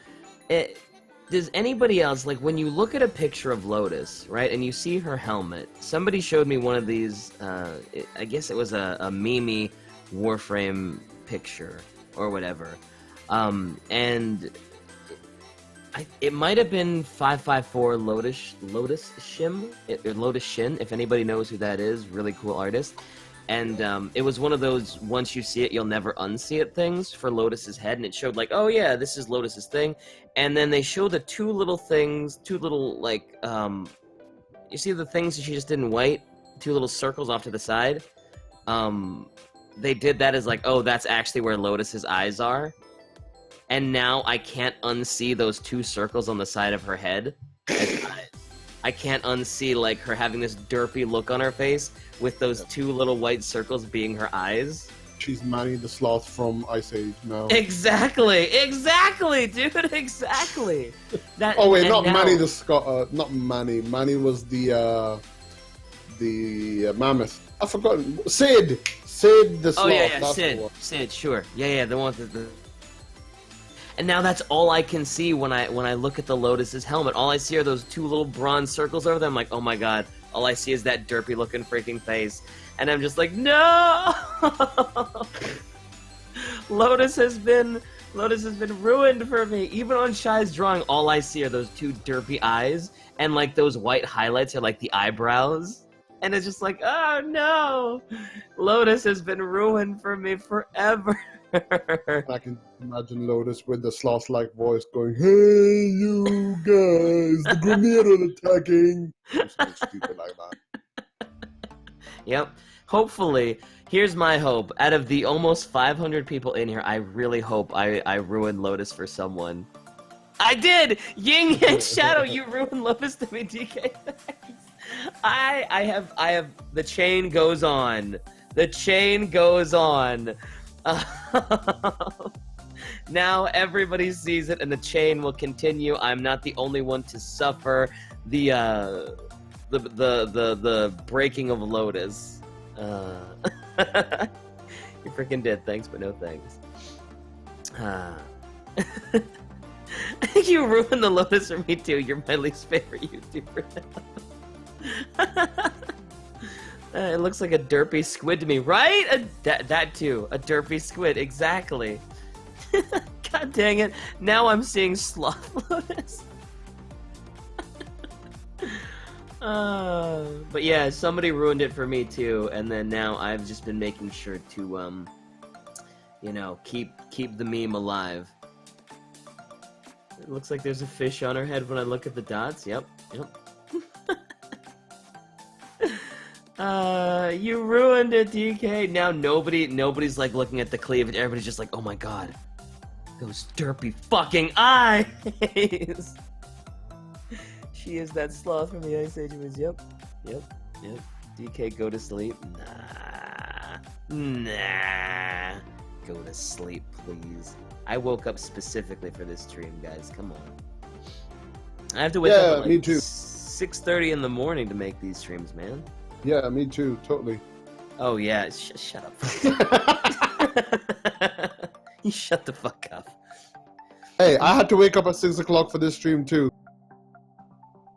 does anybody else, like, when you look at a picture of Lotus, right, and you see her helmet, somebody showed me one of these, I guess it was a Mimi Warframe picture, or whatever, and it might have been 554 Lotus Shim, or Lotus Shin, if anybody knows who that is, really cool artist. And it was one of those once you see it you'll never unsee it things for Lotus's head, and it showed like, oh yeah, this is Lotus's thing. And then they show the two little like you see the things that she just did in white, two little circles off to the side. They did that as like, oh, that's actually where Lotus's eyes are. And now I can't unsee those two circles on the side of her head. I can't unsee like her having this derpy look on her face with those two little white circles being her eyes. She's Manny the Sloth from Ice Age now. Exactly, dude, exactly. That. Oh wait, not now... Manny the Scott. Not Manny. Manny was the mammoth. I forgot. Sid the Sloth. Oh yeah, Sid. Sure. Yeah, the one with the. And now that's all I can see when I look at the Lotus's helmet. All I see are those two little bronze circles over there. I'm like, oh my god. All I see is that derpy looking freaking face. And I'm just like, no! Lotus has been ruined for me. Even on Shy's drawing, all I see are those two derpy eyes. And like those white highlights are like the eyebrows. And it's just like, oh no! Lotus has been ruined for me forever. I can imagine Lotus with the sloth-like voice going, "Hey, you guys, the grenade are attacking." Something stupid like that. Yep. Hopefully, here's my hope. Out of the almost 500 people in here, I really hope I ruined Lotus for someone. I did! Yin and Shadow, you ruined Lotus to me, DK. Thanks. I have. The chain goes on. The chain goes on. Now everybody sees it, and the chain will continue. I'm not the only one to suffer the breaking of Lotus. You freaking did. Thanks, but no thanks. I think you ruined the Lotus for me too. You're my least favorite YouTuber now. It looks like a derpy squid to me, right? That too, a derpy squid, exactly. God dang it! Now I'm seeing Sloth Lotus. But yeah, somebody ruined it for me too, and then now I've just been making sure to, you know, keep the meme alive. It looks like there's a fish on her head when I look at the dots. Yep. You ruined it, DK. Now nobody's like looking at the cleavage. Everybody's just like, oh my god, those derpy fucking eyes. She is that sloth from the Ice Age. Yep. DK, go to sleep. Nah. Go to sleep, please. I woke up specifically for this stream, guys. Come on. I have to wake up at like me too. 6:30 in the morning to make these streams, man. Yeah, me too, totally. Oh yeah, shut up. You shut the fuck up. Hey, I had to wake up at 6 o'clock for this stream too.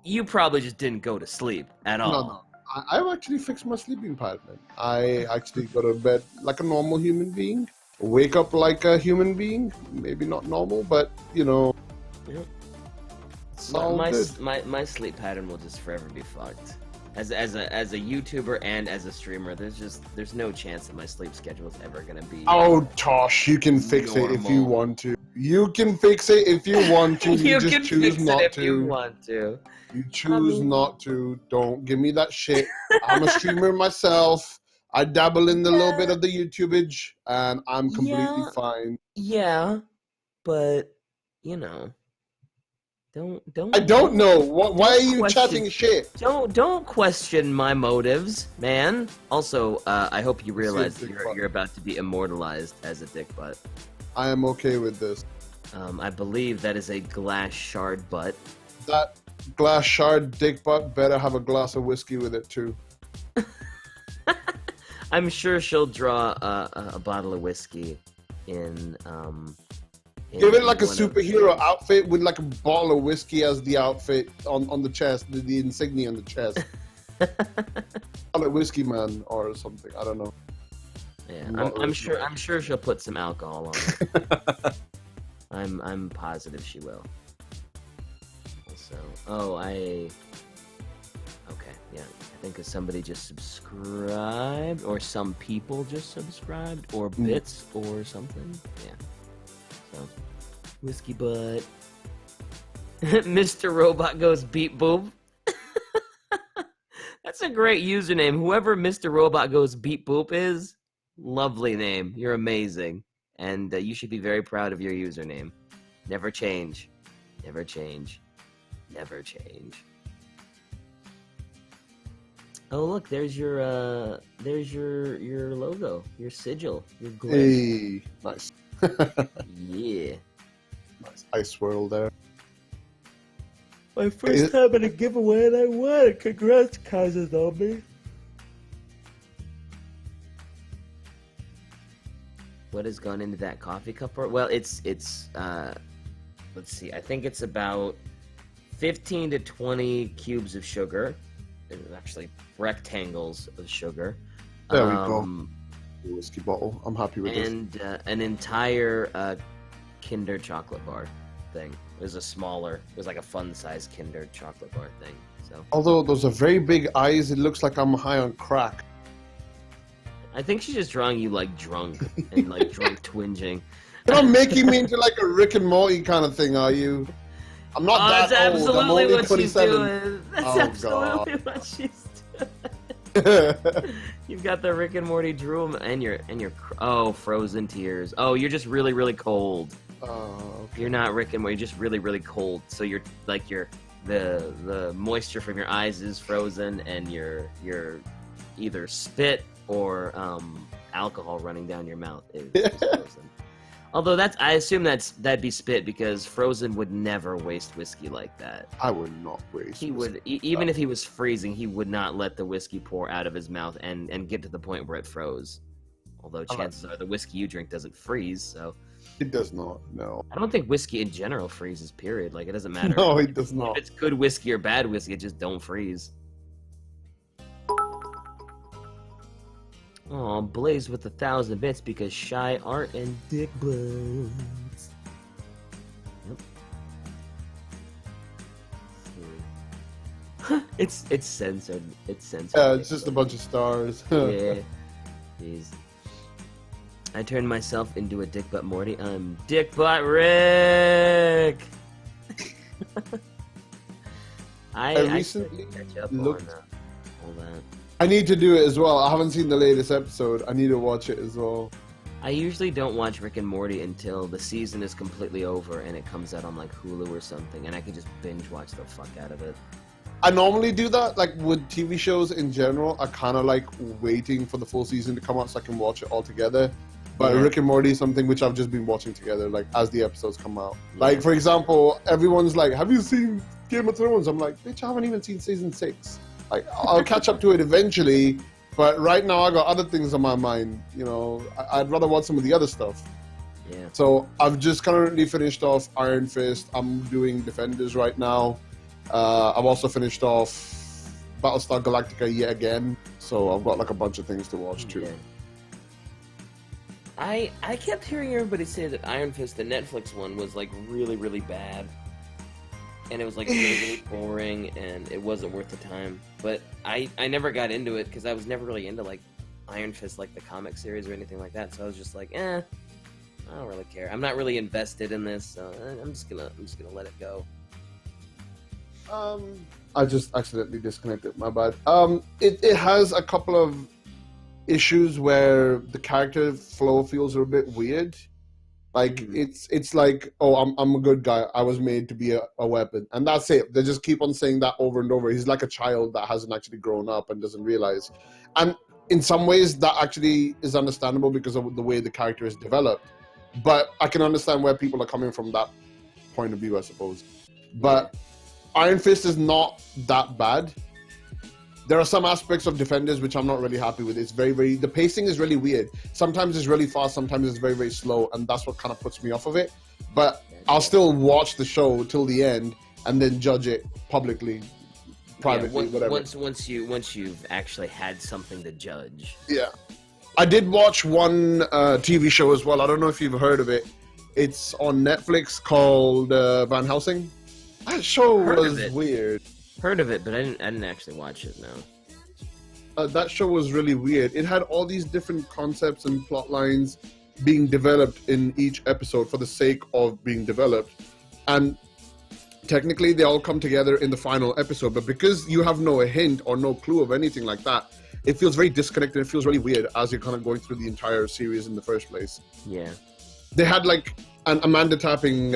You probably just didn't go to sleep at all. No. I've actually fixed my sleeping pattern. I actually go to bed like a normal human being, wake up like a human being. Maybe not normal, but you know. Yep. It's all good. My sleep pattern will just forever be fucked. As a YouTuber and as a streamer, there's no chance that my sleep schedule is ever gonna be. Oh, Tosh, you can fix it if you want to. You can fix it if you want to. You just choose not to. You want to. You choose not to. Don't give me that shit. I'm a streamer myself. I dabble in a little bit of the YouTubeage, and I'm completely fine. Yeah, but you know. Don't. I don't know. Why are you chatting shit? Don't question my motives, man. Also, I hope you realize you're about to be immortalized as a dick butt. I am okay with this. I believe that is a glass shard butt. That glass shard dick butt better have a glass of whiskey with it too. I'm sure she'll draw a bottle of whiskey in. Give it like a superhero outfit with like a bottle of whiskey as the outfit on the chest, the insignia on the chest. Call it Whiskey Man or something. I don't know. Yeah, I'm sure she'll put some alcohol on it. I'm positive she will. Also, okay, yeah. I think somebody just subscribed, or some people just subscribed, or bits, or something. Yeah. So, whiskey butt. Mr. Robot goes beep boop. That's a great username. Whoever Mr. Robot goes beep boop is, lovely name. You're amazing. And you should be very proud of your username. Never change. Never change. Never change. Oh look, there's your logo, your sigil, your glyph. Hey, nice. Yeah. Nice ice swirl there. My first time at a giveaway and I won. Congrats, Kaiser Zombie. What has gone into that coffee cup? Well, it's let's see. I think it's about 15 to 20 cubes of sugar. Actually, rectangles of sugar. There we go. Whiskey bottle. I'm happy with this. And an entire Kinder chocolate bar thing. It was like a fun-sized Kinder chocolate bar thing. So. Although those are very big eyes, it looks like I'm high on crack. I think she's just drawing you like drunk and like drunk twinging. You're not making me into like a Rick and Morty kind of thing, are you? I'm not that old. I'm only what 27. She's doing. That's absolutely what she's doing. You've got the Rick and Morty drool and your frozen tears. Oh, you're just really, really cold. Okay. You're not Rick and Morty. You're just really, really cold. So you're like the moisture from your eyes is frozen, and your either spit or alcohol running down your mouth is frozen. Although I assume that'd be spit, because Frozen would never waste whiskey like that. I would not waste. He would, even if he was freezing, he would not let the whiskey pour out of his mouth and get to the point where it froze. Although chances are the whiskey you drink doesn't freeze, so. It does not. No. I don't think whiskey in general freezes. Period. Like, it doesn't matter. No, it does not. If it's good whiskey or bad whiskey, it just don't freeze. Oh, Blaze with 1,000 bits because shy art and dick buds. Yep. It's censored. It's censored. Yeah, it's just a bunch of stars. Yeah. Jeez. I turned myself into a dick butt Morty. I'm dick butt Rick. I recently catch up looked. on all that. I need to do it as well. I haven't seen the latest episode. I need to watch it as well. I usually don't watch Rick and Morty until the season is completely over and it comes out on like Hulu or something, and I can just binge watch the fuck out of it. I normally do that, like with TV shows in general. I kind of like waiting for the full season to come out so I can watch it all together. But Rick and Morty is something which I've just been watching together, like as the episodes come out. Yeah. Like, for example, everyone's like, "Have you seen Game of Thrones?" I'm like, "Bitch, I haven't even seen season 6. Like, I'll catch up to it eventually, but right now I got other things on my mind. You know, I'd rather watch some of the other stuff. Yeah. So I've just currently finished off Iron Fist. I'm doing Defenders right now. I've also finished off Battlestar Galactica yet again. So I've got like a bunch of things to watch too. Yeah. I kept hearing everybody say that Iron Fist, the Netflix one, was like really, really bad. And it was like really, really boring, and it wasn't worth the time. But I never got into it because I was never really into like Iron Fist, like the comic series or anything like that. So I was just like, I don't really care. I'm not really invested in this, so I'm just gonna let it go. I just accidentally disconnected. My bad. It has a couple of issues where the character flow feels a bit weird. Like it's like, oh, I'm a good guy. I was made to be a weapon, and that's it. They just keep on saying that over and over. He's like a child that hasn't actually grown up and doesn't realize. And in some ways, that actually is understandable because of the way the character is developed. But I can understand where people are coming from that point of view, I suppose. But Iron Fist is not that bad. There are some aspects of Defenders which I'm not really happy with. It's the pacing is really weird. Sometimes it's really fast, sometimes it's very, very slow, and that's what kind of puts me off of it. But I'll still watch the show till the end and then judge it publicly, privately, whatever. Once you've actually had something to judge. Yeah. I did watch one TV show as well. I don't know if you've heard of it. It's on Netflix called Van Helsing. That show was weird. Heard of it, but I didn't actually watch it, no. That show was really weird. It had all these different concepts and plot lines being developed in each episode for the sake of being developed. And technically, they all come together in the final episode. But because you have no hint or no clue of anything like that, it feels very disconnected. It feels really weird as you're kind of going through the entire series in the first place. Yeah. They had like Amanda Tapping,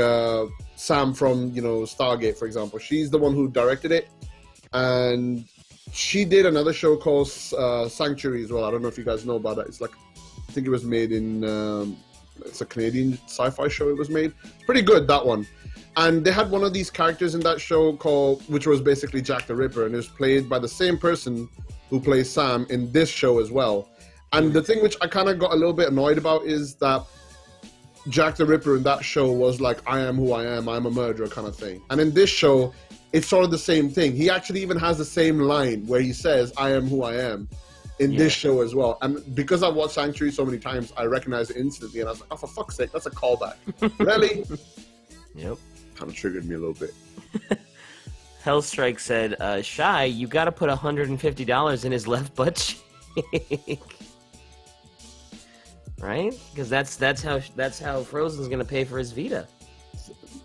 Sam from, Stargate, for example. She's the one who directed it. And she did another show called Sanctuary as well. I don't know if you guys know about it. It's like, I think it was made in, it's a Canadian sci-fi show it was made. It's pretty good, that one. And they had one of these characters in that show which was basically Jack the Ripper. And it was played by the same person who plays Sam in this show as well. And the thing which I kind of got a little bit annoyed about is that Jack the Ripper in that show was like, I am who I am, I'm a murderer kind of thing. And in this show, it's sort of the same thing. He actually even has the same line where he says, I am who I am in this show as well. And because I watched Sanctuary so many times, I recognized it instantly. And I was like, oh, for fuck's sake, that's a callback. Really? Yep. Kind of triggered me a little bit. Hellstrike said, Shy, you got to put $150 in his left butt cheek. Right? Because that's how Frozen's gonna pay for his Vita.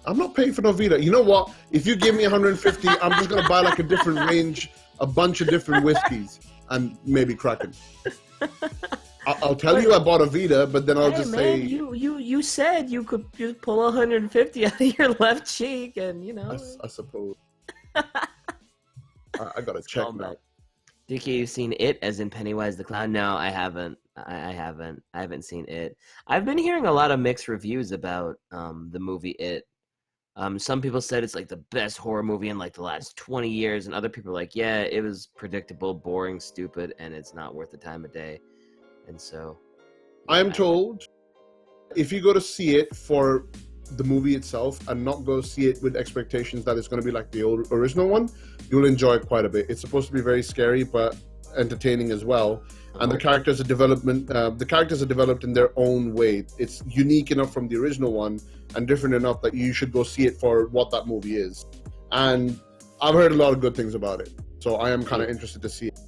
I'm not paying for no Vita. You know what? If you give me 150, I'm just gonna buy like a different range, a bunch of different whiskeys, and maybe Kraken. I'll tell you I bought a Vita, but then I'll just say you said you could just pull 150 out of your left cheek, and I suppose. I gotta check now. DK, you've seen It, as in Pennywise the Clown? No, I haven't. I haven't seen It. I've been hearing a lot of mixed reviews about the movie It. Some people said it's like the best horror movie in like the last 20 years, and other people are like, yeah, it was predictable, boring, stupid, and it's not worth the time of day. And so, I am told if you go to see it for the movie itself and not go see it with expectations that it's going to be like the original one, you'll enjoy it quite a bit. It's supposed to be very scary, but entertaining as well. And the characters are developed in their own way. It's unique enough from the original one and different enough that you should go see it for what that movie is. And I've heard a lot of good things about it, so I am kind of interested to see it.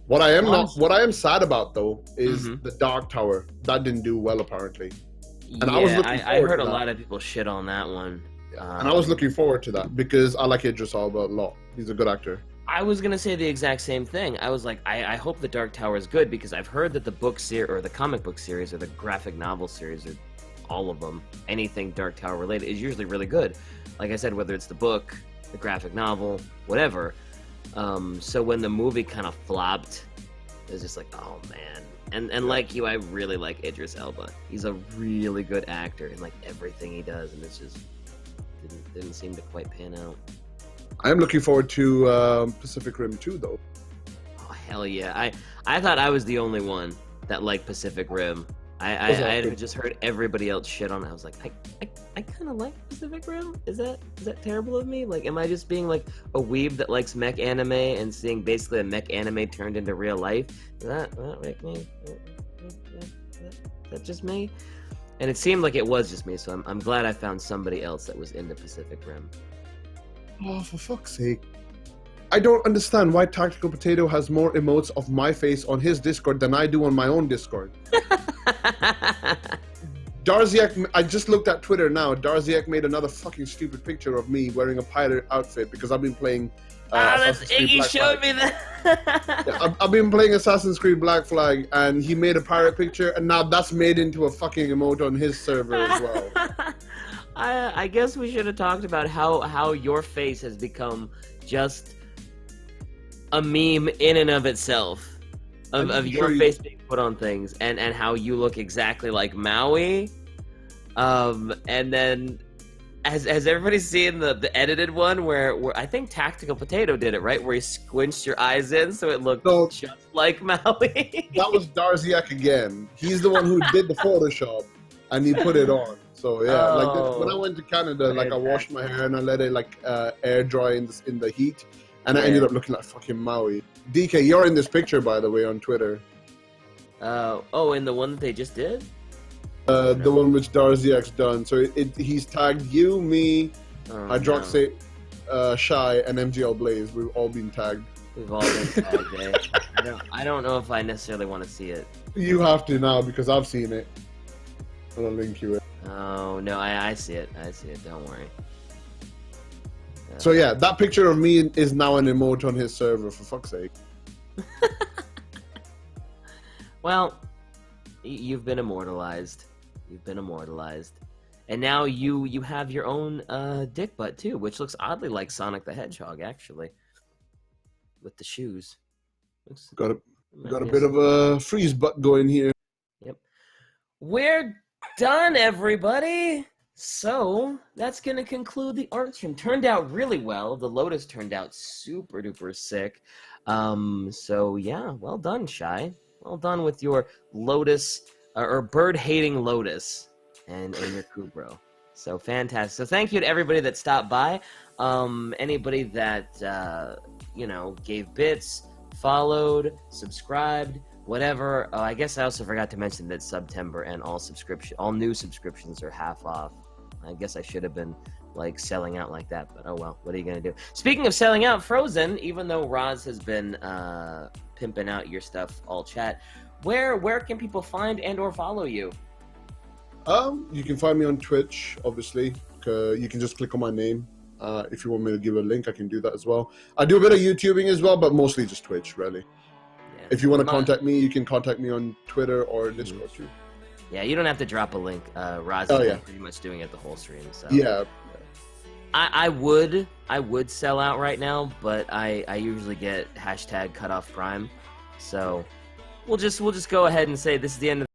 What I am sad about though is the Dark Tower. That didn't do well apparently. And I heard a lot of people shit on that one. And I was looking forward to that because I like Idris Elba a lot. He's a good actor. I was gonna say the exact same thing. I was like, I hope the Dark Tower is good because I've heard that the book series or the comic book series or the graphic novel series or all of them, anything Dark Tower related, is usually really good. Like I said, whether it's the book, the graphic novel, whatever. So when the movie kind of flopped, it was just like, oh man. And like you, I really like Idris Elba. He's a really good actor in like everything he does, and it's just didn't seem to quite pan out. I am looking forward to Pacific Rim 2, though. Oh hell yeah! I thought I was the only one that liked Pacific Rim. I had just heard everybody else shit on it. I was like, I kind of like Pacific Rim. Is that terrible of me? Like, am I just being like a weeb that likes mech anime and seeing basically a mech anime turned into real life? Is that like me? Is that just me? And it seemed like it was just me. So I'm glad I found somebody else that was into Pacific Rim. Oh, for fuck's sake. I don't understand why Tactical Potato has more emotes of my face on his Discord than I do on my own Discord. Darziak, I just looked at Twitter now. Darziak made another fucking stupid picture of me wearing a pirate outfit because I've been playing. That's Iggy showed me that. Yeah, I've been playing Assassin's Creed Black Flag, and he made a pirate picture, and now that's made into a fucking emote on his server as well. I guess we should have talked about how your face has become just a meme in and of itself. Of your face being put on things, and how you look exactly like Maui, and then has everybody seen the edited one where I think Tactical Potato did it, right, where he squinched your eyes in so it looked just like Maui? That was Darziak again. He's the one who did the Photoshop and he put it on. So yeah, like when I went to Canada, like I washed my hair and I let it like air dry in the heat, and I ended up looking like fucking Maui. DK, you're in this picture, by the way, on Twitter. In the one that they just did? The one which Darziak's done. So he's tagged you, me, Hydroxate, Shy, and MGL Blaze. We've all been tagged. We've all been tagged, eh? I don't know if I necessarily want to see it. You have to now, because I've seen it. I'll link you it. Oh, no, I see it. I see it. Don't worry. So yeah, that picture of me is now an emote on his server, for fuck's sake. Well, you've been immortalized. You've been immortalized. And now you have your own dick butt too, which looks oddly like Sonic the Hedgehog, actually. With the shoes. Got a bit of a freeze butt going here. Yep. We're done, everybody! So, that's going to conclude the art stream. Turned out really well. The Lotus turned out super duper sick. So yeah, well done, Shy. Well done with your Lotus, or bird-hating Lotus and your Kubro. So fantastic. So thank you to everybody that stopped by. Anybody that, gave bits, followed, subscribed, whatever. I guess I also forgot to mention that September and all new subscriptions are half off. I guess I should have been like selling out like that, but oh well, what are you gonna do? Speaking of selling out, Frozen, even though Roz has been pimping out your stuff all chat, where can people find and or follow you? You can find me on Twitch, obviously. You can just click on my name. If you want me to give a link, I can do that as well. I do a bit of YouTubing as well, but mostly just Twitch, really. Yeah. If you want to contact me, you can contact me on Twitter or Discord too. Yeah, you don't have to drop a link. Roz has been pretty much doing it the whole stream. So yeah. I would sell out right now, but I usually get #cutoff prime. So we'll just go ahead and say this is the end of